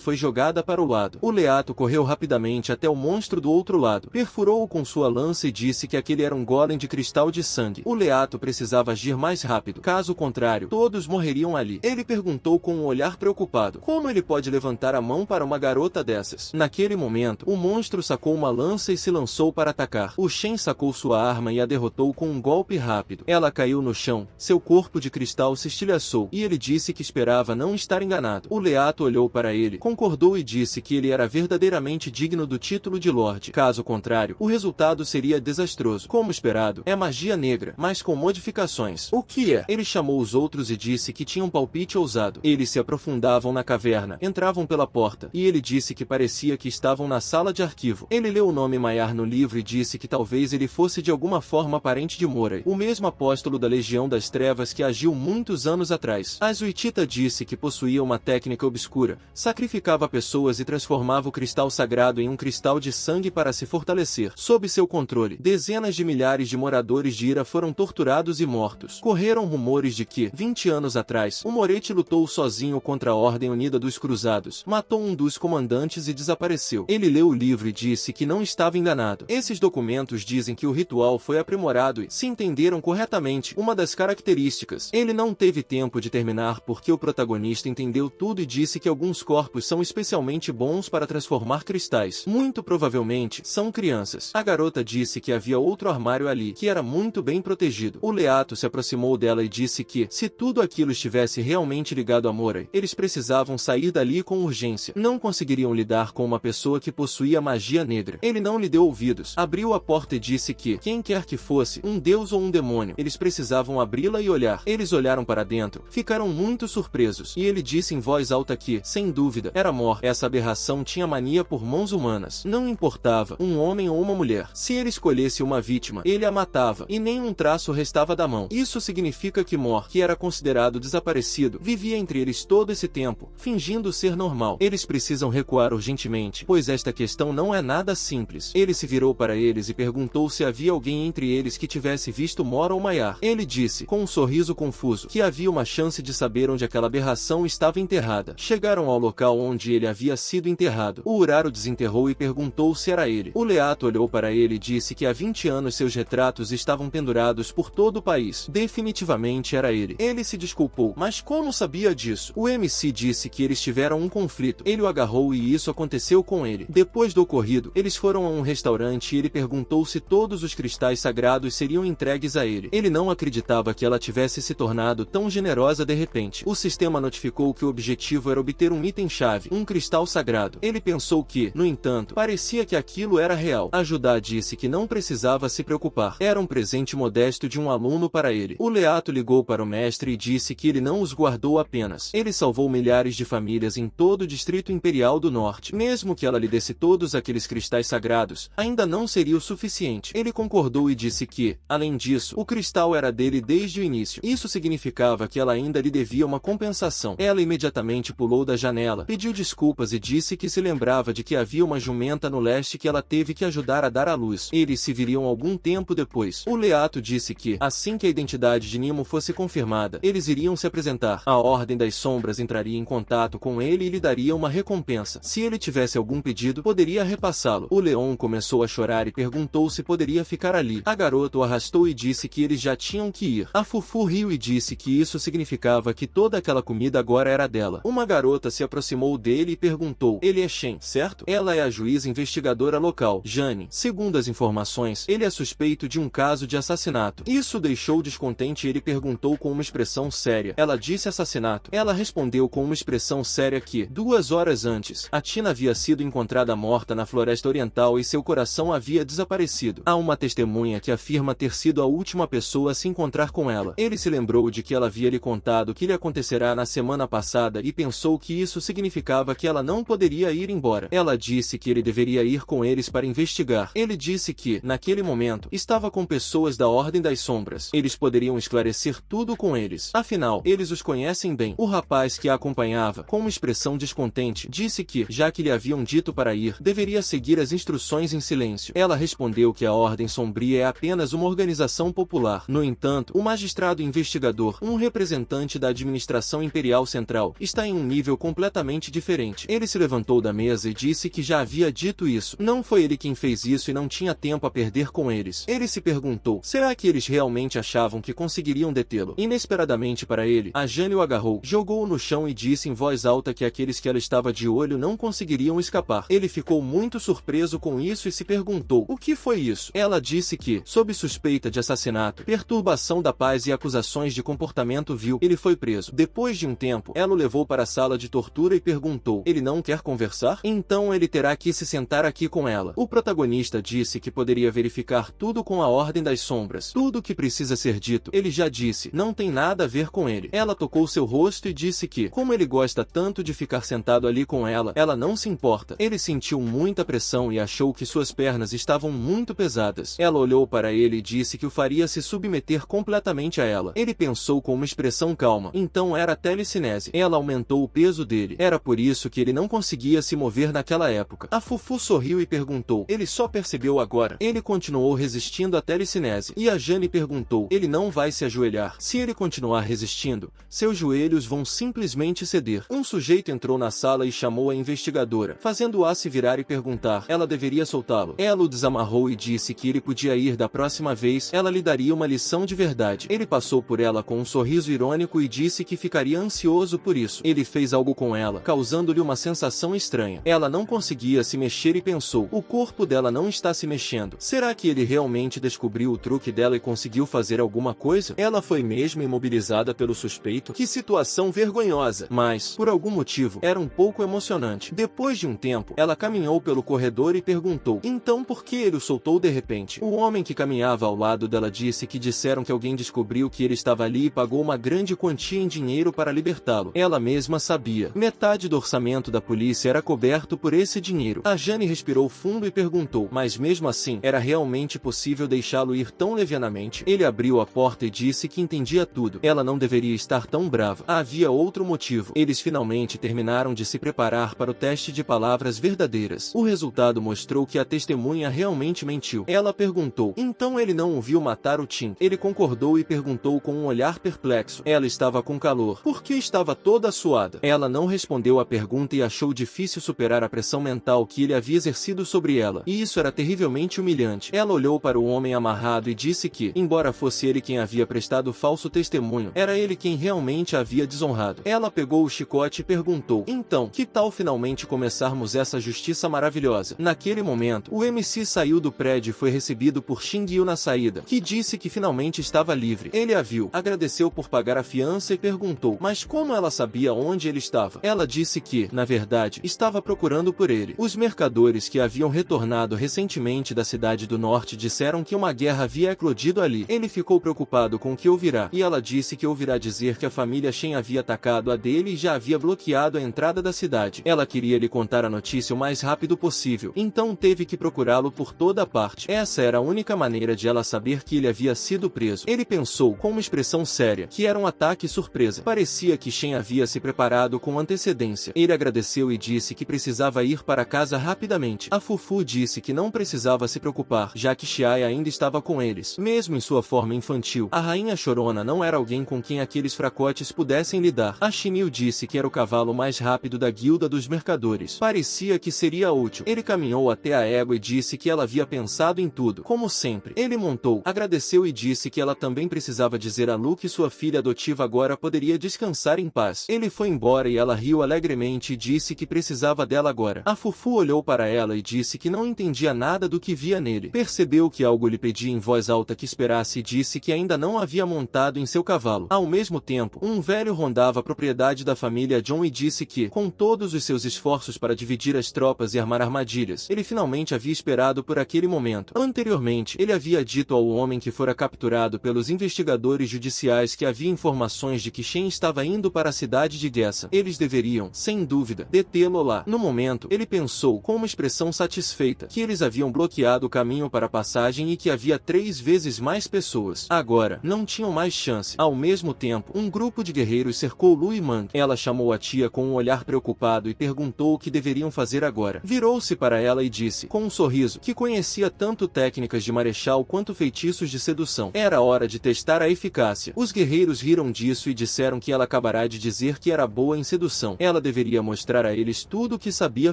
foi jogada para o lado. O Leato correu rapidamente até o monstro do outro lado, perfurou-o com sua lança e disse que aquele era um golem de cristal de sangue. O Leato precisava agir mais rápido, caso contrário, todos morreriam ali. Ele perguntou com um olhar preocupado: "Como ele pode levantar a mão para uma garota dessas?" Naquele momento, o monstro sacou uma lança e se lançou para atacar. O Shen sacou sua arma e a derrotou com um golpe rápido. Ela caiu no chão, seu corpo de cristal se estilhaçou, e ele disse que esperava não estar enganado. O Leato olhou para ele, concordou e disse que ele era verdadeiramente digno do título de Lorde. Caso contrário, o resultado seria desastroso. Como esperado, é magia negra, mas com modificações. O que é? Ele chamou os outros e disse que tinha um palpite ousado. Eles se aprofundavam na caverna, entravam pela porta, e ele disse que parecia que estavam na sala de arquivo. Ele leu o nome Maiar no livro e disse que talvez ele fosse de alguma forma parente de Moray, o mesmo apóstolo da Legião das Trevas que agiu muitos anos atrás. Azuitita disse que possuía uma técnica obscura, sacrificava pessoas e transformava o cristal sagrado em um cristal de sangue para se fortalecer. Sob seu controle, dezenas de milhares de moradores de Ira foram torturados e mortos. Correram rumores de que, 20 anos atrás, o Moretti lutou sozinho contra a Ordem Unida dos Cruzados, matou um dos comandantes e desapareceu. Ele leu o livro e disse que não estava enganado. Esses documentos dizem que o ritual foi aprimorado e, se entenderam corretamente, uma das características. Ele não teve tempo de terminar porque o protagonista entendeu tudo e disse que alguns corpos são especialmente bons para transformar cristais. Muito provavelmente, são crianças. A garota disse que havia outro armário ali, que era muito bem protegido. O Leato se aproximou dela e disse que, se tudo aquilo estivesse realmente ligado a Moray, eles precisavam sair dali com urgência. Não conseguiriam lidar com uma pessoa que possuía magia negra. Ele não lhe deu ouvidos. Abriu a porta e disse que, quem quer que fosse, um deus ou um demônio, eles precisavam abri-la e olhar. Eles olharam para dentro, ficaram muito surpresos, e ele disse em voz alta que, sem dúvida, era Mor. Essa aberração tinha mania por mãos humanas. Não importava, um homem ou uma mulher. Se ele escolhesse uma vítima, ele a matava, e nem um traço restava da mão. Isso significa que Mor, que era considerado desaparecido, vivia entre eles todo esse tempo, fingindo ser normal. Eles precisam recuar urgentemente, pois esta questão não é nada simples. Ele se virou para eles e perguntou se havia alguém entre eles que tivesse visto Mor ou Maiar. Ele disse, com um sorriso confuso, que havia uma chance de saber onde aquela aberração estava enterrada. Chegaram ao local onde ele havia sido enterrado. O Uraro desenterrou e perguntou se era ele. O Leato olhou para ele e disse que há 20 anos seus retratos estavam pendurados por todo o país. Definitivamente era ele. Ele se desculpou, mas como sabia disso? O MC disse que eles tiveram um conflito. Ele o agarrou e isso aconteceu com ele. Depois do ocorrido, eles foram a um restaurante e ele perguntou se todos os cristais sagrados seriam entregues a ele. Ele não acreditava que ela tivesse se tornado tão generosa de repente. O sistema notificou que o objetivo era obter um item-chave, um cristal sagrado. Ele pensou que, no entanto, parecia que aquilo era real. A Judá disse que não precisava se preocupar. Era um presente modesto de um aluno para ele. O Leato ligou para o mestre e disse que ele não os guardou apenas. Ele salvou milhares de famílias em todo o Distrito Imperial do Norte. Mesmo que ela lhe desse todos aqueles cristais sagrados, ainda não seria o suficiente. Ele concordou e disse que, além disso, o cristal era dele desde o início. Isso significava que ela ainda lhe devia uma compensação. Ela imediatamente pulou da janela, pediu desculpas e disse que se lembrava de que havia uma jumenta no leste que ela teve que ajudar a dar à luz. Eles se viriam algum tempo depois. O Leato disse que, assim que a identidade de Nimo fosse confirmada, eles iriam se apresentar. A Ordem das Sombras entraria em contato com ele e lhe daria uma recompensa. Se ele tivesse algum pedido, poderia repassá-lo. O Leão começou a chorar e perguntou se poderia ficar ali. A garota o arrastou e disse que eles já tinham que ir. A Fufu riu e disse que isso significava que toda aquela comida agora era dela. Uma garota se aproximou dele e perguntou: ele é Shen, certo? Ela é a juíza investigadora local, Jane. Segundo as informações, ele é suspeito de um caso de assassinato. Isso deixou descontente e ele perguntou com uma expressão séria. Ela disse assassinato. Ela respondeu com uma expressão séria que, 2 horas antes, a Tina havia sido encontrada morta na Floresta Oriental e seu coração havia desaparecido. Há uma testemunha que afirma ter sido a última pessoa a se encontrar com ela. Ele se lembrou de que ela havia lhe contado que lhe acontecerá na semana passada interessada e pensou que isso significava que ela não poderia ir embora. Ela disse que ele deveria ir com eles para investigar. Ele disse que, naquele momento, estava com pessoas da Ordem das Sombras. Eles poderiam esclarecer tudo com eles. Afinal, eles os conhecem bem. O rapaz que a acompanhava, com uma expressão descontente, disse que, já que lhe haviam dito para ir, deveria seguir as instruções em silêncio. Ela respondeu que a Ordem Sombria é apenas uma organização popular. No entanto, o magistrado investigador, um representante da administração imperial central, está em um nível completamente diferente. Ele se levantou da mesa e disse que já havia dito isso. Não foi ele quem fez isso e não tinha tempo a perder com eles. Ele se perguntou, será que eles realmente achavam que conseguiriam detê-lo? Inesperadamente para ele, a Jane o agarrou, jogou-o no chão e disse em voz alta que aqueles que ela estava de olho não conseguiriam escapar. Ele ficou muito surpreso com isso e se perguntou, o que foi isso? Ela disse que, sob suspeita de assassinato, perturbação da paz e acusações de comportamento vil, ele foi preso. Depois de um tempo, ela o levou para a sala de tortura e perguntou, ele não quer conversar? Então ele terá que se sentar aqui com ela. O protagonista disse que poderia verificar tudo com a Ordem das Sombras. Tudo o que precisa ser dito, ele já disse, não tem nada a ver com ele. Ela tocou seu rosto e disse que, como ele gosta tanto de ficar sentado ali com ela, ela não se importa. Ele sentiu muita pressão e achou que suas pernas estavam muito pesadas. Ela olhou para ele e disse que o faria se submeter completamente a ela. Ele pensou com uma expressão calma. Então era telecinese. Ela aumentou o peso dele. Era por isso que ele não conseguia se mover naquela época. A Fufu sorriu e perguntou, ele só percebeu agora? Ele continuou resistindo à telecinese. E a Jane perguntou, ele não vai se ajoelhar. Se ele continuar resistindo, seus joelhos vão simplesmente ceder. Um sujeito entrou na sala e chamou a investigadora, fazendo-a se virar e perguntar, ela deveria soltá-lo. Ela o desamarrou e disse que ele podia ir da próxima vez, ela lhe daria uma lição de verdade. Ele passou por ela com um sorriso irônico e disse que ficaria ansioso por isso. Ele fez algo com ela, causando-lhe uma sensação estranha. Ela não conseguia se mexer e pensou, o corpo dela não está se mexendo. Será que ele realmente descobriu o truque dela e conseguiu fazer alguma coisa? Ela foi mesmo imobilizada pelo suspeito? Que situação vergonhosa! Mas, por algum motivo, era um pouco emocionante. Depois de um tempo, ela caminhou pelo corredor e perguntou, então por que ele o soltou de repente? O homem que caminhava ao lado dela disse que disseram que alguém descobriu que ele estava ali e pagou uma grande quantia em dinheiro para libertá-lo. Ela mesma sabia. Metade do orçamento da polícia era coberto por esse dinheiro. A Jane respirou fundo e perguntou, mas mesmo assim, era realmente possível deixá-lo ir tão levianamente? Ele abriu a porta e disse que entendia tudo. Ela não deveria estar tão brava. Havia outro motivo. Eles finalmente terminaram de se preparar para o teste de palavras verdadeiras. O resultado mostrou que a testemunha realmente mentiu. Ela perguntou, então ele não o viu matar o Tim? Ele concordou e perguntou com um olhar perplexo. Ela estava com calor. Por que estava toda suada? Ela não respondeu à pergunta e achou difícil superar a pressão mental que ele havia exercido sobre ela. E isso era terrivelmente humilhante. Ela olhou para o homem amarrado e disse que, embora fosse ele quem havia prestado falso testemunho, era ele quem realmente a havia desonrado. Ela pegou o chicote e perguntou, então, que tal finalmente começarmos essa justiça maravilhosa? Naquele momento, o MC saiu do prédio e foi recebido por Xing-Yu na saída, que disse que finalmente estava livre. Ele a viu, agradeceu por pagar a fiança e perguntou, mas como ela sabia onde ele estava? Ela disse que, na verdade, estava procurando por ele. Os mercadores que haviam retornado recentemente da cidade do norte disseram que uma guerra havia eclodido ali. Ele ficou preocupado com o que ouvirá, e ela disse que ouvirá dizer que a família Shen havia atacado a dele e já havia bloqueado a entrada da cidade. Ela queria lhe contar a notícia o mais rápido possível, então teve que procurá-lo por toda parte. Essa era a única maneira de ela saber que ele havia sido preso. Ele pensou, com uma expressão séria, que era um ataque surpresa. Parecia que Shen havia se preparado com antecedência. Ele agradeceu e disse que precisava ir para casa rapidamente. A Fufu disse que não precisava se preocupar, já que Xiai ainda estava com eles. Mesmo em sua forma infantil, a rainha chorona não era alguém com quem aqueles fracotes pudessem lidar. A Shinil disse que era o cavalo mais rápido da guilda dos mercadores. Parecia que seria útil. Ele caminhou até a égua e disse que ela havia pensado em tudo. Como sempre, ele montou, agradeceu e disse que ela também precisava dizer a Lu que sua filha adotiva agora poderia descansar em paz. Ele foi embora e ela riu alegremente e disse que precisava dela agora. A Fufu olhou para ela e disse que não entendia nada do que via nele. Percebeu que algo lhe pedia em voz alta que esperasse e disse que ainda não havia montado em seu cavalo. Ao mesmo tempo, um velho rondava a propriedade da família John e disse que, com todos os seus esforços para dividir as tropas e armar armadilhas, ele finalmente havia esperado por aquele momento. Anteriormente, ele havia dito ao homem que fora capturado pelos investigadores judiciais que havia informações de que Shen estava indo para a cidade cidade de Gessa. Eles deveriam, sem dúvida, detê-lo lá. No momento, ele pensou, com uma expressão satisfeita, que eles haviam bloqueado o caminho para a passagem e que havia 3 vezes mais pessoas. Agora, não tinham mais chance. Ao mesmo tempo, um grupo de guerreiros cercou Lu e Mang. Ela chamou a tia com um olhar preocupado e perguntou o que deveriam fazer agora. Virou-se para ela e disse, com um sorriso, que conhecia tanto técnicas de marechal quanto feitiços de sedução. Era hora de testar a eficácia. Os guerreiros riram disso e disseram que ela acabará de dizer que era boa em sedução. Ela deveria mostrar a eles tudo o que sabia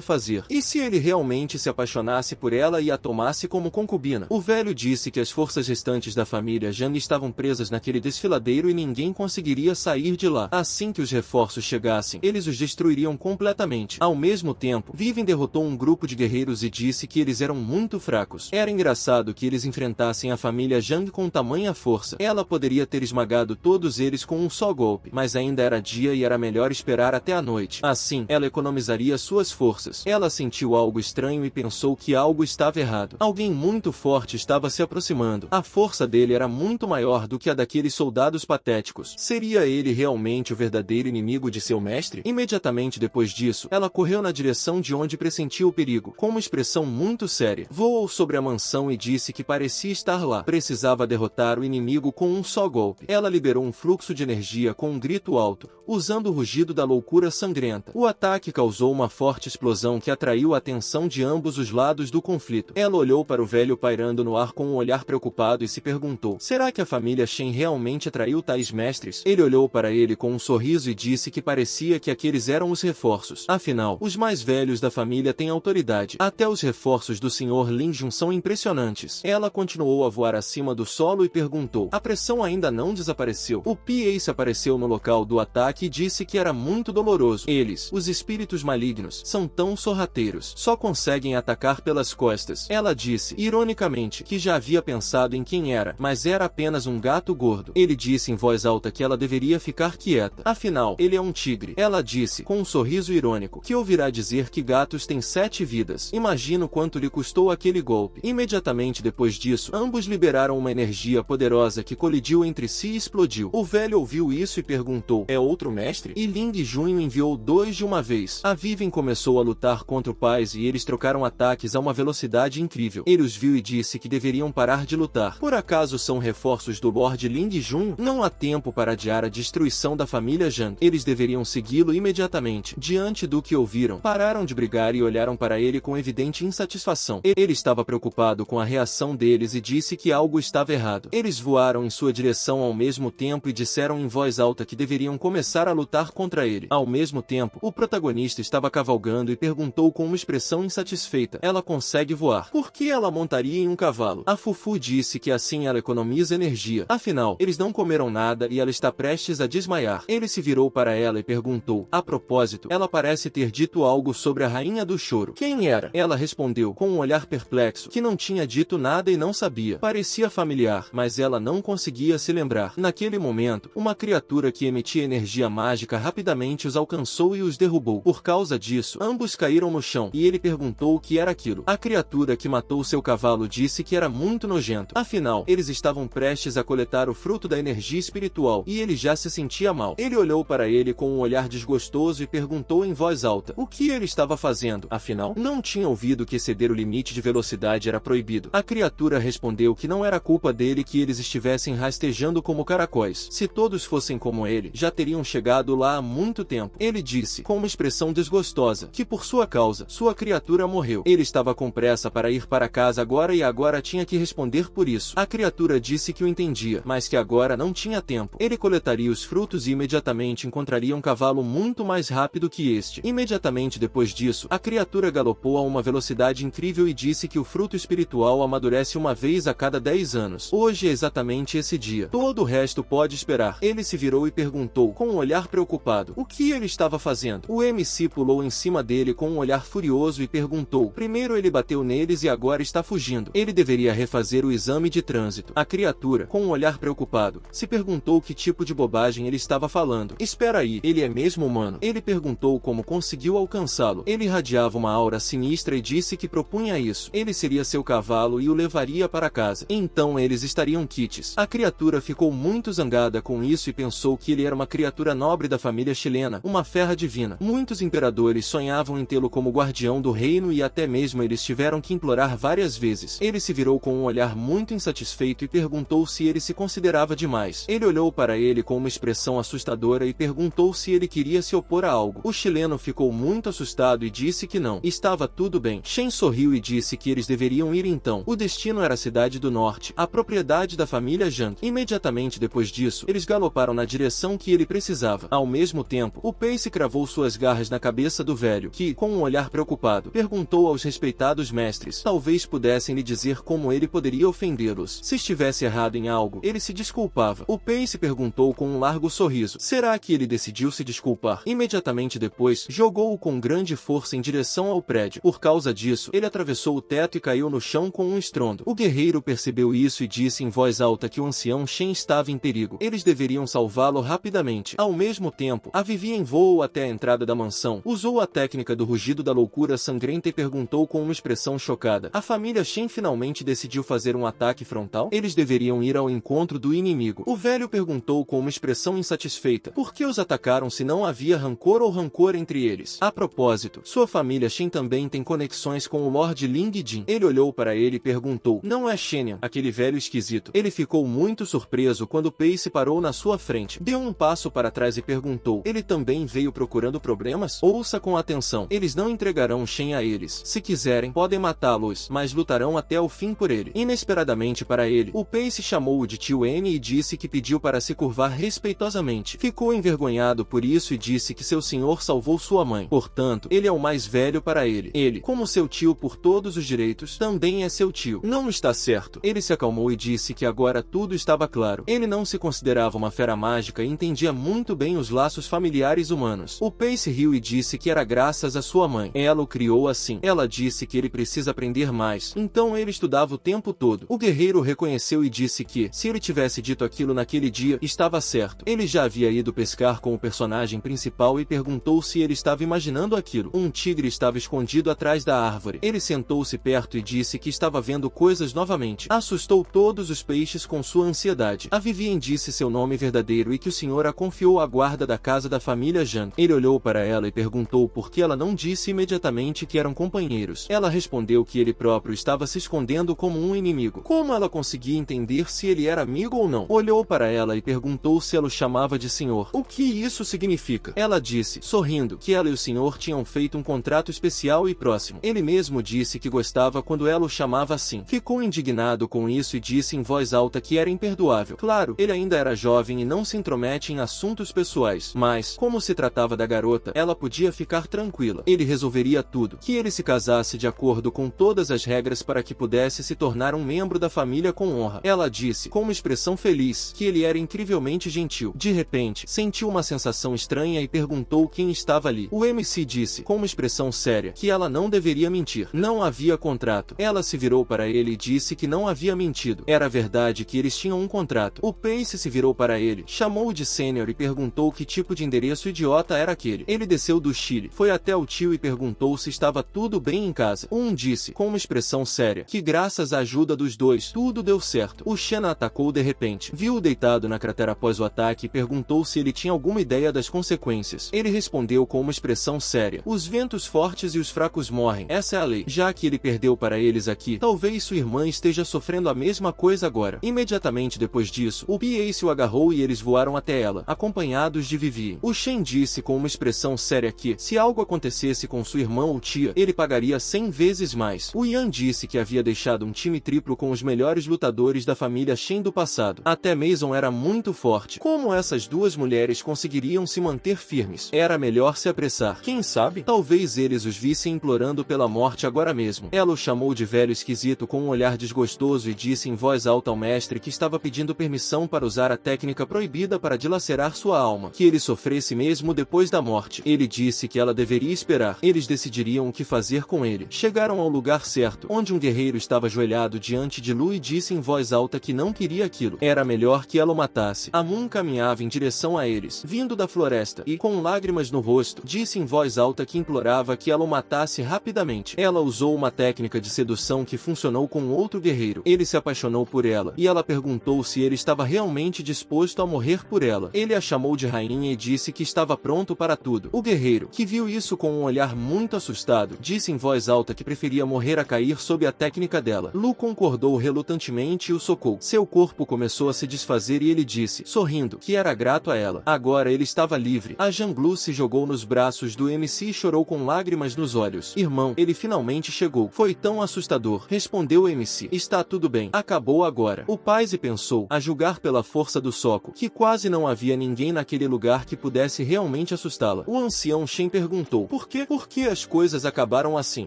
fazer. E se ele realmente se apaixonasse por ela e a tomasse como concubina? O velho disse que as forças restantes da família Zhang estavam presas naquele desfiladeiro e ninguém conseguiria sair de lá. Assim que os reforços chegassem, eles os destruiriam completamente. Ao mesmo tempo, Vivian derrotou um grupo de guerreiros e disse que eles eram muito fracos. Era engraçado que eles enfrentassem a família Zhang com tamanha força. Ela poderia ter esmagado todos eles com um só golpe, mas ainda era dia e era melhor esperar até a noite. Assim, ela economizaria suas forças. Ela sentiu algo estranho e pensou que algo estava errado. Alguém muito forte estava se aproximando. A força dele era muito maior do que a daqueles soldados patéticos. Seria ele realmente o verdadeiro inimigo de seu mestre? Imediatamente depois disso, ela correu na direção de onde pressentia o perigo, com uma expressão muito séria. Voou sobre a mansão e disse que parecia estar lá. Precisava derrotar o inimigo com um só golpe. Ela liberou um fluxo de energia com um grito alto, usando o rugido da loucura sangrenta. O ataque causou uma forte explosão que atraiu a atenção de ambos os lados do conflito. Ela olhou para o velho pairando no ar com um olhar preocupado e se perguntou, será que a família Shen realmente atraiu tais mestres? Ele olhou para ele com um sorriso e disse que parecia que aqueles eram os reforços. Afinal, os mais velhos da família têm autoridade. Até os reforços do Sr. Lin Jun são impressionantes. Ela continuou a voar acima do solo e perguntou, a pressão ainda não desapareceu? O P.A. apareceu no local do ataque e disse que era muito doloroso. Eles, os espíritos malignos, são tão sorrateiros. Só conseguem atacar pelas costas. Ela disse, ironicamente, que já havia pensado em quem era, mas era apenas um gato gordo. Ele disse em voz alta que ela deveria ficar quieta. Afinal, ele é um tigre. Ela disse, com um sorriso irônico, que ouvirá dizer que gatos têm 7 vidas. Imagino quanto lhe custou aquele golpe. Imediatamente depois disso, ambos liberaram uma energia poderosa que colidiu entre si e explodiu. O velho ouviu isso e perguntou, é outro mestre? E Ling Junho enviou 2 de uma vez. A Vivian começou a lutar contra o Pais e eles trocaram ataques a uma velocidade incrível. Ele os viu e disse que deveriam parar de lutar. Por acaso são reforços do Lord Ling Junho? Não há tempo para adiar a destruição da família Zhang. Eles deveriam segui-lo imediatamente. Diante do que ouviram, pararam de brigar e olharam para ele com evidente insatisfação. Ele estava preocupado com a reação deles e disse que algo estava errado. Eles voaram em sua direção ao mesmo tempo e disseram em voz alta que deveriam começar a lutar contra ele. Ao mesmo tempo, o protagonista estava cavalgando e perguntou com uma expressão insatisfeita, ela consegue voar. Por que ela montaria em um cavalo? A Fufu disse que assim ela economiza energia. Afinal, eles não comeram nada e ela está prestes a desmaiar. Ele se virou para ela e perguntou, a propósito, ela parece ter dito algo sobre a rainha do choro. Quem era? Ela respondeu, com um olhar perplexo, que não tinha dito nada e não sabia. Parecia familiar, mas ela não conseguia se lembrar. Naquele momento, uma criatura que emitia energia mágica rapidamente os alcançou e os derrubou. Por causa disso, ambos caíram no chão, e ele perguntou o que era aquilo. A criatura que matou seu cavalo disse que era muito nojento. Afinal, eles estavam prestes a coletar o fruto da energia espiritual, e ele já se sentia mal. Ele olhou para ele com um olhar desgostoso e perguntou em voz alta, o que ele estava fazendo? Afinal, não tinha ouvido que exceder o limite de velocidade era proibido. A criatura respondeu que não era culpa dele que eles estivessem rastejando como caracóis. Se todos fossem como ele, já teriam chegado lá há muito tempo. Ele disse, com uma expressão desgostosa, que por sua causa, sua criatura morreu. Ele estava com pressa para ir para casa agora e agora tinha que responder por isso. A criatura disse que o entendia, mas que agora não tinha tempo. Ele coletaria os frutos e imediatamente encontraria um cavalo muito mais rápido que este. Imediatamente depois disso, a criatura galopou a uma velocidade incrível e disse que o fruto espiritual amadurece uma vez a cada 10 anos. Hoje é exatamente esse dia. Todo o resto pode esperar. Ele se virou e perguntou, com um olhar preocupado, o que ele estava fazendo? O MC pulou em cima dele com um olhar furioso e perguntou, primeiro ele bateu neles e agora está fugindo. Ele deveria refazer o exame de trânsito. A criatura, com um olhar preocupado, se perguntou que tipo de bobagem ele estava falando. Espera aí, ele é mesmo humano? Ele perguntou como conseguiu alcançá-lo. Ele irradiava uma aura sinistra e disse que propunha isso. Ele seria seu cavalo e o levaria para casa. Então eles estariam quites. A criatura ficou muito zangada com isso e pensou que ele era uma criatura nobre da família chilena, uma ferra divina. Muitos imperadores sonhavam em tê-lo como guardião do reino e até mesmo eles tiveram que implorar várias vezes. Ele se virou com um olhar muito insatisfeito e perguntou se ele se considerava demais. Ele olhou para ele com uma expressão assustadora e perguntou se ele queria se opor a algo. O chileno ficou muito assustado e disse que não. Estava tudo bem. Shen sorriu e disse que eles deveriam ir então. O destino era a cidade do norte, a propriedade da família Zhang. Imediatamente depois disso, eles galoparam na direção que ele precisava. Ao mesmo tempo, o Pace cravou suas garras na cabeça do velho, que, com um olhar preocupado, perguntou aos respeitados mestres. Talvez pudessem lhe dizer como ele poderia ofendê-los. Se estivesse errado em algo, ele se desculpava. O Pace perguntou com um largo sorriso. Será que ele decidiu se desculpar? Imediatamente depois, jogou-o com grande força em direção ao prédio. Por causa disso, ele atravessou o teto e caiu no chão com um estrondo. O guerreiro percebeu isso e disse em voz alta que o ancião Shen estava em perigo. Eles deveriam salvá-lo rapidamente. Ao mesmo tempo, a Vivian voou até a entrada da mansão, usou a técnica do rugido da loucura sangrenta e perguntou com uma expressão chocada. A família Shen finalmente decidiu fazer um ataque frontal? Eles deveriam ir ao encontro do inimigo. O velho perguntou com uma expressão insatisfeita. Por que os atacaram se não havia rancor ou rancor entre eles? A propósito, sua família Shen também tem conexões com o Lord Ling Jin. Ele olhou para ele e perguntou. Não é Shenian, aquele velho esquisito? Ele ficou muito surpreso quando Pace parou na sua frente. Deu um passo para trás e perguntou. Ele também veio procurando problemas? Ouça com atenção. Eles não entregarão Shen a eles. Se quiserem, podem matá-los, mas lutarão até o fim por ele. Inesperadamente para ele, o Pace chamou-o de tio N e disse que pediu para se curvar respeitosamente. Ficou envergonhado por isso e disse que seu senhor salvou sua mãe. Portanto, ele é o mais velho para ele. Ele, como seu tio por todos os direitos, também é seu tio. Não está certo. Ele se acalmou e disse que agora tudo estava claro. Ele não se considerava uma fera mágica e entendia muito bem os laços familiares humanos. O Pace riu e disse que era graças a sua mãe. Ela o criou assim. Ela disse que ele precisa aprender mais. Então ele estudava o tempo todo. O guerreiro reconheceu e disse que, se ele tivesse dito aquilo naquele dia, estava certo. Ele já havia ido pescar com o personagem principal e perguntou se ele estava imaginando aquilo. Um tigre estava escondido atrás da árvore. Ele sentou-se perto e disse que estava vendo coisas novamente. Assustou todos os peixes com sua ansiedade. A Vivian disse seu nome verdadeiro e que o senhor a confiou à guarda da casa da família Zhang. Ele olhou para ela e perguntou por que ela não disse imediatamente que eram companheiros. Ela respondeu que ele próprio estava se escondendo como um inimigo. Como ela conseguia entender se ele era amigo ou não? Olhou para ela e perguntou se ela o chamava de senhor. O que isso significa? Ela disse, sorrindo, que ela e o senhor tinham feito um contrato especial e próximo. Ele mesmo disse que gostava quando ela o chamava assim. Ficou indignado com isso e disse em voz alta que era imperdoável. Claro, ele ainda era jovem e não se intromete em assuntos pessoais, mas, como se tratava da garota, ela podia ficar tranquila. Ele resolveria tudo. Que ele se casasse de acordo com todas as regras para que pudesse se tornar um membro da família com honra. Ela disse, com uma expressão feliz, que ele era incrivelmente gentil. De repente, sentiu uma sensação estranha e perguntou quem estava ali. O MC disse, com uma expressão séria, que ela não deveria mentir. Não havia contrato. Ela se virou para ele e disse que não havia mentido. Era verdade que eles tinham um contrato. O Pace se virou para ele, chamou-o de sênior e perguntou que tipo de endereço idiota era aquele. Ele desceu do Chile, foi até o tio e perguntou se estava tudo bem em casa. Um disse, com uma expressão séria, que graças à ajuda dos dois, tudo deu certo. O Shen atacou de repente. Viu-o deitado na cratera após o ataque e perguntou se ele tinha alguma ideia das consequências. Ele respondeu com uma expressão séria. Os ventos fortes e os fracos morrem. Essa é a lei. Já que ele perdeu para eles aqui, talvez sua irmã esteja sofrendo a mesma coisa agora. Imediatamente depois disso, o Pace o agarrou e eles voaram até ela, acompanhados de Vivi. O Shen disse com uma expressão séria que, se algo acontecesse com sua irmã ou tia, ele pagaria 100 vezes mais. O Yan disse que havia deixado um time triplo com os melhores lutadores da família Shen do passado. Até Mason era muito forte. Como essas duas mulheres conseguiriam se manter firmes? Era melhor se apressar. Quem sabe? Talvez eles os vissem implorando pela morte agora mesmo. Ela o chamou de velho esquisito com um olhar desgostoso e disse em voz alta ao mestre que estava pedindo permissão para usar a técnica proibida para dilacerar sua alma, que ele sofresse mesmo depois da morte. Ele disse que ela deveria esperar. Eles decidiriam o que fazer com ele. Chegaram ao lugar certo, onde um guerreiro estava ajoelhado diante de Lu e disse em voz alta que não queria aquilo. Era melhor que ela o matasse. Amun caminhava em direção a eles, vindo da floresta, e com lágrimas no rosto, disse em voz alta que implorava que ela o matasse rapidamente. Ela usou uma técnica de sedução que funcionou com outro guerreiro. Ele se apaixonou por ela, e ela perguntou se ele estava realmente disposto a morrer por ela. Ele a chamou chamou de rainha e disse que estava pronto para tudo. O guerreiro, que viu isso com um olhar muito assustado, disse em voz alta que preferia morrer a cair sob a técnica dela. Lu concordou relutantemente e o socou. Seu corpo começou a se desfazer e ele disse, sorrindo, que era grato a ela. Agora ele estava livre. A Janglu se jogou nos braços do MC e chorou com lágrimas nos olhos. Irmão, ele finalmente chegou. Foi tão assustador, respondeu o MC. Está tudo bem. Acabou agora. O Paise pensou, a julgar pela força do soco, que quase não havia ninguém naquele lugar que pudesse realmente assustá-la. O ancião Shen perguntou, por quê? Por que as coisas acabaram assim?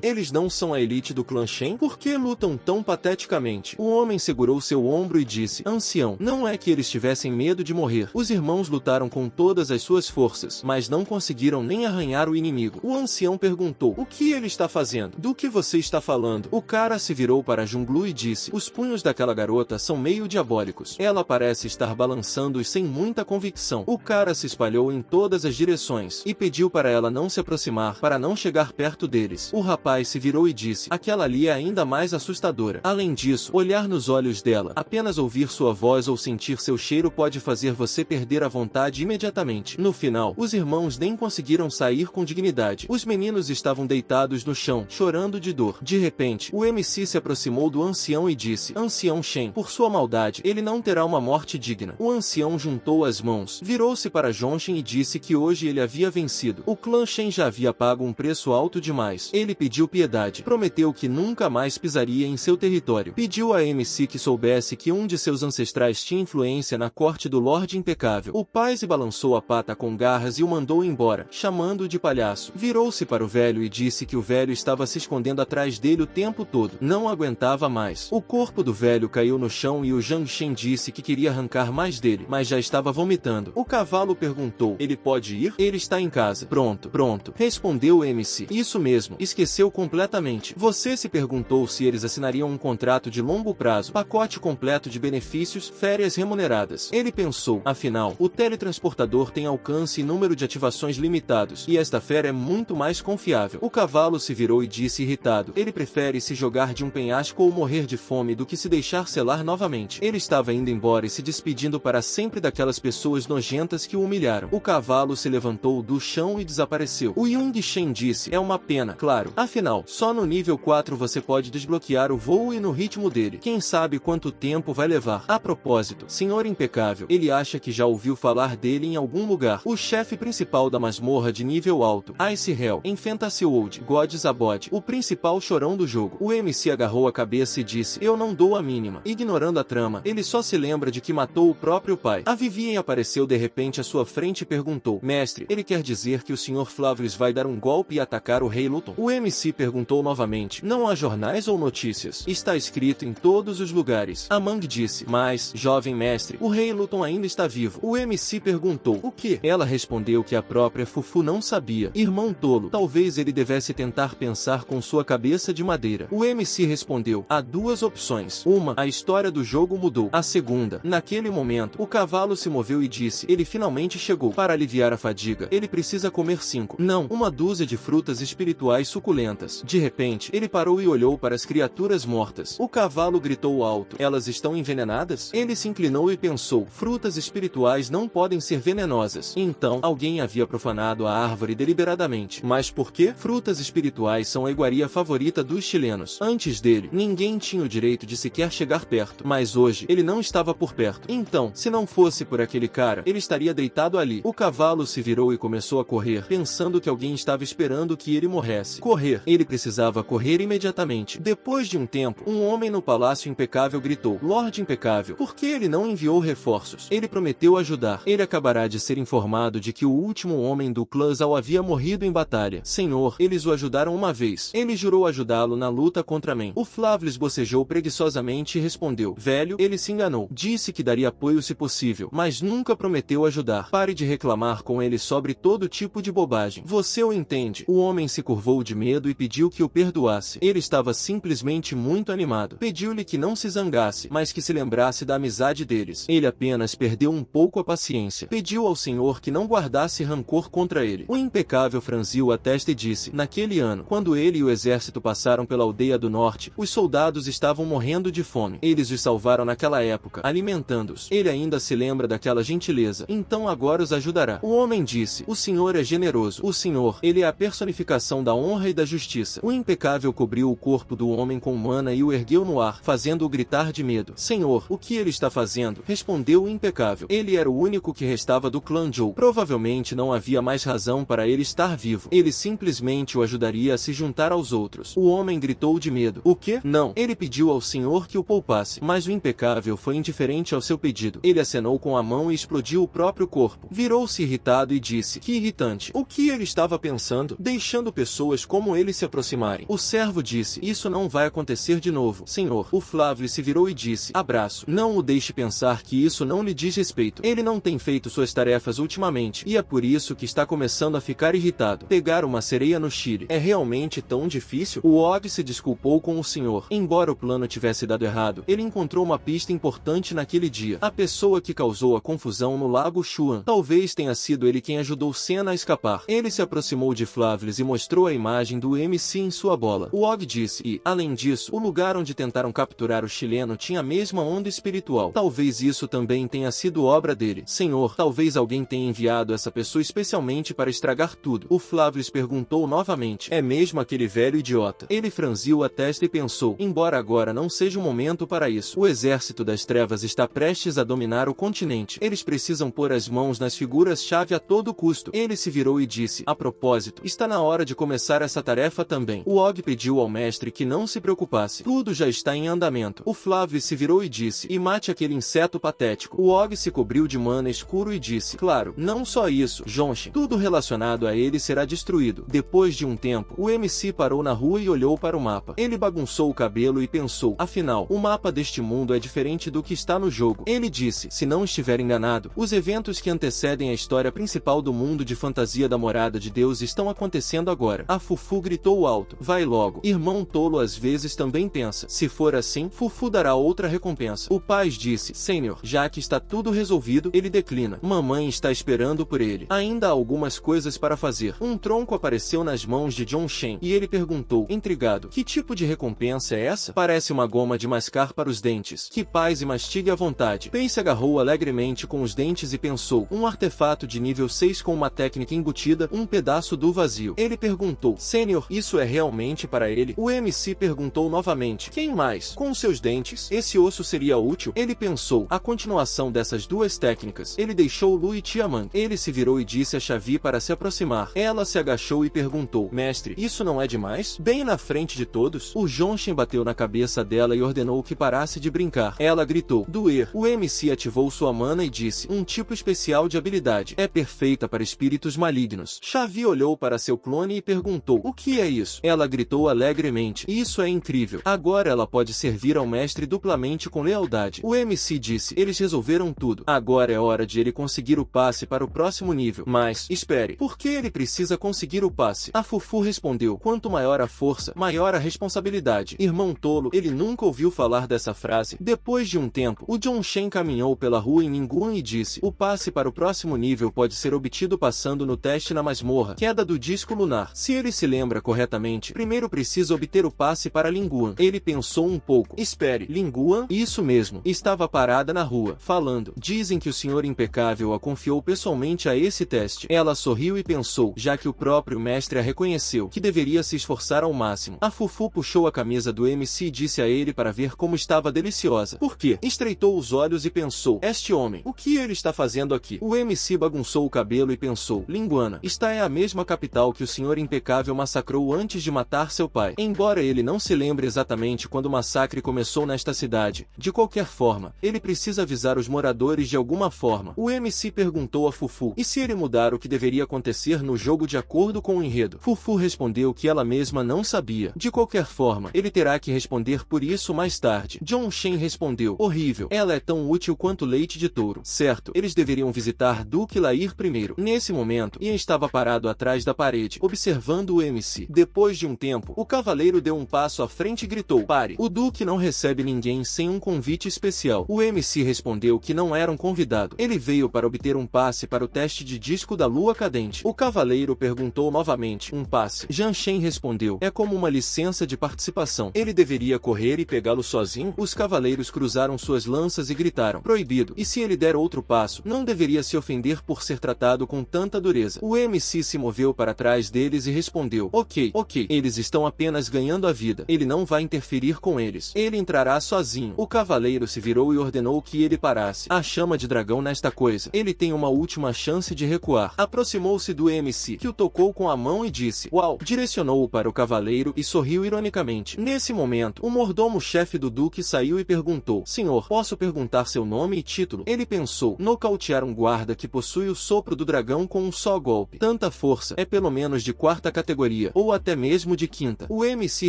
Eles não são a elite do clã Shen? Por que lutam tão pateticamente? O homem segurou seu ombro e disse, ancião, não é que eles tivessem medo de morrer. Os irmãos lutaram com todas as suas forças, mas não conseguiram nem arranhar o inimigo. O ancião perguntou, o que ele está fazendo? Do que você está falando? O cara se virou para Junglu e disse, os punhos daquela garota são meio diabólicos. Ela parece estar balançando-os sem muita convicção. O cara se espalhou em todas as direções e pediu para ela não se aproximar, para não chegar perto deles. O rapaz se virou e disse, aquela ali é ainda mais assustadora. Além disso, olhar nos olhos dela, apenas ouvir sua voz ou sentir seu cheiro pode fazer você perder a vontade imediatamente. No final, os irmãos nem conseguiram sair com dignidade. Os meninos estavam deitados no chão, chorando de dor. De repente, o MC se aproximou do ancião e disse, ancião Shen, por sua maldade, ele não terá uma morte digna. O ancião juntou as mãos, virou-se para Zhongxin e disse que hoje ele havia vencido. O clã Shen já havia pago um preço alto demais. Ele pediu piedade, prometeu que nunca mais pisaria em seu território. Pediu a MC que soubesse que um de seus ancestrais tinha influência na corte do Lorde Impecável. O Paise balançou a pata com garras e o mandou embora, chamando-o de palhaço. Virou-se para o velho e disse que o velho estava se escondendo atrás dele o tempo todo. Não aguentava mais. O corpo do velho caiu no chão e o Zhang Shen disse que queria arrancar mais dele, mas já estava vomitando. O cavalo perguntou, ele pode ir? Ele está em casa. Pronto, pronto, respondeu o MC. Isso mesmo, esqueceu completamente. Você se perguntou se eles assinariam um contrato de longo prazo, pacote completo de benefícios, férias remuneradas. Ele pensou, afinal, o teletransportador tem alcance e número de ativações limitados, e esta fera é muito mais confiável. O cavalo se virou e disse irritado, ele prefere se jogar de um penhasco ou morrer de fome do que se deixar selar novamente. Ele estava indo embora e se despedindo para sempre daquelas pessoas nojentas que o humilharam. O cavalo se levantou do chão e desapareceu. O Yung Shen disse, é uma pena, claro. Afinal, só no nível 4 você pode desbloquear o voo e no ritmo dele. Quem sabe quanto tempo vai levar. A propósito, Senhor Impecável, ele acha que já ouviu falar dele em algum lugar. O chefe principal da masmorra de nível alto, Ice Hell, em Fantasy World, God's Abode, o principal chorão do jogo. O MC agarrou a cabeça e disse, eu não dou a mínima. Ignorando a trama, ele só se lembra de que matou o próprio pai. A Vivien apareceu de repente à sua frente e perguntou, mestre, ele quer dizer que o Sr. Flavius vai dar um golpe e atacar o Rei Luton? O MC perguntou novamente, não há jornais ou notícias? Está escrito em todos os lugares. A Mang disse, mas, jovem mestre, o Rei Luton ainda está vivo. O MC perguntou, o que? Ela respondeu que a própria Fufu não sabia. Irmão tolo, talvez ele devesse tentar pensar com sua cabeça de madeira. O MC respondeu, há duas opções. Uma, a história do jogo mudou. A segunda, naquele momento, o cavalo se moveu e disse, ele finalmente chegou. Para aliviar a fadiga, ele precisa comer 5, não, uma dúzia de frutas espirituais suculentas. De repente, ele parou e olhou para as criaturas mortas. O cavalo gritou alto, elas estão envenenadas? Ele se inclinou e pensou, frutas espirituais não podem ser venenosas. Então, alguém havia profanado a árvore deliberadamente. Mas por quê? Frutas espirituais são a iguaria favorita dos chilenos. Antes dele, ninguém tinha o direito de sequer chegar perto. Mas hoje, ele não estava por perto. Então, se não fosse por aquele cara, ele estaria deitado ali. O cavalo se virou e começou a correr, pensando que alguém estava esperando que ele morresse. Correr. Ele precisava correr imediatamente. Depois de um tempo, um homem no Palácio Impecável gritou, Lorde Impecável, por que ele não enviou reforços? Ele prometeu ajudar. Ele acabará de ser informado de que o último homem do clã Zhao havia morrido em batalha. Senhor, eles o ajudaram uma vez. Ele jurou ajudá-lo na luta contra mim. O Flavius bocejou preguiçosamente e respondeu, velho, ele se enganou. Disse que daria apoio se possível, mas nunca prometeu ajudar. Pare de reclamar com ele sobre todo tipo de bobagem. Você o entende. O homem se curvou de medo e pediu que o perdoasse. Ele estava simplesmente muito animado. Pediu-lhe que não se zangasse, mas que se lembrasse da amizade deles. Ele apenas perdeu um pouco a paciência. Pediu ao Senhor que não guardasse rancor contra ele. O Impecável franziu a testa e disse, naquele ano, quando ele e o exército passaram pela aldeia do norte, os soldados estavam morrendo de fome. Eles os salvaram naquela época, alimentando-os. Ele ainda se lembra daquela gentileza. recusa. Então agora os ajudará. O homem disse, o Senhor é generoso. O Senhor, ele é a personificação da honra e da justiça. O impecável cobriu o corpo do homem com mana e o ergueu no ar, fazendo-o gritar de medo. Senhor, o que ele está fazendo? Respondeu o impecável. Ele era o único que restava do clã Zhou. Provavelmente não havia mais razão para ele estar vivo. Ele simplesmente o ajudaria a se juntar aos outros. O homem gritou de medo. O quê? Não. Ele pediu ao Senhor que o poupasse. Mas o impecável foi indiferente ao seu pedido. Ele acenou com a mão e explodiu o próprio corpo. Virou-se irritado e disse, que irritante. O que ele estava pensando? Deixando pessoas como ele se aproximarem. O servo disse, isso não vai acontecer de novo. Senhor. O Flávio se virou e disse, abraço. Não o deixe pensar que isso não lhe diz respeito. Ele não tem feito suas tarefas ultimamente, e é por isso que está começando a ficar irritado. Pegar uma sereia no Chile é realmente tão difícil? O Og se desculpou com o senhor. Embora o plano tivesse dado errado, ele encontrou uma pista importante naquele dia. A pessoa que causou a confusão no lago Xuan. Talvez tenha sido ele quem ajudou Senna a escapar. Ele se aproximou de Flávio e mostrou a imagem do MC em sua bola. O Og disse, e, além disso, o lugar onde tentaram capturar o chileno tinha a mesma onda espiritual. Talvez isso também tenha sido obra dele. Senhor, talvez alguém tenha enviado essa pessoa especialmente para estragar tudo. O Flávio perguntou novamente. É mesmo aquele velho idiota? Ele franziu a testa e pensou, embora agora não seja o momento para isso. O exército das trevas está prestes a dominar o continente. Eles precisam pôr as mãos nas figuras-chave a todo custo. Ele se virou e disse, a propósito, está na hora de começar essa tarefa também. O Og pediu ao mestre que não se preocupasse. Tudo já está em andamento. O Flávio se virou e disse, e mate aquele inseto patético. O Og se cobriu de mana escuro e disse, claro, não só isso, Jonshin, tudo relacionado a ele será destruído. Depois de um tempo, o MC parou na rua e olhou para o mapa. Ele bagunçou o cabelo e pensou, afinal, o mapa deste mundo é diferente do que está no jogo. Ele disse, se não estiver enganado, os eventos que antecedem a história principal do mundo de fantasia da Morada de Deus estão acontecendo agora. A Fufu gritou alto, vai logo. Irmão tolo às vezes também pensa. Se for assim, Fufu dará outra recompensa. O pai disse, Senhor, já que está tudo resolvido, ele declina. Mamãe está esperando por ele. Ainda há algumas coisas para fazer. Um tronco apareceu nas mãos de John Shen, e ele perguntou, intrigado, que tipo de recompensa é essa? Parece uma goma de mascar para os dentes. Que paz e mastigue à vontade. Pace agarrou alegremente com os dentes e pensou, um artefato de nível 6 com uma técnica embutida, um pedaço do vazio. Ele perguntou, Senhor, isso é realmente para ele? O MC perguntou novamente, quem mais? Com seus dentes? Esse osso seria útil? Ele pensou, a continuação dessas duas técnicas. Ele deixou Lu e Tiamat. Ele se virou e disse a Xavi para se aproximar. Ela se agachou e perguntou, mestre, isso não é demais? Bem na frente de todos? O Jonshin bateu na cabeça dela e ordenou que parasse de brincar. Ela gritou, doer. O MC ativou sua mana e disse, um tipo especial de habilidade. É perfeita para espíritos malignos. Xavi olhou para seu clone e perguntou, o que é isso? Ela gritou alegremente, isso é incrível. Agora ela pode servir ao mestre duplamente com lealdade. O MC disse, eles resolveram tudo. Agora é hora de ele conseguir o passe para o próximo nível. Mas, espere, por que ele precisa conseguir o passe? A Fufu respondeu, quanto maior a força, maior a responsabilidade. Irmão tolo, ele nunca ouviu falar dessa frase. Depois de um tempo, o John Shen caminhou pela rua em Ningguang e disse, o passe para o próximo nível pode ser obtido passando no teste na masmorra, queda do disco lunar. Se ele se lembra corretamente, primeiro precisa obter o passe para Ningguang. Ele pensou um pouco. Espere, Ningguang? Isso mesmo. Estava parada na rua, falando. Dizem que o senhor impecável a confiou pessoalmente a esse teste. Ela sorriu e pensou, já que o próprio mestre a reconheceu, que deveria se esforçar ao máximo. A Fufu puxou a camisa do MC e disse a ele para ver como estava deliciosa. Por quê? Estreitou os olhos e pensou, este homem, o que ele está fazendo aqui? O MC bagunçou o cabelo e pensou, Linguana, esta é a mesma capital que o senhor impecável massacrou antes de matar seu pai. Embora ele não se lembre exatamente quando o massacre começou nesta cidade, de qualquer forma, ele precisa avisar os moradores de alguma forma. O MC perguntou a Fufu, e se ele mudar o que deveria acontecer no jogo de acordo com o enredo? Fufu respondeu que ela mesma não sabia. De qualquer forma, ele terá que responder por isso mais tarde. John Shen respondeu, horrível, ela é tão útil quanto leite de touro. Certo, eles deveriam visitar Duque Lair primeiro. Nesse momento, Ian estava parado atrás da parede, observando o MC. Depois de um tempo, o cavaleiro deu um passo à frente e gritou, pare, o Duque não recebe ninguém sem um convite especial. O MC respondeu que não era um convidado. Ele veio para obter um passe para o teste de disco da lua cadente. O cavaleiro perguntou novamente, um passe? Jian Shen respondeu, é como uma licença de participação. Ele deveria correr e pegá-lo sozinho? Os cavaleiros cruzaram suas lanças e gritaram, proibido. E se ele der outro passo? faço. Não deveria se ofender por ser tratado com tanta dureza. O MC se moveu para trás deles e respondeu: ok, eles estão apenas ganhando a vida. Ele não vai interferir com eles. Ele entrará sozinho. O cavaleiro se virou e ordenou que ele parasse. A chama de dragão nesta coisa. Ele tem uma última chance de recuar. Aproximou-se do MC, que o tocou com a mão e disse: uau! Direcionou-o para o cavaleiro e sorriu ironicamente. Nesse momento, o mordomo-chefe do duque saiu e perguntou: senhor, posso perguntar seu nome e título? Ele pensou: nocautear um guarda que possui o sopro do dragão com um só golpe. Tanta força, é pelo menos de 4ª categoria, ou até mesmo de 5ª. O MC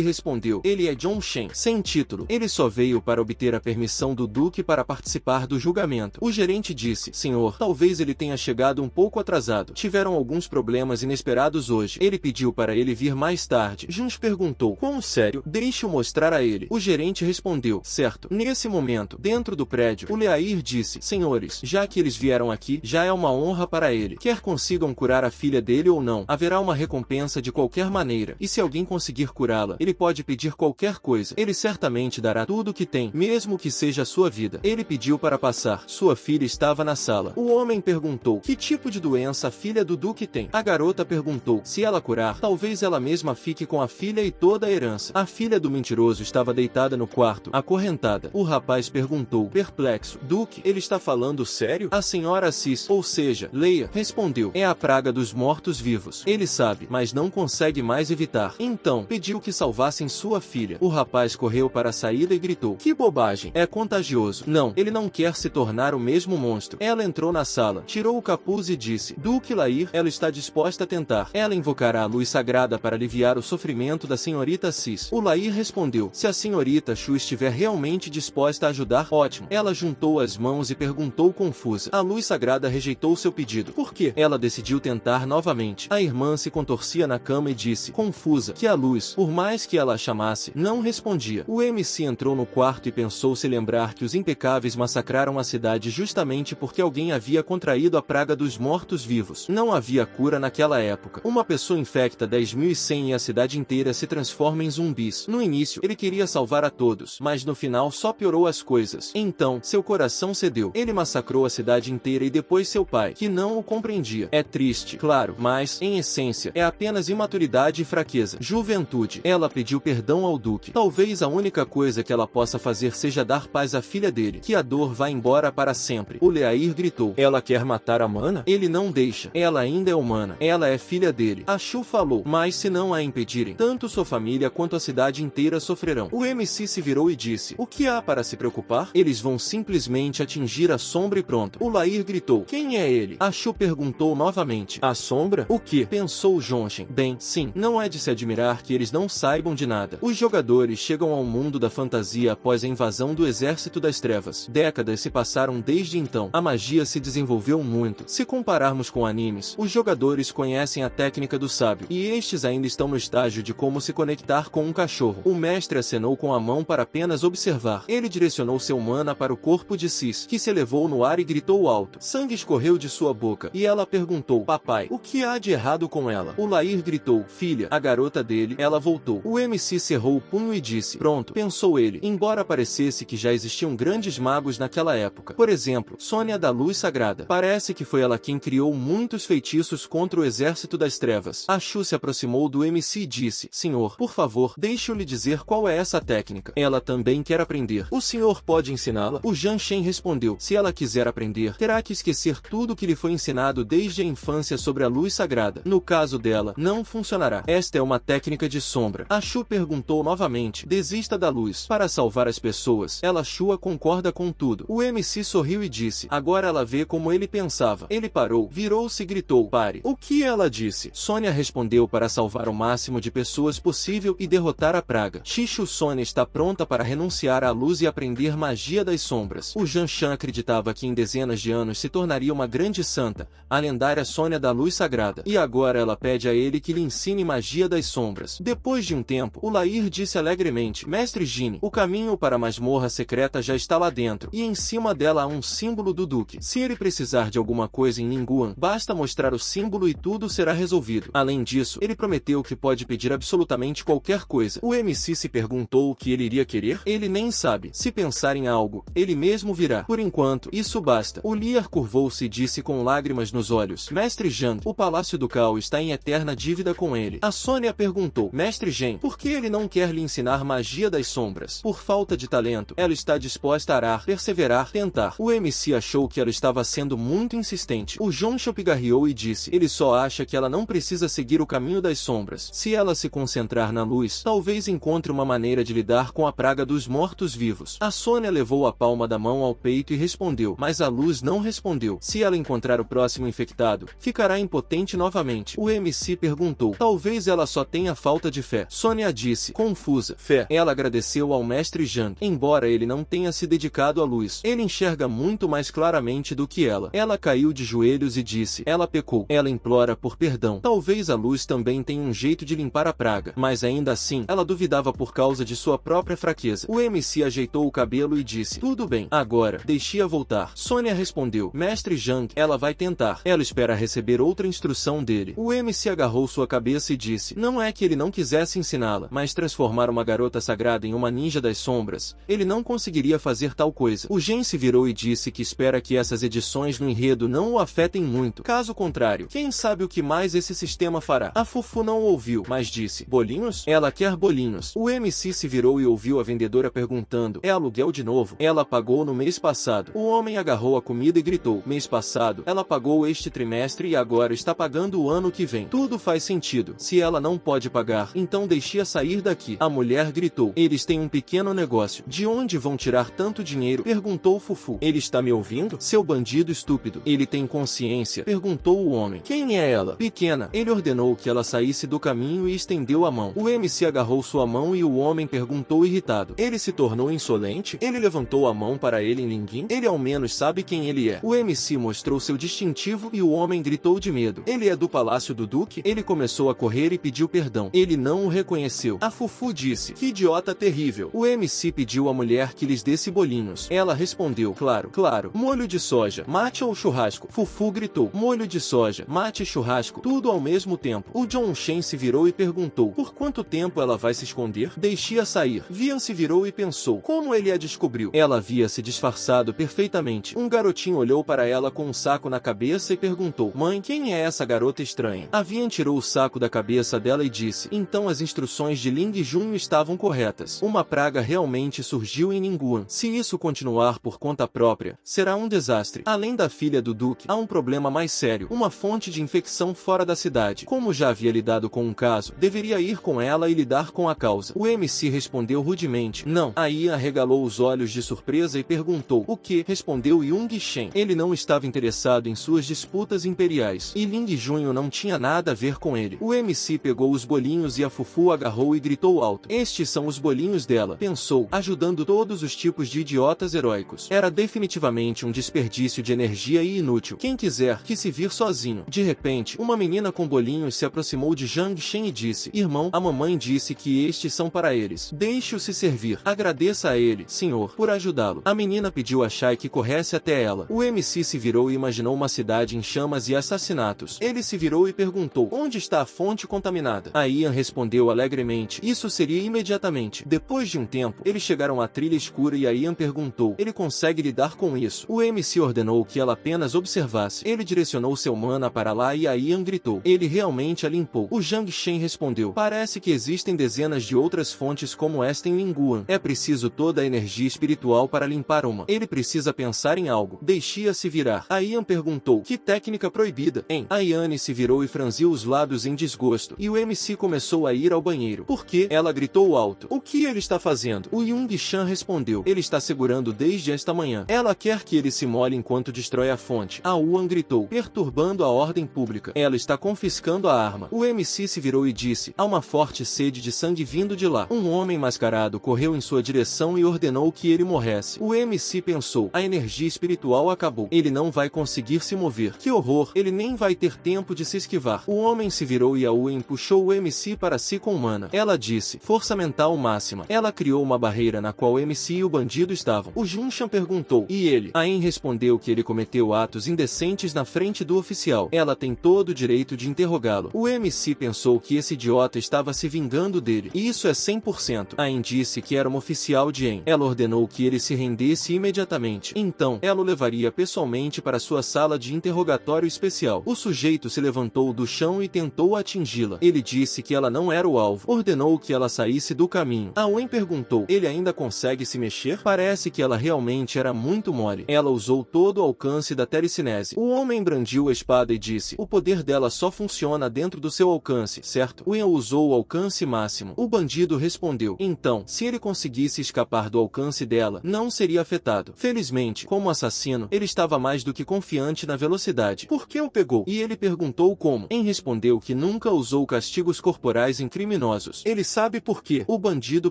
respondeu: ele é John Shen, sem título. Ele só veio para obter a permissão do duque para participar do julgamento. O gerente disse: senhor, talvez ele tenha chegado um pouco atrasado. Tiveram alguns problemas inesperados hoje. Ele pediu para ele vir mais tarde. Juns perguntou: quão sério? Deixe-o mostrar a ele. O gerente respondeu: certo. Nesse momento, dentro do prédio, o Leair disse: senhores, já que eles vieram aqui, já é uma honra para ele. Quer consigam curar a filha dele ou não, haverá uma recompensa de qualquer maneira. E se alguém conseguir curá-la, ele pode pedir qualquer coisa. Ele certamente dará tudo o que tem, mesmo que seja a sua vida. Ele pediu para passar. Sua filha estava na sala. O homem perguntou: que tipo de doença a filha do duque tem? A garota perguntou: se ela curar, talvez ela mesma fique com a filha e toda a herança. A filha do mentiroso estava deitada no quarto, acorrentada. O rapaz perguntou, perplexo: duque, ele está falando sério? A senhora Cis, ou seja, Leia, respondeu: é a praga dos mortos-vivos. Ele sabe, mas não consegue mais evitar. Então, pediu que salvassem sua filha. O rapaz correu para a saída e gritou: que bobagem, é contagioso. Não, ele não quer se tornar o mesmo monstro. Ela entrou na sala, tirou o capuz e disse: Duque Lair, ela está disposta a tentar. Ela invocará a luz sagrada para aliviar o sofrimento da senhorita Cis. O Lair respondeu: se a senhorita Shu estiver realmente disposta a ajudar, ótimo. Ela juntou as mãos e perguntou confusa. A luz sagrada rejeitou seu pedido. Por quê? Ela decidiu tentar novamente. A irmã se contorcia na cama e disse, confusa, que a luz, por mais que ela a chamasse, não respondia. O MC entrou no quarto e pensou se lembrar que os impecáveis massacraram a cidade justamente porque alguém havia contraído a praga dos mortos-vivos. Não havia cura naquela época. Uma pessoa infecta 10.100 e a cidade inteira se transforma em zumbis. No início, ele queria salvar a todos, mas no final só piorou as coisas. Então, seu coração cedeu. Ele massacrou a cidade inteira e depois seu pai, que não o compreendia. É triste, claro, mas, em essência, é apenas imaturidade e fraqueza. Juventude. Ela pediu perdão ao Duque. Talvez a única coisa que ela possa fazer seja dar paz à filha dele. Que a dor vá embora para sempre. O Leair gritou. Ela quer matar a Mana? Ele não deixa. Ela ainda é humana. Ela é filha dele. A Shu falou. Mas se não a impedirem, tanto sua família quanto a cidade inteira sofrerão. O MC se virou e disse. O que há para se preocupar? Eles vão simplesmente atingir a sombra e pronto. O Lair gritou. Quem é ele? A Shu perguntou novamente. A sombra? O que? Pensou Jonshin. Bem, sim. Não é de se admirar que eles não saibam de nada. Os jogadores chegam ao mundo da fantasia após a invasão do Exército das Trevas. Décadas se passaram desde então. A magia se desenvolveu muito. Se compararmos com animes, os jogadores conhecem a técnica do sábio, e estes ainda estão no estágio de como se conectar com um cachorro. O mestre acenou com a mão para apenas observar. Ele direcionou seu mana para o corpo de Cis, que se elevou no ar e gritou alto. Sangue escorreu de sua boca, e ela perguntou, papai, o que há de errado com ela? O Lair gritou, filha, a garota dele, ela voltou. O MC cerrou o punho e disse, pronto, pensou ele, embora parecesse que já existiam grandes magos naquela época. Por exemplo, Sônia da Luz Sagrada. Parece que foi ela quem criou muitos feitiços contra o Exército das Trevas. A Shu se aproximou do MC e disse, senhor, por favor, deixe-o lhe dizer qual é essa técnica. Ela também quer aprender. O senhor pode ensiná-la? O Jan Shen respondeu, se ela quiser aprender, terá que esquecer tudo que lhe foi ensinado desde a infância sobre a luz sagrada. No caso dela, não funcionará. Esta é uma técnica de sombra. A Shu perguntou novamente, desista da luz. Para salvar as pessoas, ela Shua concorda com tudo. O MC sorriu e disse, agora ela vê como ele pensava. Ele parou, virou-se e gritou, pare. O que ela disse? Sônia respondeu para salvar o máximo de pessoas possível e derrotar a praga. Shishu Sônia está pronta para renunciar à luz e aprender magia das sombras. O Jan Shan acreditava que em dezenas de anos se tornaria uma grande santa, a lendária Sônia da Luz Sagrada. E agora ela pede a ele que lhe ensine magia das sombras. Depois de um tempo, o Lair disse alegremente, mestre Jin, o caminho para a masmorra secreta já está lá dentro, e em cima dela há um símbolo do Duque. Se ele precisar de alguma coisa em Ningguang, basta mostrar o símbolo e tudo será resolvido. Além disso, ele prometeu que pode pedir absolutamente qualquer coisa. O MC se perguntou o que ele iria querer? Ele nem sabe. Se pensar em algo, ele mesmo virá. Por enquanto, isso basta. resposta. O Liar curvou-se e disse com lágrimas nos olhos: Mestre Jang, o Palácio do Caos está em eterna dívida com ele. A Sônia perguntou: Mestre Gen, por que ele não quer lhe ensinar magia das sombras? Por falta de talento. Ela está disposta a arar, perseverar, tentar. O MC achou que ela estava sendo muito insistente. O Jonsho pigarreou e disse: ele só acha que ela não precisa seguir o caminho das sombras. Se ela se concentrar na luz, talvez encontre uma maneira de lidar com a praga dos mortos-vivos. A Sônia levou a palma da mão ao peito e respondeu, mas a luz não respondeu. Se ela encontrar o próximo infectado, ficará impotente novamente. O MC perguntou: talvez ela só tenha falta de fé. Sônia disse, confusa: fé. Ela agradeceu ao mestre Jang. Embora ele não tenha se dedicado à luz, ele enxerga muito mais claramente do que ela. Ela caiu de joelhos e disse: ela pecou. Ela implora por perdão. Talvez a luz também tenha um jeito de limpar a praga, mas ainda assim, ela duvidava por causa de sua própria fraqueza. O MC ajeitou o cabelo e disse: tudo bem, agora, deixe-a voltar. Sônia respondeu: mestre Jang, ela vai tentar. Ela espera receber outra instrução dele. O MC agarrou sua cabeça e disse: não é que ele não quisesse ensiná-la, mas transformar uma garota sagrada em uma ninja das sombras, ele não conseguiria fazer tal coisa. O Gen se virou e disse que espera que essas edições no enredo não o afetem muito. Caso contrário, quem sabe o que mais esse sistema fará? A Fufu não ouviu, mas disse: bolinhos? Ela quer bolinhos. O MC se virou e ouviu a vendedora perguntando: é aluguel de novo? Ela pagou no mês passado. O homem agarrou a comida e gritou: mês passado? Ela pagou este trimestre e agora está pagando o ano que vem. Tudo faz sentido. Se ela não pode pagar, então deixe-a sair daqui. A mulher gritou: eles têm um pequeno negócio. De onde vão tirar tanto dinheiro? Perguntou Fufu. Ele está me ouvindo? Seu bandido estúpido. Ele tem consciência? Perguntou o homem. Quem é ela? Pequena. Ele ordenou que ela saísse do caminho e estendeu a mão. O MC agarrou sua mão e o homem perguntou irritado: ele se tornou insolente? Ele levantou a mão para ele em linguim? Ele ao menos sabe quem ele é. O MC mostrou seu distintivo e o homem gritou de medo: ele é do Palácio do Duque? Ele começou a correr e pediu perdão. Ele não o reconheceu. A Fufu disse: que idiota terrível. O MC pediu à mulher que lhes desse bolinhos. Ela respondeu: claro, claro. Molho de soja, mate ou churrasco? Fufu gritou: molho de soja, mate e churrasco, tudo ao mesmo tempo. O John Shen se virou e perguntou: por quanto tempo ela vai se esconder? Deixe-a sair. Vian se virou e pensou: como ele a descobriu? Ela havia se disfarçado perfeitamente. Um garotinho olhou para ela com um saco na cabeça e perguntou: mãe, quem é essa garota estranha? A Vian tirou o saco da cabeça dela e disse: então as instruções de Ling Junho estavam corretas. Uma praga realmente surgiu em Ningguang. Se isso continuar por conta própria, será um desastre. Além da filha do Duque, há um problema mais sério: uma fonte de infecção fora da cidade. Como já havia lidado com um caso, deveria ir com ela e lidar com a causa. O MC respondeu rudemente: não. A Ian arregalou os olhos de surpresa e perguntou: o que? Respondeu Yung Shen. Ele não estava interessado em suas disputas imperiais, e Ling Junho não tinha nada a ver com ele. O MC pegou os bolinhos e a Fufu agarrou e gritou alto: estes são os bolinhos dela. Pensou, ajudando todos os tipos de idiotas heróicos. Era definitivamente um desperdício de energia e inútil. Quem quiser que se vir sozinho. De repente, uma menina com bolinhos se aproximou de Zhang Shen e disse: irmão, a mamãe disse que estes são para eles. Deixe-o se servir. Agradeça a ele, senhor, por ajudá-lo. A menina pediu a Shai que corresse até ela. O MC se virou e imaginou uma cidade em chamas e assassinatos. Ele se virou e perguntou: onde está a fonte contaminada? A Ian respondeu alegremente: isso seria imediatamente. Depois de um tempo, eles chegaram à trilha escura e a Ian perguntou: ele consegue lidar com isso? O MC ordenou que ela apenas observasse. Ele direcionou seu mana para lá e a Ian gritou: ele realmente a limpou. O Zhang Shen respondeu: parece que existem dezenas de outras fontes como esta em Ningguang. É preciso toda a energia espiritual para limpar uma. Ele precisa pensar em algo. Deixe-a se virar. A Ian perguntou: que técnica proibida, hein? A Iane se virou e franziu os lábios em desgosto. E o MC começou a ir ao banheiro. Por quê? Ela gritou alto. O que ele está fazendo? O Yung Shan respondeu: ele está segurando desde esta manhã. Ela quer que ele se molhe enquanto destrói a fonte. A Wuan gritou, perturbando a ordem pública. Ela está confiscando a arma. O MC se virou e disse: há uma forte sede de sangue vindo de lá. Um homem mascarado correu em sua direção e ordenou que ele morresse. O MC pensou: a energia espiritual acabou. Ele não vai conseguir se mover. Que horror! Ele nem vai ter tempo de se esquivar. O homem se virou e a Wuan puxou o MC para si com mana. Ela disse: força mental máxima. Ela criou uma barreira na qual o MC e o bandido estavam. O Junshan perguntou: e ele? A Yen respondeu que ele cometeu atos indecentes na frente do oficial. Ela tem todo o direito de interrogá-lo. O MC pensou que esse idiota estava se vingando dele. E isso é 100%. A Yen disse que era uma oficial de Yen. Ela ordenou que ele se rendesse imediatamente. Então, ela o levaria pessoalmente para sua sala de interrogatório especial. O sujeito se levantou do chão e tentou atingi-la. Ele disse que ela não era o alvo. Ordenou que ela saísse do caminho. A Owen perguntou: ele ainda consegue se mexer? Parece que ela realmente era muito mole. Ela usou todo o alcance da telecinese. O homem brandiu a espada e disse: o poder dela só funciona dentro do seu alcance, certo? Owen usou o alcance máximo. O bandido respondeu: então, se ele conseguisse escapar do alcance dela, não seria afetado. Felizmente, como assassino, ele estava mais do que confiante na velocidade. Por que o pegou? E ele perguntou como. Owen respondeu que nunca usou castigos corporais em criminosos. Ele sabe por quê? O bandido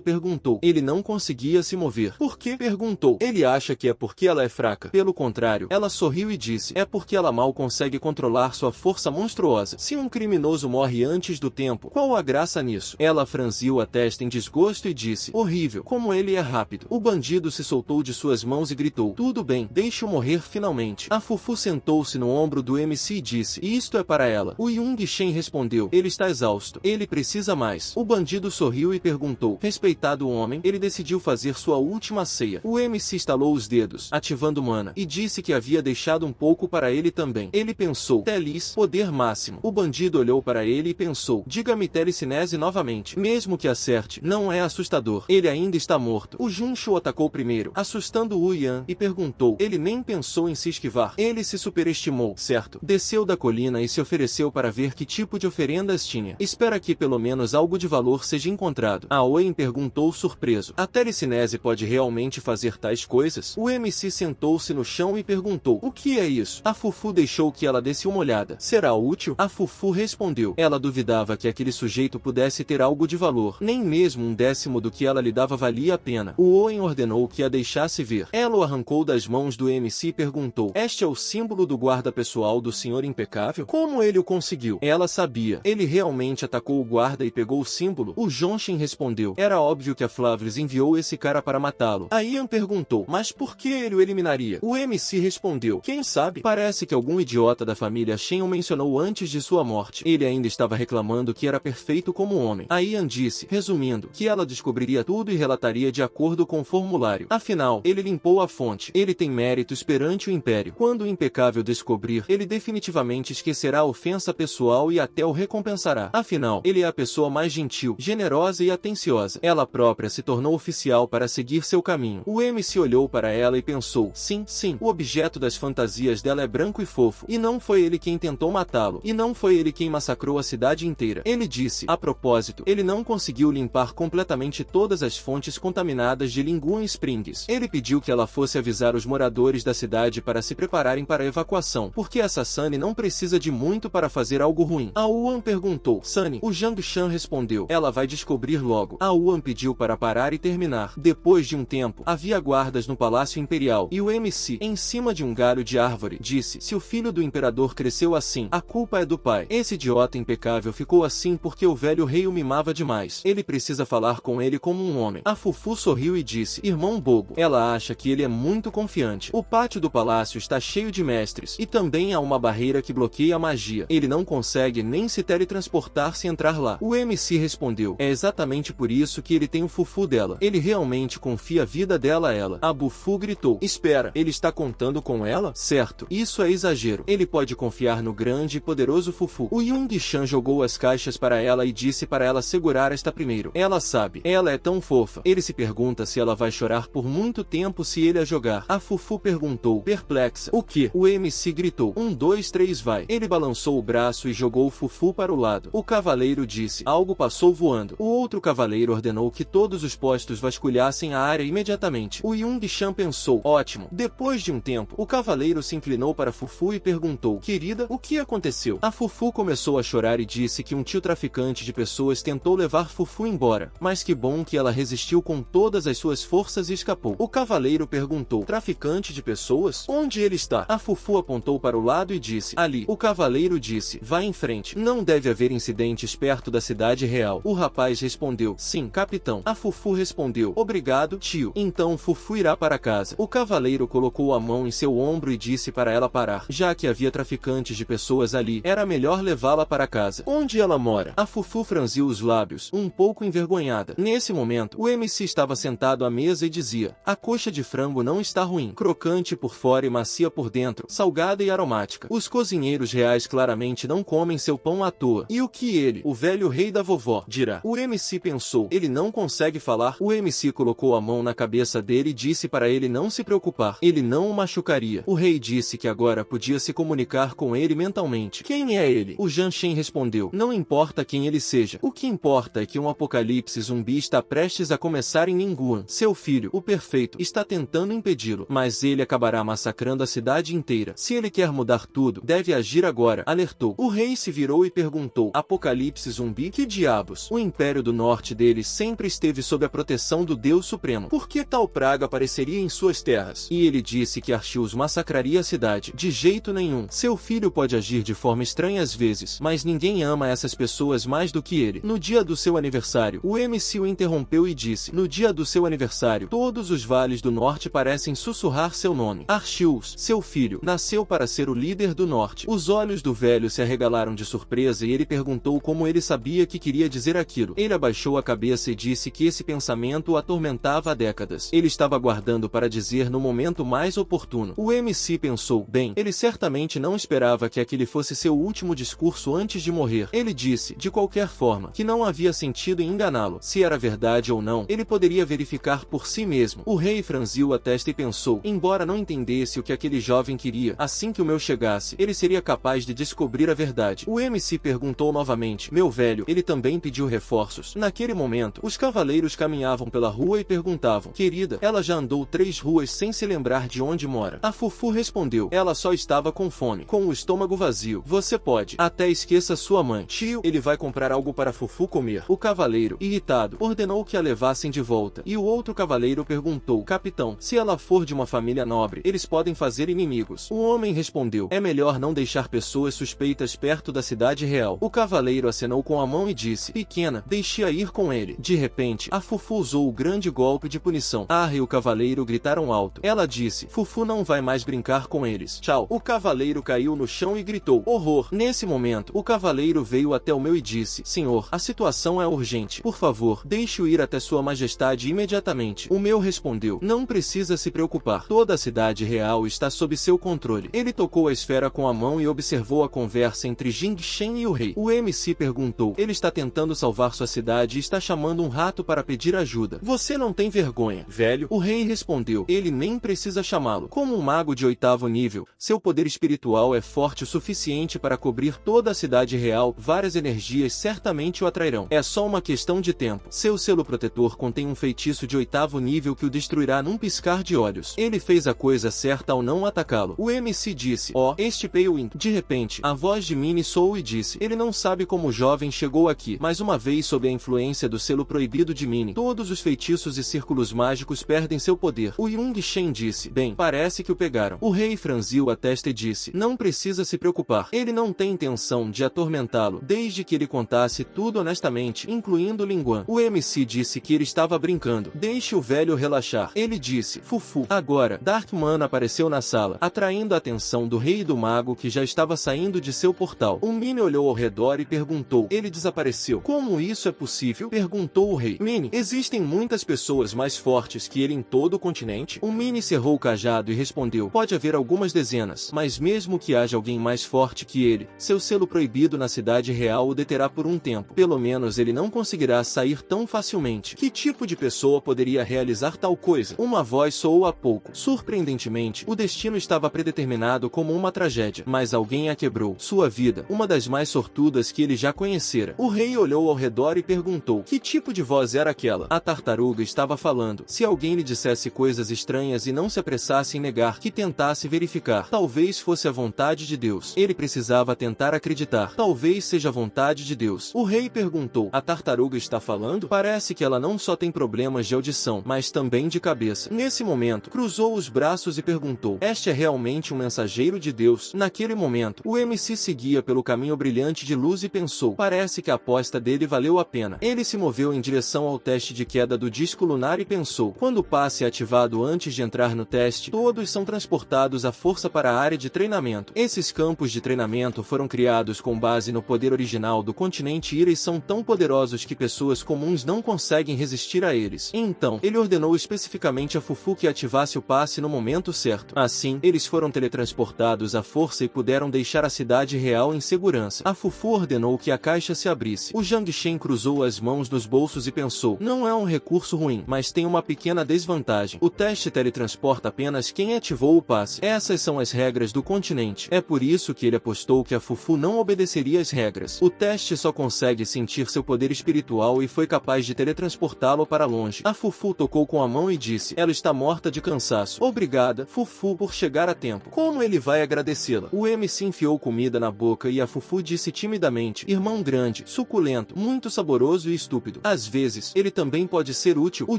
perguntou. Ele não conseguia se mover. Por quê? Perguntou. Ele acha que é porque ela é fraca. Pelo contrário, ela sorriu e disse: é porque ela mal consegue controlar sua força monstruosa. Se um criminoso morre antes do tempo, qual a graça nisso? Ela franziu a testa em desgosto e disse: horrível, como ele é rápido. O bandido se soltou de suas mãos e gritou: tudo bem, deixe-o morrer finalmente. A Fufu sentou-se no ombro do MC e disse: isto é para ela. O Yung Shen respondeu: ele está exausto. Ele precisa mais. O bandido sorriu e perguntou: respeitado homem, ele decidiu fazer sua última ceia. O MC estalou os dedos, ativando mana, e disse que havia deixado um pouco para ele também. Ele pensou: Telis, poder máximo. O bandido olhou para ele e pensou: diga-me telecinese novamente. Mesmo que acerte, não é assustador. Ele ainda está morto. O Junshu atacou primeiro, assustando Wu Yan, e perguntou: ele nem pensou em se esquivar. Ele se superestimou, certo? Desceu da colina e se ofereceu para ver que tipo de oferendas tinha. Espera que pelo menos algo de valor seja encontrado. A Owen perguntou surpreso: a telecinese pode realmente fazer tais coisas? O MC sentou-se no chão e perguntou: o que é isso? A Fufu deixou que ela desse uma olhada. Será útil? A Fufu respondeu. Ela duvidava que aquele sujeito pudesse ter algo de valor. Nem mesmo um décimo do que ela lhe dava valia a pena. O Owen ordenou que a deixasse ver. Ela o arrancou das mãos do MC e perguntou: este é o símbolo do guarda pessoal do Senhor Impecável? Como ele o conseguiu? Ela sabia. Ele realmente atacou o guarda e pegou o símbolo? O Jonshin respondeu: era óbvio que a Flavres enviou esse cara para matá-lo. A Ian perguntou: mas por que ele o eliminaria? O MC respondeu: quem sabe? Parece que algum idiota da família Shen o mencionou antes de sua morte. Ele ainda estava reclamando que era perfeito como homem. A Ian disse, resumindo, que ela descobriria tudo e relataria de acordo com o formulário. Afinal, ele limpou a fonte. Ele tem méritos perante o Império. Quando o Impecável descobrir, ele definitivamente esquecerá a ofensa pessoal e até o recompensará. Afinal, ele é a pessoa mais gentil, generosa e atenciosa. Ela própria se tornou oficial para seguir seu caminho. O MC olhou para ela e pensou: sim, o objeto das fantasias dela é branco e fofo. E não foi ele quem tentou matá-lo. E não foi ele quem massacrou a cidade inteira. Ele disse: a propósito, ele não conseguiu limpar completamente todas as fontes contaminadas de Linguan Springs. Ele pediu que ela fosse avisar os moradores da cidade para se prepararem para a evacuação, porque essa Sunny não precisa de muito para fazer algo ruim. A Wuan perguntou: Sunny? O Zhang Shan respondeu: ela vai descobrir logo. A Wuan pediu para parar e terminar. Depois de um tempo, havia guardas no Palácio Imperial, e o MC, em cima de um galho de árvore, disse: se o filho do imperador cresceu assim, a culpa é do pai. Esse idiota impecável ficou assim porque o velho rei o mimava demais. Ele precisa falar com ele como um homem. A Fufu sorriu e disse: irmão bobo. Ela acha que ele é muito confiante. O pátio do palácio está cheio de mestres, e também há uma barreira que bloqueia a magia. Ele não consegue nem se teletransportar se entrar lá. O MC respondeu: é exatamente por isso que ele tem o Fufu dela. Ele realmente confia a vida dela a ela. A Bufu gritou: espera, ele está contando com ela? Certo, isso é exagero. Ele pode confiar no grande e poderoso Fufu. O Yung Shan jogou as caixas para ela e disse para ela segurar esta primeiro. Ela sabe, ela é tão fofa. Ele se pergunta se ela vai chorar por muito tempo se ele a jogar. A Fufu perguntou, perplexa: o que? O MC gritou: 1, 2, 3, vai. Ele balançou o braço e jogou o Fufu para o lado. O cavaleiro disse: algo passou voando. O outro cavaleiro ordenou que todos os postos vasculhassem a área imediatamente. O Yung Shan pensou: ótimo. Depois de um tempo, o cavaleiro se inclinou para Fufu e perguntou: querida, o que aconteceu? A Fufu começou a chorar e disse que um tio traficante de pessoas tentou levar Fufu embora, mas que bom que ela resistiu com todas as suas forças e escapou. O cavaleiro perguntou: traficante de pessoas? Onde ele está? A Fufu apontou para o lado e disse: ali. O cavaleiro disse: vá em frente. Não deve haver incidentes perto da cidade real. O rapaz respondeu: sim, capitão. A Fufu respondeu: obrigado, tio. Então Fufu irá para casa. O cavaleiro colocou a mão em seu ombro e disse para ela parar. Já que havia traficantes de pessoas ali, era melhor levá-la para casa. Onde ela mora? A Fufu franziu os lábios, um pouco envergonhada. Nesse momento, o MC estava sentado à mesa e dizia: a coxa de frango não está ruim. Crocante crocante por fora e macia por dentro, salgada e aromática. Os cozinheiros reais claramente não comem seu pão à toa. E o que ele, o velho rei da vovó, dirá? O MC pensou, ele não consegue falar. O MC colocou a mão na cabeça dele e disse para ele não se preocupar, ele não o machucaria. O rei disse que agora podia se comunicar com ele mentalmente. Quem é ele? O Jiang Shen respondeu, não importa quem ele seja. O que importa é que um apocalipse zumbi está prestes a começar em Ningguang. Seu filho, o perfeito, está tentando impedi-lo, mas ele acabará massacrando a cidade inteira. Se ele quer mudar tudo, deve agir agora, alertou. O rei se virou e perguntou, apocalipse zumbi? Que diabos? O Império do Norte dele sempre esteve sob a proteção do Deus Supremo. Por que tal praga apareceria em suas terras? E ele disse que Arceus massacraria a cidade. De jeito nenhum. Seu filho pode agir de forma estranha às vezes, mas ninguém ama essas pessoas mais do que ele. No dia do seu aniversário, o MC o interrompeu e disse, no dia do seu aniversário, todos os vales do norte parecem sussurrar seu nome. Arceus, seu filho, nasceu para ser o líder do norte. Os olhos do velho se arregalaram de surpresa e ele perguntou como ele sabia que queria dizer aquilo. Ele abaixou a cabeça e disse que esse pensamento o atormentava há décadas. Ele estava aguardando para dizer no momento mais oportuno. O MC pensou, bem, ele certamente não esperava que aquele fosse seu último discurso antes de morrer. Ele disse, de qualquer forma, que não havia sentido em enganá-lo. Se era verdade ou não, ele poderia verificar por si mesmo. O rei franziu a testa e pensou, embora não entendesse o que aquele jovem queria, assim que o meu chegasse, ele seria capaz de descobrir a verdade. O MC perguntou novamente, meu velho, ele também pediu reforços. Naquele momento, os cavaleiros caminhavam pela rua e perguntavam, querida, ela já andou 3 ruas sem se lembrar de onde mora. A Fufu respondeu, ela só estava com fome, com o estômago vazio. Você pode, até esqueça sua mãe. Tio, ele vai comprar algo para Fufu comer. O cavaleiro, irritado, ordenou que a levassem de volta. E o outro cavaleiro perguntou, capitão, se ela for de uma família nobre, eles podem fazer inimigos. O homem respondeu, é melhor não deixar pessoas suspeitas perto da cidade real. O cavaleiro acenou com a mão e disse, pequena, deixe-a ir com ele. De repente, a Fufu usou o grande golpe de punição. Ah, e o cavaleiro gritaram alto. Ela disse, Fufu não vai mais brincar com eles. Tchau. O cavaleiro caiu no chão e gritou, horror. Nesse momento, o cavaleiro veio até o meu e disse, senhor, a situação é urgente. Por favor, deixe-o ir até sua majestade imediatamente. O meu respondeu, não precisa se preocupar. Toda a cidade real está sob seu controle. Ele tocou a esfera com a mão e observou a conversa entre Jing Shen e o rei. O MC perguntou, ele está tentando salvar sua cidade e está chamando um rato para pedir ajuda. Você não tem vergonha, velho? O rei respondeu, ele nem precisa chamá-lo. Como um mago de 8º nível, seu poder espiritual é forte o suficiente para cobrir toda a cidade real, várias energias certamente o atrairão. É só uma questão de tempo. Seu selo protetor contém um feitiço de 8º nível que o destruirá num piscar de olhos. Ele fez a coisa certa ao não atacá-lo. O MC disse, este Pale. De repente, a voz de Minnie soou e disse, ele não sabe como o jovem chegou aqui, mas uma vez sob a influência do selo proibido de Minnie, todos os feitiços e círculos mágicos perdem seu poder. O Yung Shen disse, bem, parece que o pegaram. O rei franziu a testa e disse, não precisa se preocupar, ele não tem intenção de atormentá-lo, desde que ele contasse tudo honestamente, incluindo Linguan. O MC disse que ele estava brincando. Deixe o velho relaxar. Ele disse, Fufu. Agora, Darkman apareceu na sala, atraindo a atenção do rei e do mago que já estava saindo de seu portal. O Minnie olhou ao redor e perguntou, ele desapareceu. Como isso é possível? Perguntou o rei. Minnie, existem muitas pessoas mais fortes que ele em todo o continente? O Minnie cerrou o cajado e respondeu, pode haver algumas dezenas, mas mesmo que haja alguém mais forte que ele, seu selo proibido na cidade real o deterá por um tempo. Pelo menos ele não conseguirá sair tão facilmente. Que tipo de pessoa poderia realizar tal coisa? Uma voz soou há pouco. Surpreendentemente, o destino estava predeterminado como uma tragédia, mas alguém a quebrou. Sua vida, uma das mais sortudas que ele já conhecera. O rei olhou ao redor e perguntou, que tipo de voz era aquela? A tartaruga estava falando. Se alguém lhe dissesse coisas estranhas e não se apressasse em negar, que tentasse verificar. Talvez fosse a vontade de Deus. Ele precisava tentar acreditar. Talvez seja a vontade de Deus. O rei perguntou, a tartaruga está falando? Parece que ela não só tem problemas de audição, mas também de cabeça. Nesse momento, cruzou os braços e perguntou, este é realmente um mensageiro de Deus? Naquele momento, o MC seguia pelo caminho brilhante de luz e pensou, parece que a aposta dele valeu a pena. Ele se moveu em direção ao teste de queda do disco lunar e pensou, quando o passe é ativado antes de entrar no teste, todos são transportados à força para a área de treinamento. Esses campos de treinamento foram criados com base no poder original do continente Ira e são tão poderosos que pessoas comuns não conseguem resistir a eles. Então, ele ordenou especificamente a Fufu que ativasse o passe passe no momento certo. Assim, eles foram teletransportados à força e puderam deixar a cidade real em segurança. A Fufu ordenou que a caixa se abrisse. O Zhang Shen cruzou as mãos nos bolsos e pensou, não é um recurso ruim, mas tem uma pequena desvantagem. O teste teletransporta apenas quem ativou o passe. Essas são as regras do continente. É por isso que ele apostou que a Fufu não obedeceria às regras. O teste só consegue sentir seu poder espiritual e foi capaz de teletransportá-lo para longe. A Fufu tocou com a mão e disse, ela está morta de cansaço. Obrigada, Fufu, por chegar a tempo. Como ele vai agradecê-la? O MC enfiou comida na boca e a Fufu disse timidamente, irmão grande, suculento, muito saboroso e estúpido. Às vezes, ele também pode ser útil. O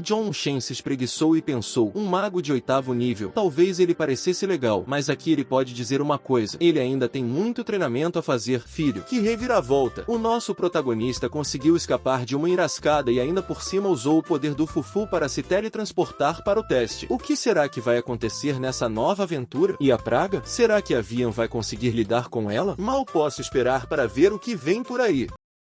John Shen se espreguiçou e pensou, um mago de 8º nível. Talvez ele parecesse legal, mas aqui ele pode dizer uma coisa. Ele ainda tem muito treinamento a fazer. Filho, que reviravolta. O nosso protagonista conseguiu escapar de uma enrascada e ainda por cima usou o poder do Fufu para se teletransportar para o teste. O que será que vai acontecer nessa nova aventura? E a praga? Será que a Vian vai conseguir lidar com ela? Mal posso esperar para ver o que vem por aí.